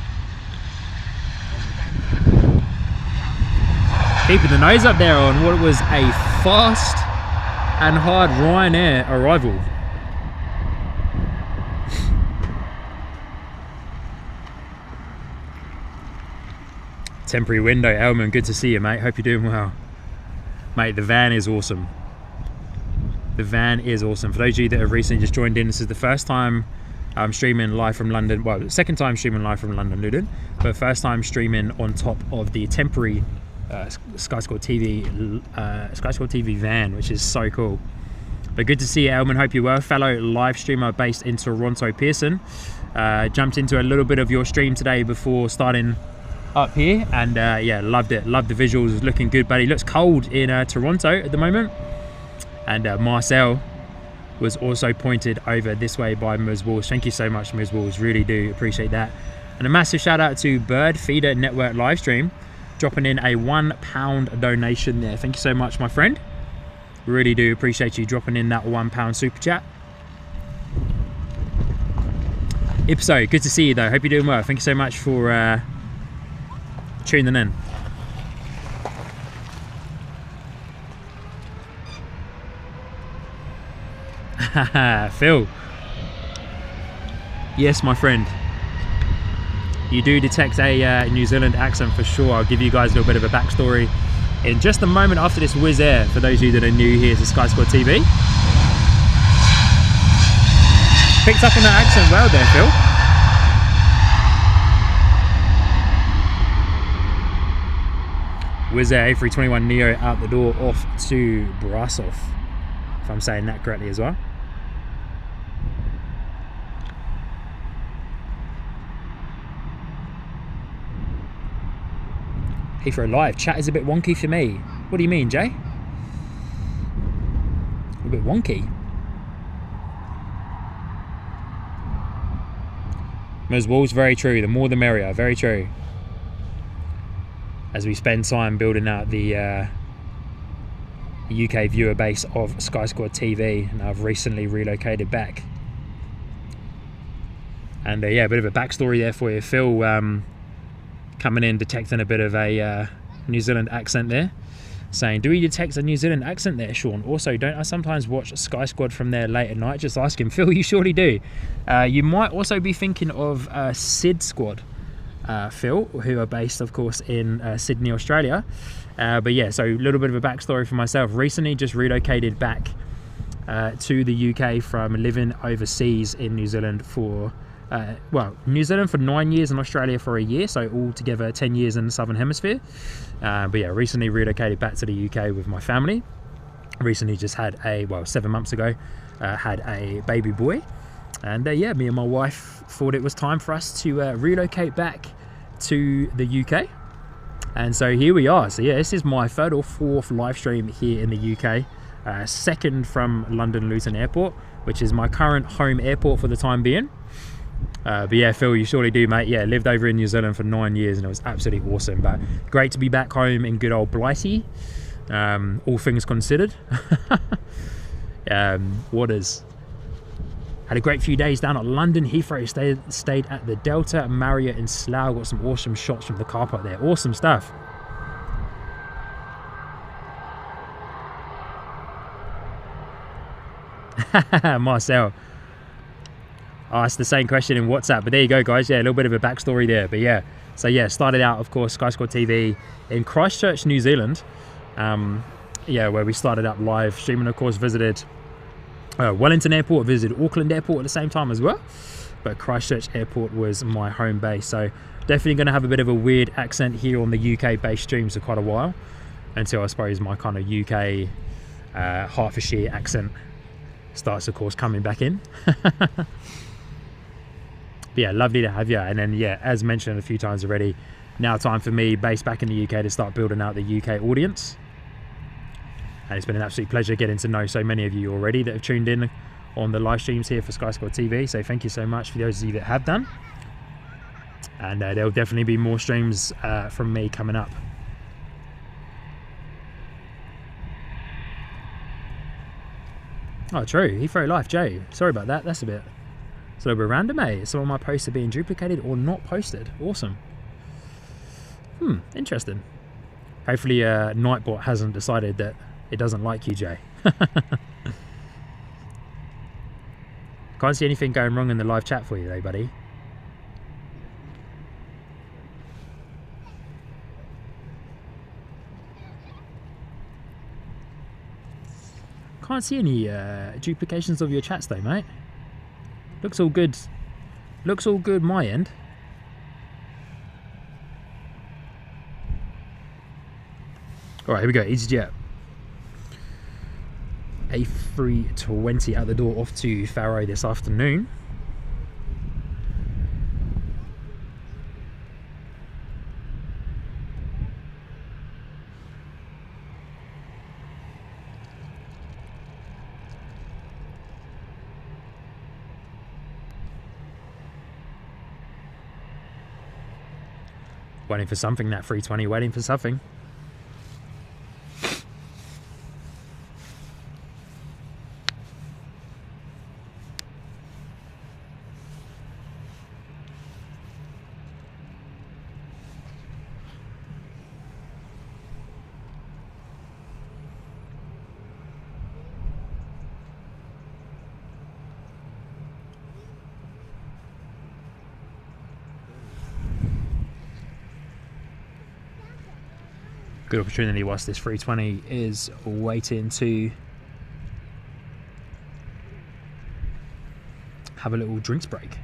Keeping the nose up there on what was a fast and hard Ryanair arrival. Temporary window, Elman, good to see you, mate. Hope you're doing well. Mate, the van is awesome. The van is awesome. For those of you that have recently just joined in, this is the first time I'm streaming live from London. Well, second time streaming live from London, Luton, but first time streaming on top of the temporary Sky Squad TV van, which is so cool. But good to see you, Elman. Hope you're well. Fellow live streamer based in Toronto, Pearson. Jumped into a little bit of your stream today before starting up here, and yeah, loved it. Loved the visuals. It's looking good, buddy. Looks cold in Toronto at the moment. And Marcel was also pointed over this way by Ms. Walls. Thank you so much, Ms. Walls. Really do appreciate that. And a massive shout out to Bird Feeder Network Livestream, dropping in a £1 donation there. Thank you so much, my friend. Really do appreciate you dropping in that £1 super chat. Ipso, good to see you though. Hope you're doing well. Thank you so much for tuning in. Phil. Yes, my friend. You do detect a New Zealand accent for sure. I'll give you guys a little bit of a backstory in just a moment after this Wizz Air, for those of you that are new here to Sky Squad TV. Picked up on that accent well there, Phil. Wizz Air A321 Neo out the door off to Brasov, if I'm saying that correctly as well. Heathrow Live, chat is a bit wonky for me. What do you mean, Jay? A bit wonky. Ms. Walls, very true. The more the merrier, very true. As we spend time building out the UK viewer base of Sky Squad TV, and I've recently relocated back. And yeah, a bit of a backstory there for you. Phil coming in, detecting a bit of a New Zealand accent there, saying, do we detect a New Zealand accent there, Sean? Also, don't I sometimes watch Sky Squad from there late at night? Just ask him. Phil, you surely do. You might also be thinking of Sid Squad, Phil, who are based, of course, in Sydney, Australia. But yeah, so a little bit of a backstory for myself. Recently just relocated back to the UK from living overseas in New Zealand for well, New Zealand for 9 years and Australia for a year, so altogether 10 years in the Southern Hemisphere. But yeah, recently relocated back to the UK with my family. Recently just had well, 7 months ago, had a baby boy. And yeah, me and my wife thought it was time for us to relocate back to the UK. And so here we are. So yeah, this is my third or fourth live stream here in the UK. Second from London Luton Airport, which is my current home airport for the time being. But yeah, Phil, you surely do, mate. Yeah, lived over in New Zealand for 9 years and it was absolutely awesome. But great to be back home in good old Blighty, all things considered. Waters. Had a great few days down at London Heathrow. Stayed at the Delta Marriott in Slough. Got some awesome shots from the car park there. Awesome stuff. Marcel. I asked the same question in WhatsApp, but there you go, guys. Yeah, a little bit of a backstory there. But yeah, so yeah, started out, of course, Sky Squad TV in Christchurch, New Zealand. Yeah, where we started up live streaming. Of course, visited Wellington Airport, visited Auckland Airport at the same time as well. But Christchurch Airport was my home base. So definitely going to have a bit of a weird accent here on the UK-based streams for quite a while, until I suppose my kind of UK Hertfordshire accent starts, of course, coming back in. Yeah, lovely to have you. And then yeah, as mentioned a few times already, now time for me, based back in the UK, to start building out the UK audience. And it's been an absolute pleasure getting to know so many of you already that have tuned in on the live streams here for Sky Squad TV. So thank you so much for those of you that have done. And there'll definitely be more streams from me coming up. Oh, true. Heathrow Life, Jay. Sorry about that. That's a little bit random, eh? Some of my posts are being duplicated or not posted. Awesome. Interesting. Hopefully Nightbot hasn't decided that it doesn't like you, Jay. Can't see anything going wrong in the live chat for you though, buddy. Can't see any duplications of your chats though, mate. Looks all good. Looks all good my end. Alright, here we go. EasyJet. A320 out the door off to Faro this afternoon. Waiting for something, that 320, waiting for something. Good opportunity whilst this 320 is waiting to have a little drinks break.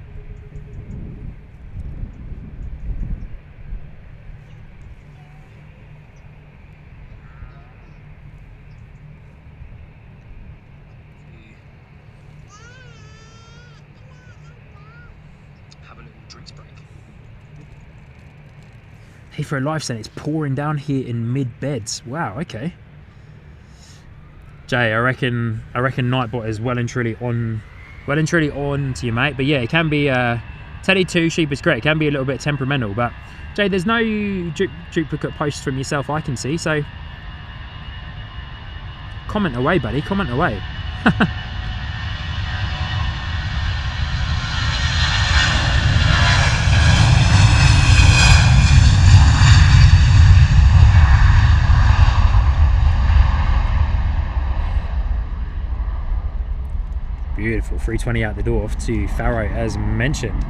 Heathrow Live saying it's pouring down here in mid-beds. Wow, okay. Jay, I reckon Nightbot is well and truly on to you, mate. But yeah, it can be Teddy 2 Sheep is great. It can be a little bit temperamental, but Jay, there's no duplicate posts from yourself I can see, so comment away, buddy. Comment away. Beautiful, 320 out the door off to Faro as mentioned.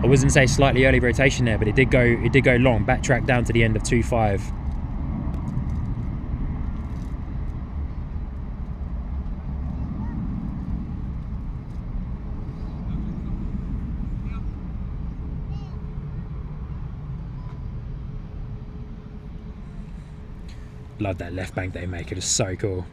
I wouldn't say slightly early rotation there, but it did go long, backtrack down to the end of 2.5. Love that left bank they make, it is so cool.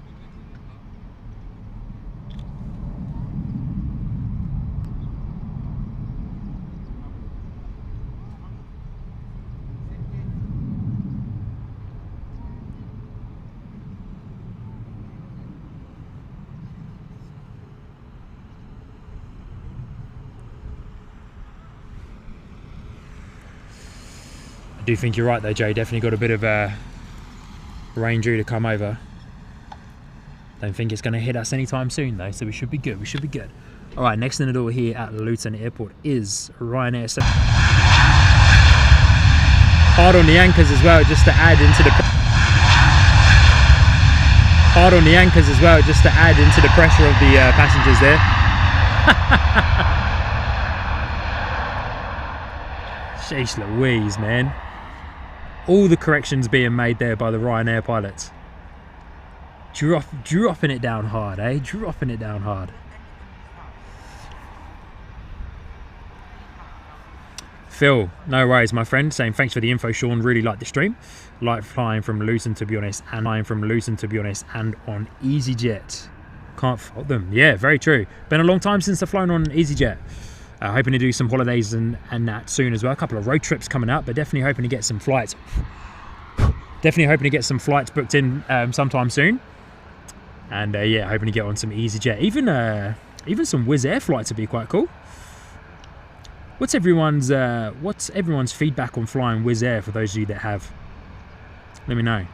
I do think you're right though, Jay. Definitely got a bit of rain due to come over. Don't think it's going to hit us anytime soon though, so we should be good. We should be good. All right, next in the door here at Luton Airport is Ryanair. Hard on the anchors as well, just to add into the pressure of the passengers there. Sheesh Louise, man. All the corrections being made there by the Ryanair pilots. Dropping it down hard, eh? Dropping it down hard. Phil, no worries, my friend. Saying thanks for the info, Sean. Really like the stream. Like flying from Luton, to be honest, and on EasyJet. Can't fault them. Yeah, very true. Been a long time since I've flown on EasyJet. Hoping to do some holidays and that soon as well. A couple of road trips coming up, but definitely hoping to get some flights. Definitely hoping to get some flights booked in sometime soon. And yeah, hoping to get on some EasyJet. Even some Wizz Air flights would be quite cool. What's everyone's feedback on flying Wizz Air for those of you that have? Let me know.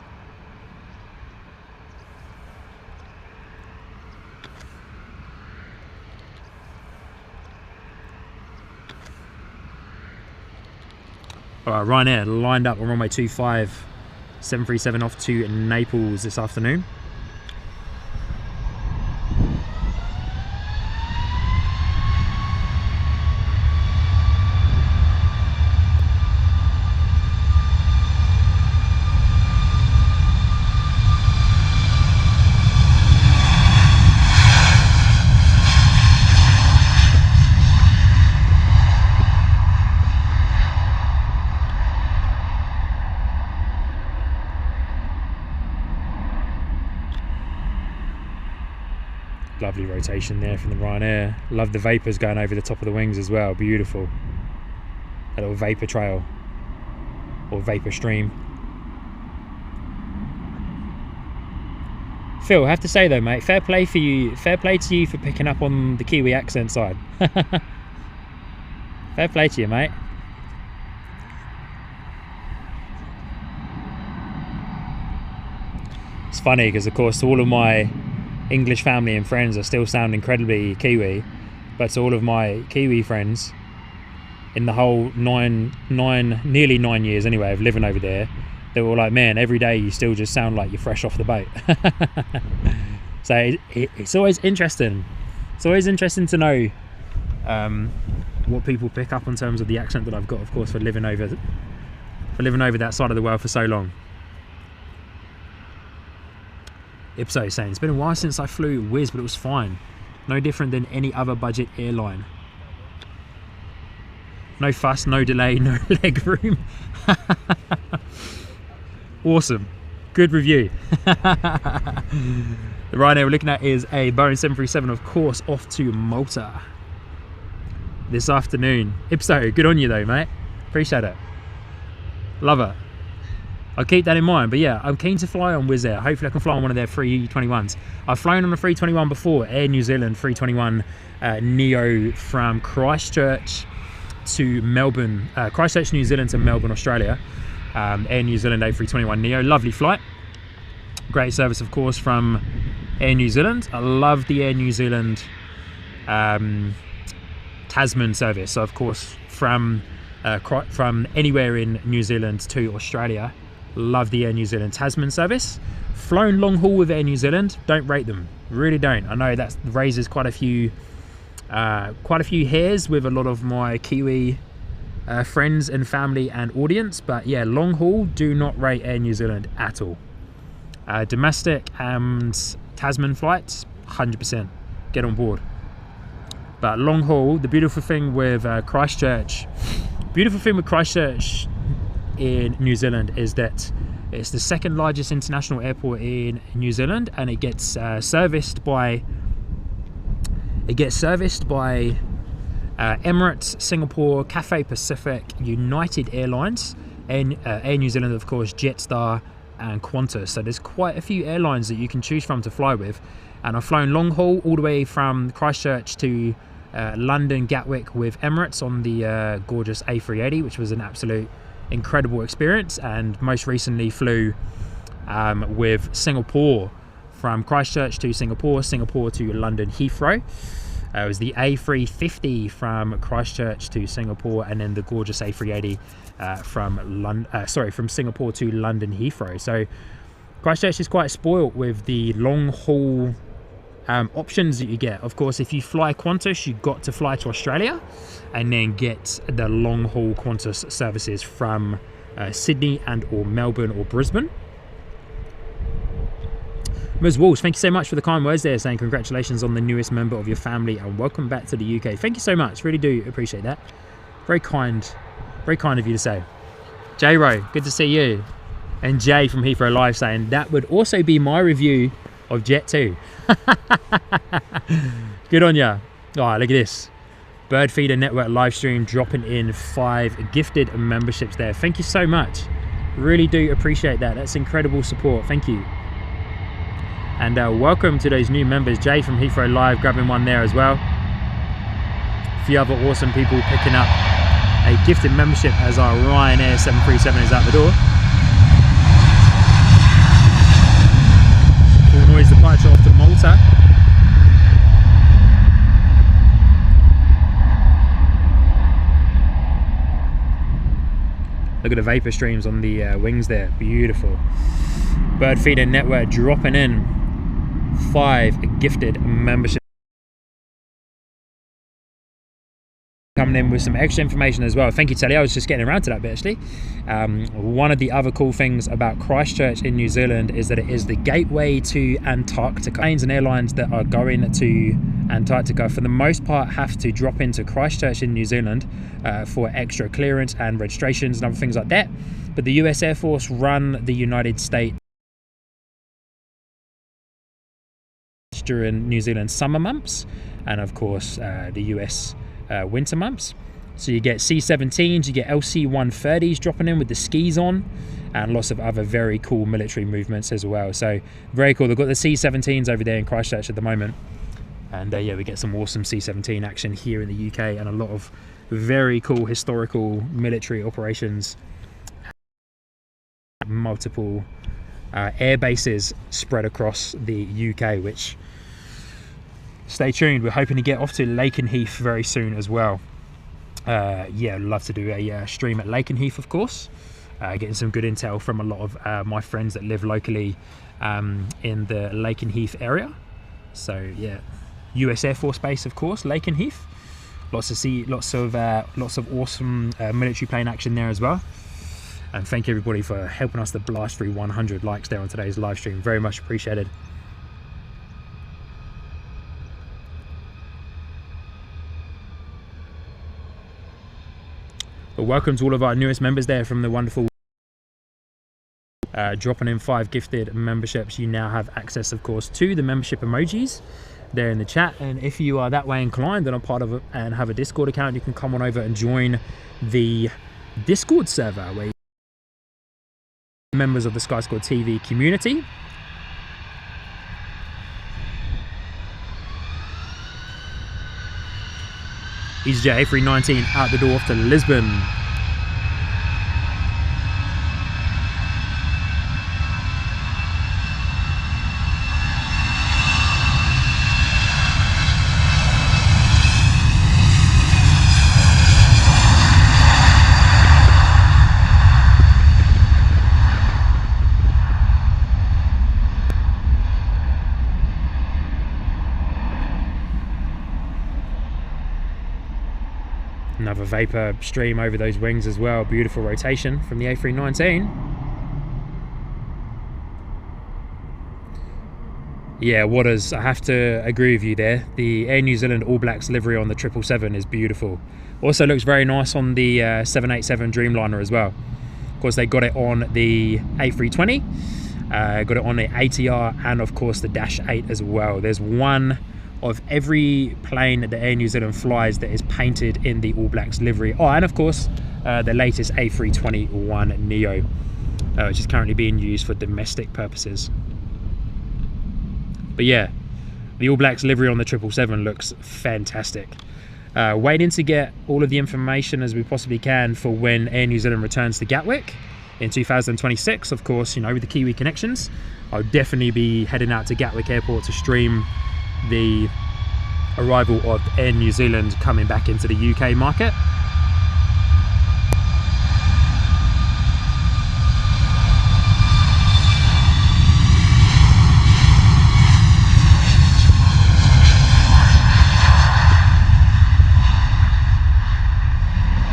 Alright, Ryanair lined up on runway 25, 737 off to Naples this afternoon. Lovely rotation there from the Ryanair. Love the vapours going over the top of the wings as well. Beautiful. A little vapour trail or vapour stream. Phil, I have to say though, mate, fair play for you. Fair play to you for picking up on the Kiwi accent side. Fair play to you, mate. It's funny because, of course, to all of my English family and friends, I still sound incredibly Kiwi, but to all of my Kiwi friends, in the whole nearly 9 years anyway of living over there, they were like, man, every day you still just sound like you're fresh off the boat. So it's always interesting. It's always interesting to know what people pick up in terms of the accent that I've got, of course, for living over that side of the world for so long. Ipso saying, it's been a while since I flew Wizz, but it was fine. No different than any other budget airline. No fuss, no delay, no leg room. Awesome. Good review. The Ryanair we're looking at is a Boeing 737, of course, off to Malta. this afternoon. Ipso, good on you though, mate. Appreciate it. Love it. I'll keep that in mind. But yeah, I'm keen to fly on Wizz Air. Hopefully I can fly on one of their 321s. I've flown on a 321 before, Air New Zealand 321 Neo from Christchurch to Melbourne, Christchurch, New Zealand to Melbourne, Australia. Air New Zealand A321 Neo, lovely flight. Great service, of course, from Air New Zealand. I love the Air New Zealand Tasman service. So, of course, from anywhere in New Zealand to Australia, love the Air New Zealand Tasman service. Flown long haul with Air New Zealand, don't rate them, really don't. I know that raises quite a few hairs with a lot of my Kiwi friends and family and audience, but yeah, long haul, do not rate Air New Zealand at all. Domestic and Tasman flights, 100% get on board. But long haul, the beautiful thing with Christchurch in New Zealand is that it's the second largest international airport in New Zealand, and it gets serviced by Emirates, Singapore, Cathay Pacific, United Airlines, and Air New Zealand, of course, Jetstar and Qantas. So there's quite a few airlines that you can choose from to fly with. And I've flown long haul all the way from Christchurch to London Gatwick with Emirates on the gorgeous A380, which was an absolute incredible experience. And most recently flew with Singapore, from Christchurch to Singapore to London Heathrow. It was the A350 from Christchurch to Singapore, and then the gorgeous A380 from Singapore to London Heathrow. So Christchurch is quite spoilt with the long haul options that you get. Of course, if you fly Qantas, you've got to fly to Australia and then get the long haul Qantas services from Sydney and or Melbourne or Brisbane. Ms. Walsh, thank you so much for the kind words there, saying congratulations on the newest member of your family and welcome back to the UK. Thank you so much, really do appreciate that. Very kind of you to say. J-Ro, good to see you. And Jay from Heathrow Live saying that would also be my review of Jet 2. Good on ya. Oh, look at this. Bird Feeder Network live stream dropping in 5 gifted memberships there. Thank you so much. Really do appreciate that. That's incredible support. Thank you. And welcome to those new members. Jay from Heathrow Live grabbing one there as well. A few other awesome people picking up a gifted membership as our Ryanair 737 is out the door. Full noise departure off to Malta. Look at the vapor streams on the wings there, beautiful. Bird Feeder Network dropping in 5 gifted memberships. Coming in with some extra information as well. Thank you, Telly. I was just getting around to that bit actually. One of the other cool things about Christchurch in New Zealand is that it is the gateway to Antarctica. Planes and airlines that are going to Antarctica for the most part have to drop into Christchurch in New Zealand for extra clearance and registrations and other things like that. But the US Air Force run the United States during New Zealand summer months, and of course the US winter months. So you get C-17s, you get LC-130s dropping in with the skis on, and lots of other very cool military movements as well. So very cool. They've got the C-17s over there in Christchurch at the moment, and yeah, we get some awesome C-17 action here in the UK, and a lot of very cool historical military operations. Multiple air bases spread across the UK, which, stay tuned, we're hoping to get off to Lakenheath very soon as well. Yeah, I'd love to do a stream at Lakenheath, of course, getting some good intel from a lot of my friends that live locally in the Lakenheath area. So yeah, US Air Force Base, of course, Lakenheath. Lots of awesome military plane action there as well. And thank you everybody for helping us to blast through 100 likes there on today's live stream. Very much appreciated. But welcome to all of our newest members there from the wonderful dropping in 5 gifted memberships. You now have access, of course, to the membership emojis there in the chat. And if you are that way inclined and are part of it and have a Discord account, you can come on over and join the Discord server where members of the Sky Squad TV community. EasyJet A319 out the door to Lisbon. Another vapor stream over those wings as well. Beautiful rotation from the A319. Yeah, Waters, I have to agree with you there. The Air New Zealand All Blacks livery on the 777 is beautiful. Also looks very nice on the 787 Dreamliner as well. Of course, they got it on the A320, got it on the ATR, and of course the Dash 8 as well. There's one of every plane that Air New Zealand flies that is painted in the All Blacks livery. Oh, and of course, the latest A321 Neo, which is currently being used for domestic purposes. But yeah, the All Blacks livery on the 777 looks fantastic. Waiting to get all of the information as we possibly can for when Air New Zealand returns to Gatwick in 2026. Of course, you know, with the Kiwi connections, I'll definitely be heading out to Gatwick Airport to stream the arrival of Air New Zealand coming back into the UK market.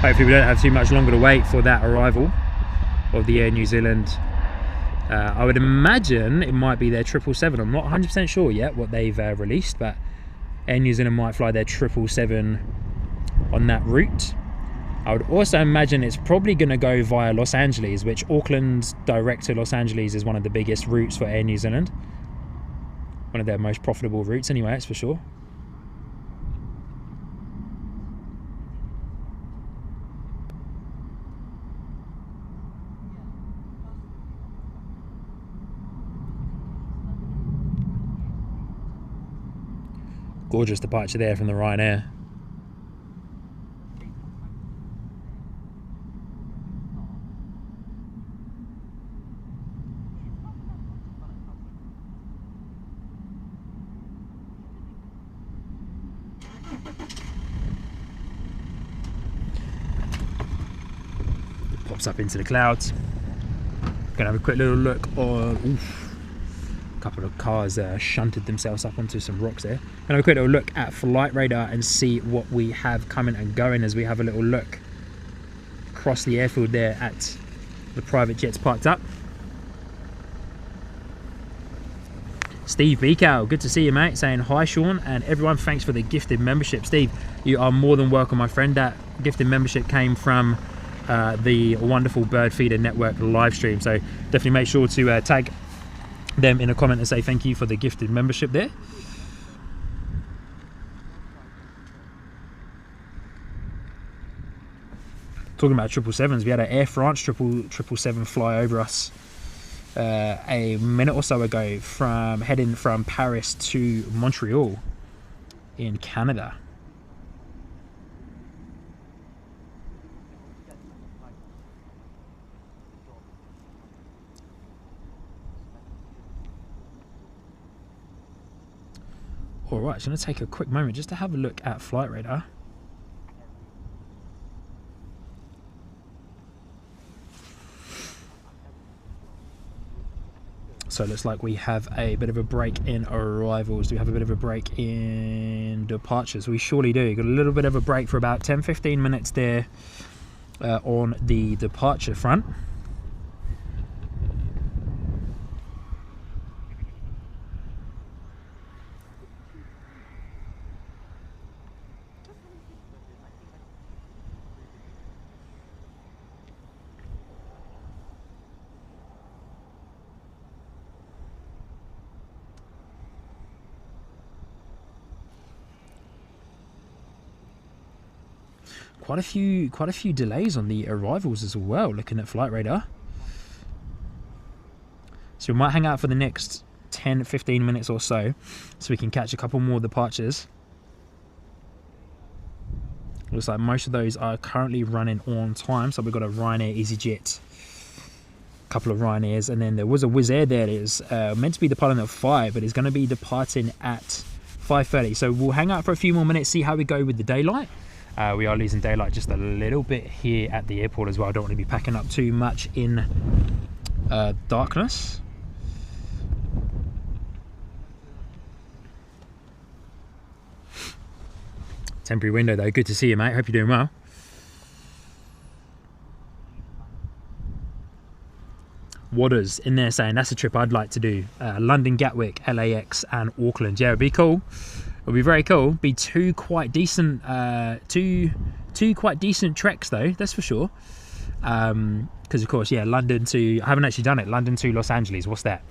Hopefully we don't have too much longer to wait for that arrival of the Air New Zealand. I would imagine it might be their 777. I'm not 100% sure yet what they've released, but Air New Zealand might fly their 777 on that route. I would also imagine it's probably going to go via Los Angeles, which Auckland direct to Los Angeles is one of the biggest routes for Air New Zealand. One of their most profitable routes anyway, that's for sure. Gorgeous departure there from the Ryanair. Pops up into the clouds. Gonna have a quick little look on. Oof. A couple of cars shunted themselves up onto some rocks there. Gonna have a quick little look at Flight Radar and see what we have coming and going as we have a little look across the airfield there at the private jets parked up. Steve Beakow, good to see you, mate, saying hi Sean and everyone, thanks for the gifted membership. Steve, you are more than welcome, my friend. That gifted membership came from the wonderful Bird Feeder Network live stream, so definitely make sure to tag them in a comment and say thank you for the gifted membership there. Talking about 777s, we had an Air France 777 fly over us a minute or so ago, heading from Paris to Montreal in Canada. Alright, so I'm going to take a quick moment just to have a look at Flight Radar. So it looks like we have a bit of a break in arrivals. Do we have a bit of a break in departures? We surely do. Got a little bit of a break for about 10-15 minutes there on the departure front. quite a few delays on the arrivals as well, looking at flight radar. So we might hang out for the next 10-15 minutes or so we can catch a couple more departures. Looks like most of those are currently running on time. So we've got a Ryanair EasyJet, a couple of Ryanairs, and then there was a Wizz Air there that is meant to be departing at 5, but is going to be departing at 5:30. So we'll hang out for a few more minutes, see how we go with the daylight. We are losing daylight just a little bit here at the airport as well. I don't want to be packing up too much in darkness. Temporary window though, good to see you, mate. Hope you're doing well. Waters in there saying that's a trip I'd like to do. London, Gatwick, LAX and Auckland. Yeah, it'd be cool. It'll be very cool. Be two quite decent treks though, that's for sure. Because of course, yeah, London to, I haven't actually done it, London to Los Angeles, what's that,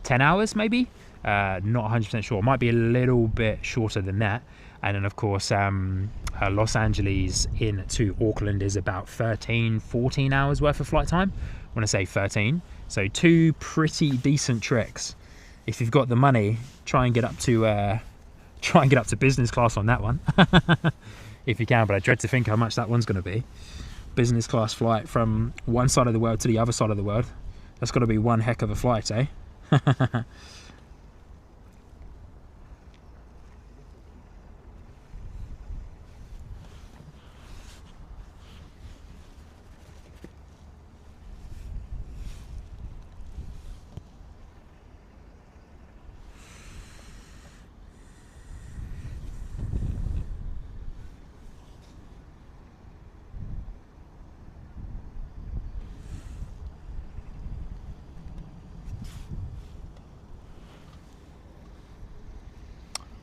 10 hours maybe? Not 100% sure, might be a little bit shorter than that. And then of course Los Angeles into Auckland is about 13-14 hours worth of flight time. When I say 13, so 2 pretty decent treks. If you've got the money, try and get up to business class on that one. If you can, but I dread to think how much that one's going to be. Business class flight from one side of the world to the other side of the world. That's got to be one heck of a flight, eh?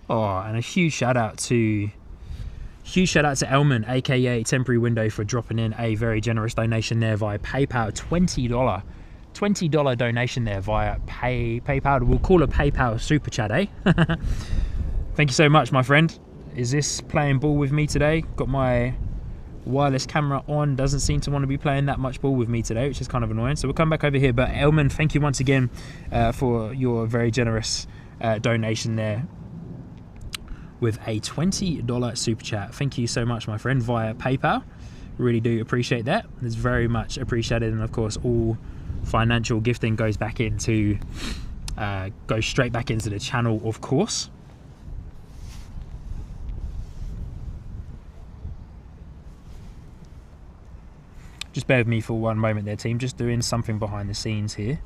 Oh, and a huge shout out to Elman, aka Temporary Window, for dropping in a very generous donation there via PayPal. $20 donation there via PayPal. We'll call it PayPal Super Chat, eh? Thank you so much, my friend. Is this playing ball with me today? Got my wireless camera on, doesn't seem to want to be playing that much ball with me today, which is kind of annoying. So we'll come back over here. But Elman, thank you once again for your very generous donation there with a $20 super chat. Thank you so much, my friend, via PayPal. Really do appreciate that. It's very much appreciated. And of course, all financial gifting goes back into goes straight back into the channel, of course. Just bear with me for one moment there, team. Just doing something behind the scenes here.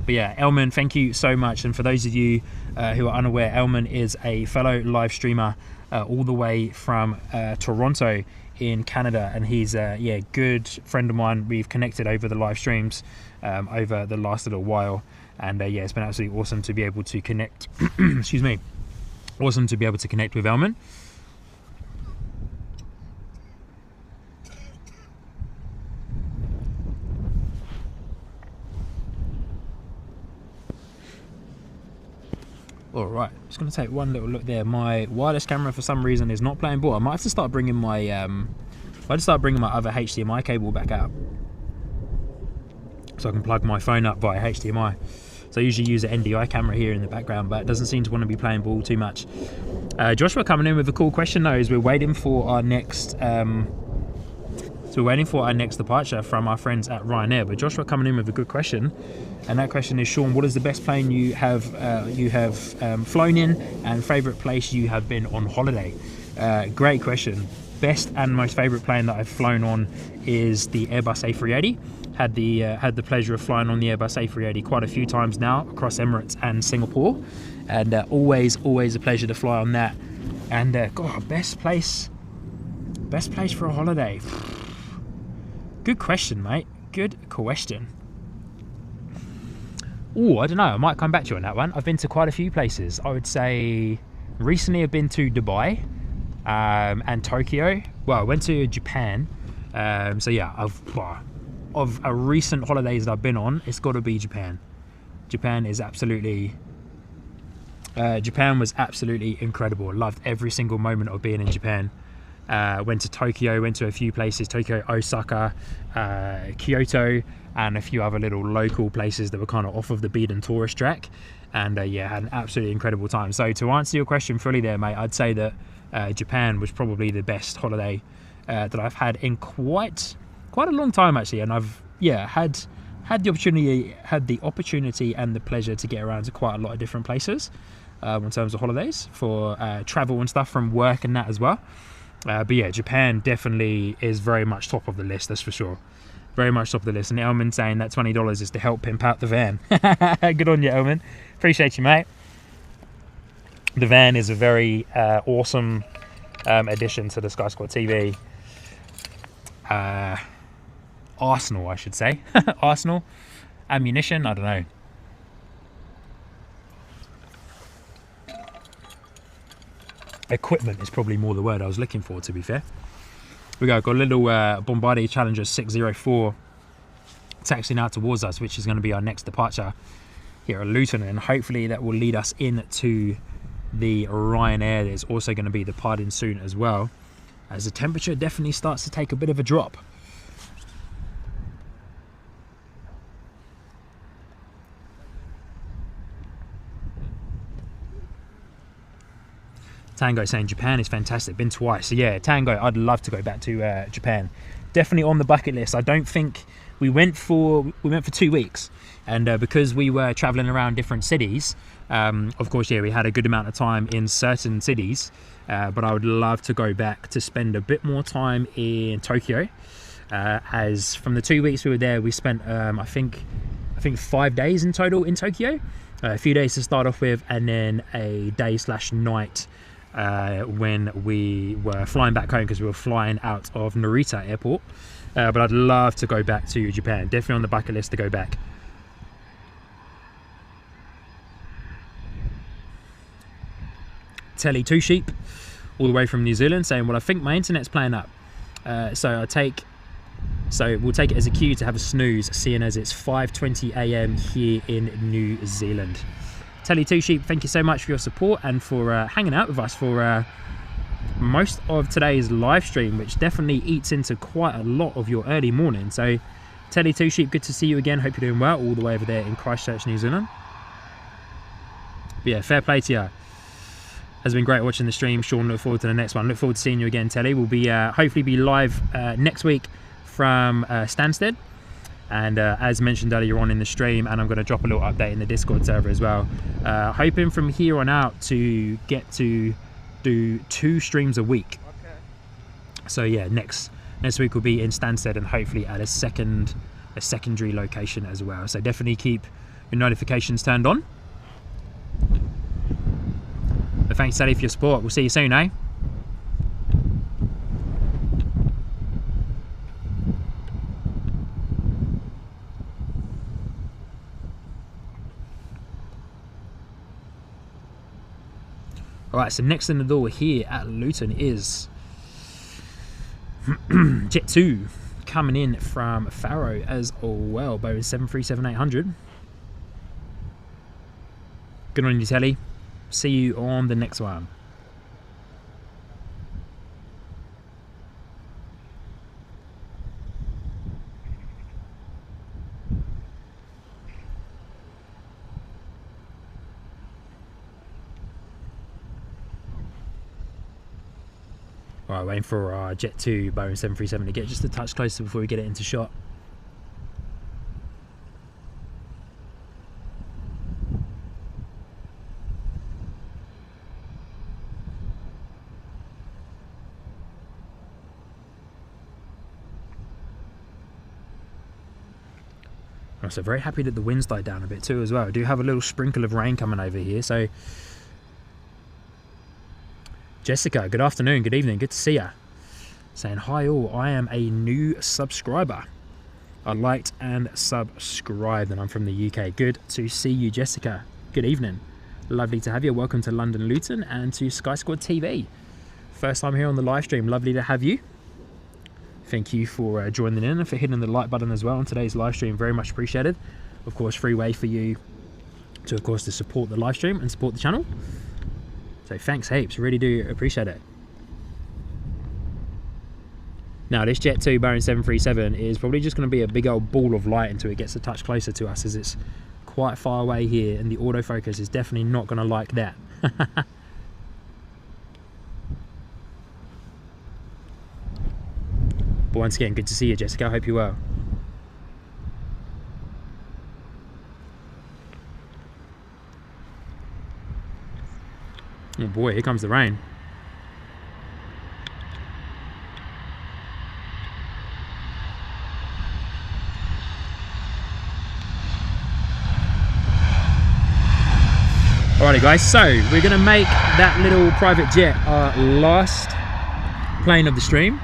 But yeah, Elman, thank you so much. And for those of you who are unaware, Elman is a fellow live streamer all the way from Toronto in Canada, and he's a good friend of mine. We've connected over the live streams over the last little while, and yeah, it's been absolutely awesome to be able to connect. Excuse me, awesome to be able to connect with Elman. All right, just going to take one little look there. My wireless camera for some reason is not playing ball. I might have to start bringing my other HDMI cable back out, so I can plug my phone up via HDMI. So I usually use an NDI camera here in the background, but it doesn't seem to want to be playing ball too much. Joshua coming in with a cool question though, is we're waiting for our next departure from our friends at Ryanair. But Joshua coming in with a good question, and that question is, Sean, what is the best plane you have flown in, and favourite place you have been on holiday? Great question. Best and most favourite plane that I've flown on is the Airbus A380. Had the pleasure of flying on the Airbus A380 quite a few times now across Emirates and Singapore, and always a pleasure to fly on that. And God, best place for a holiday. Good question, mate. Good question. Oh, I don't know. I might come back to you on that one. I've been to quite a few places. I would say recently I've been to Dubai and Tokyo. Well, I went to Japan. So yeah, of a recent holidays that I've been on, it's got to be Japan. Japan is absolutely Japan was absolutely incredible. Loved every single moment of being in Japan. Went to Tokyo, went to a few places, Tokyo, Osaka, Kyoto, and a few other little local places that were kind of off of the beaten tourist track. And yeah, had an absolutely incredible time. So to answer your question fully there, mate, I'd say that Japan was probably the best holiday that I've had in quite a long time, actually. And I've had the opportunity and the pleasure to get around to quite a lot of different places in terms of holidays for travel and stuff from work and that as well. But yeah, Japan definitely is very much top of the list, that's for sure. Very much top of the list. And Elman saying that $20 is to help pimp out the van. Good on you, Elman. Appreciate you, mate. The van is a very awesome addition to the Sky Squad TV. Arsenal, I should say. Arsenal. Ammunition, I don't know. Equipment is probably more the word I was looking for, to be fair. We got a little Bombardier Challenger 604 taxiing out towards us, which is going to be our next departure here at Luton, and hopefully that will lead us into the Ryanair that is also going to be departing soon as well, as the temperature definitely starts to take a bit of a drop. Tango saying Japan is fantastic, been twice. So yeah, Tango, I'd love to go back to Japan. Definitely on the bucket list. I don't think we went for 2 weeks, and because we were traveling around different cities, of course, yeah, we had a good amount of time in certain cities, but I would love to go back to spend a bit more time in Tokyo, as from the 2 weeks we were there, we spent I think 5 days in total in Tokyo, a few days to start off with, and then a day/night when we were flying back home, because we were flying out of Narita Airport. But I'd love to go back to Japan. Definitely on the bucket list to go back. Telly Two Sheep, all the way from New Zealand, saying, well, I think my internet's playing up. So we'll take it as a cue to have a snooze, seeing as it's 5:20 AM here in New Zealand. Telly Two Sheep, thank you so much for your support and for hanging out with us for most of today's live stream, which definitely eats into quite a lot of your early morning. So Telly Two Sheep, good to see you again. Hope you're doing well all the way over there in Christchurch, New Zealand. But yeah, fair play to you. Has been great watching the stream, Sean. Look forward to the next one. Look forward to seeing you again, Telly. We'll be hopefully be live next week from Stansted. And as mentioned earlier on in the stream, and I'm going to drop a little update in the Discord server as well, hoping from here on out to get to do 2 streams a week. Okay. So yeah, next week will be in Stansted, and hopefully at a secondary location as well. So definitely keep your notifications turned on. But thanks, Sally, for your support. We'll see you soon, eh? Alright, so next in the door here at Luton is Jet 2 coming in from Faro as well, Boeing 737-800. Good on you, Telly. See you on the next one. Alright, waiting for our Jet 2 Boeing 737 to get just a touch closer before we get it into shot. I'm also very happy that the wind's died down a bit too as well. I do have a little sprinkle of rain coming over here, so Jessica, good afternoon, good evening, good to see ya. Saying hi all, I am a new subscriber. I liked and subscribed, and I'm from the UK. Good to see you, Jessica. Good evening. Lovely to have you. Welcome to London Luton and to Sky Squad TV. First time here on the live stream. Lovely to have you. Thank you for joining in and for hitting the like button as well on today's live stream. Very much appreciated. Of course, free way for you to, of course, to support the live stream and support the channel. So thanks heaps, really do appreciate it. Now this Jet 2 Boeing 737 is probably just going to be a big old ball of light until it gets a touch closer to us, as it's quite far away here and the autofocus is definitely not going to like that. But once again, good to see you, Jessica. I hope you're well. Oh boy, here comes the rain. Alrighty guys, so we're gonna make that little private jet our last plane of the stream,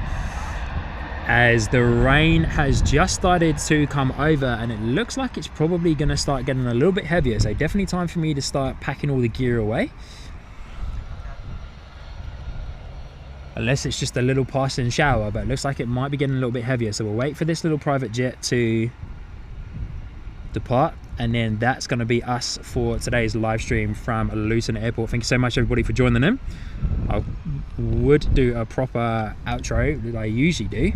as the rain has just started to come over and it looks like it's probably gonna start getting a little bit heavier. So definitely time for me to start packing all the gear away. Unless it's just a little passing shower, but it looks like it might be getting a little bit heavier. So we'll wait for this little private jet to depart, and then that's going to be us for today's live stream from Luton Airport. Thank you so much everybody for joining in. I would do a proper outro that I usually do.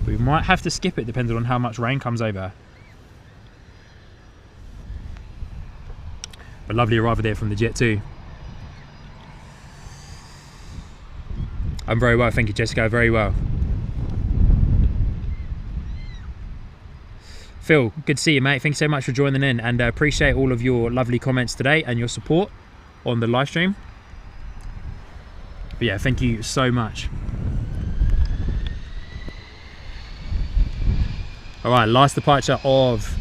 We might have to skip it depending on how much rain comes over. But lovely arrival there from the Jet 2. I'm very well, thank you Jessica, very well. Phil, good to see you mate, thank you so much for joining in, and appreciate all of your lovely comments today and your support on the live stream. But yeah, thank you so much. Alright, last departure of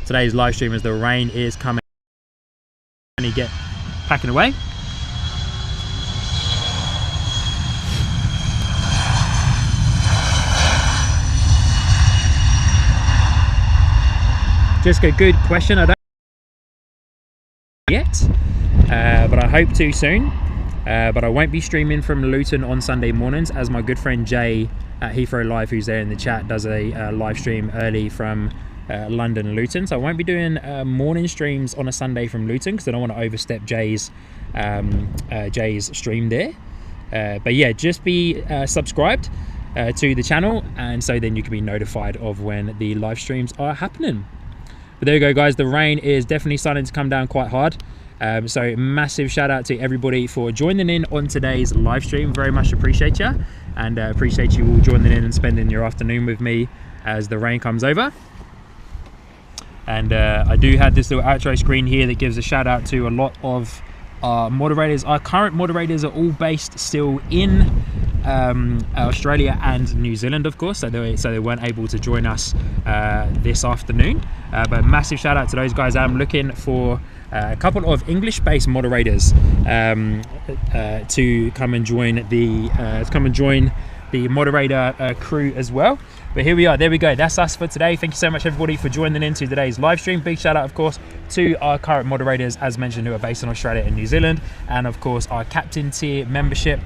today's live stream as the rain is coming. And you get packing away. Jessica, good question. I don't yet, but I hope to soon. But I won't be streaming from Luton on Sunday mornings, as my good friend Jay at Heathrow Live, who's there in the chat, does a live stream early from London, Luton. So I won't be doing morning streams on a Sunday from Luton because I don't want to overstep Jay's stream there. But yeah, just be subscribed to the channel, and so then you can be notified of when the live streams are happening. But there you go guys, the rain is definitely starting to come down quite hard. So massive shout out to everybody for joining in on today's live stream. Very much appreciate you, and appreciate you all joining in and spending your afternoon with me as the rain comes over. And I do have this little outro screen here that gives a shout out to a lot of our moderators. Our current moderators are all based still in Australia and New Zealand, of course, so they weren't able to join us this afternoon, but massive shout out to those guys. I'm looking for a couple of English-based moderators to come and join the moderator crew as well. But here we are, there we go, that's us for today. Thank you so much everybody for joining into today's live stream. Big shout out of course to our current moderators, as mentioned, who are based in Australia and New Zealand, and of course our captain tier membership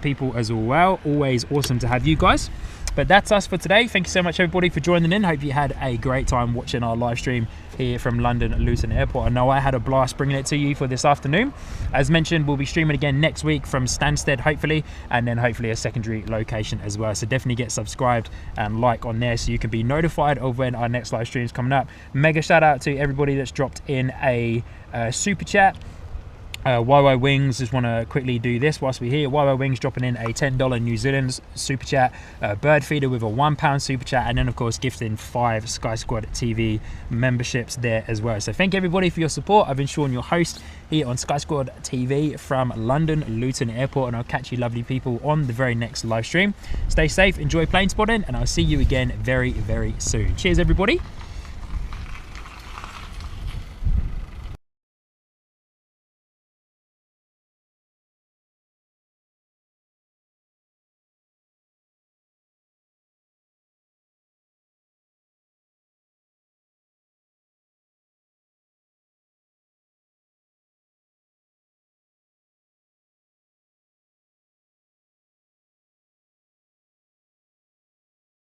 people as well. Always awesome to have you guys. But that's us for today. Thank you so much everybody for joining in. Hope you had a great time watching our live stream here from London Luton Airport. I know I had a blast bringing it to you for this afternoon. As mentioned, we'll be streaming again next week from Stansted hopefully, and then hopefully a secondary location as well. So definitely get subscribed and like on there so you can be notified of when our next live stream is coming up. Mega shout out to everybody that's dropped in a super chat. YY Wings, just want to quickly do this whilst we're here. YY Wings dropping in a $10 New Zealand super chat, Bird Feeder with a £1 super chat, and then of course gifting 5 Sky Squad TV memberships there as well. So thank everybody for your support. I've been Sean, your host here on Sky Squad TV from London Luton Airport, and I'll catch you lovely people on the very next live stream. Stay safe, enjoy plane spotting, and I'll see you again very, very soon. Cheers everybody.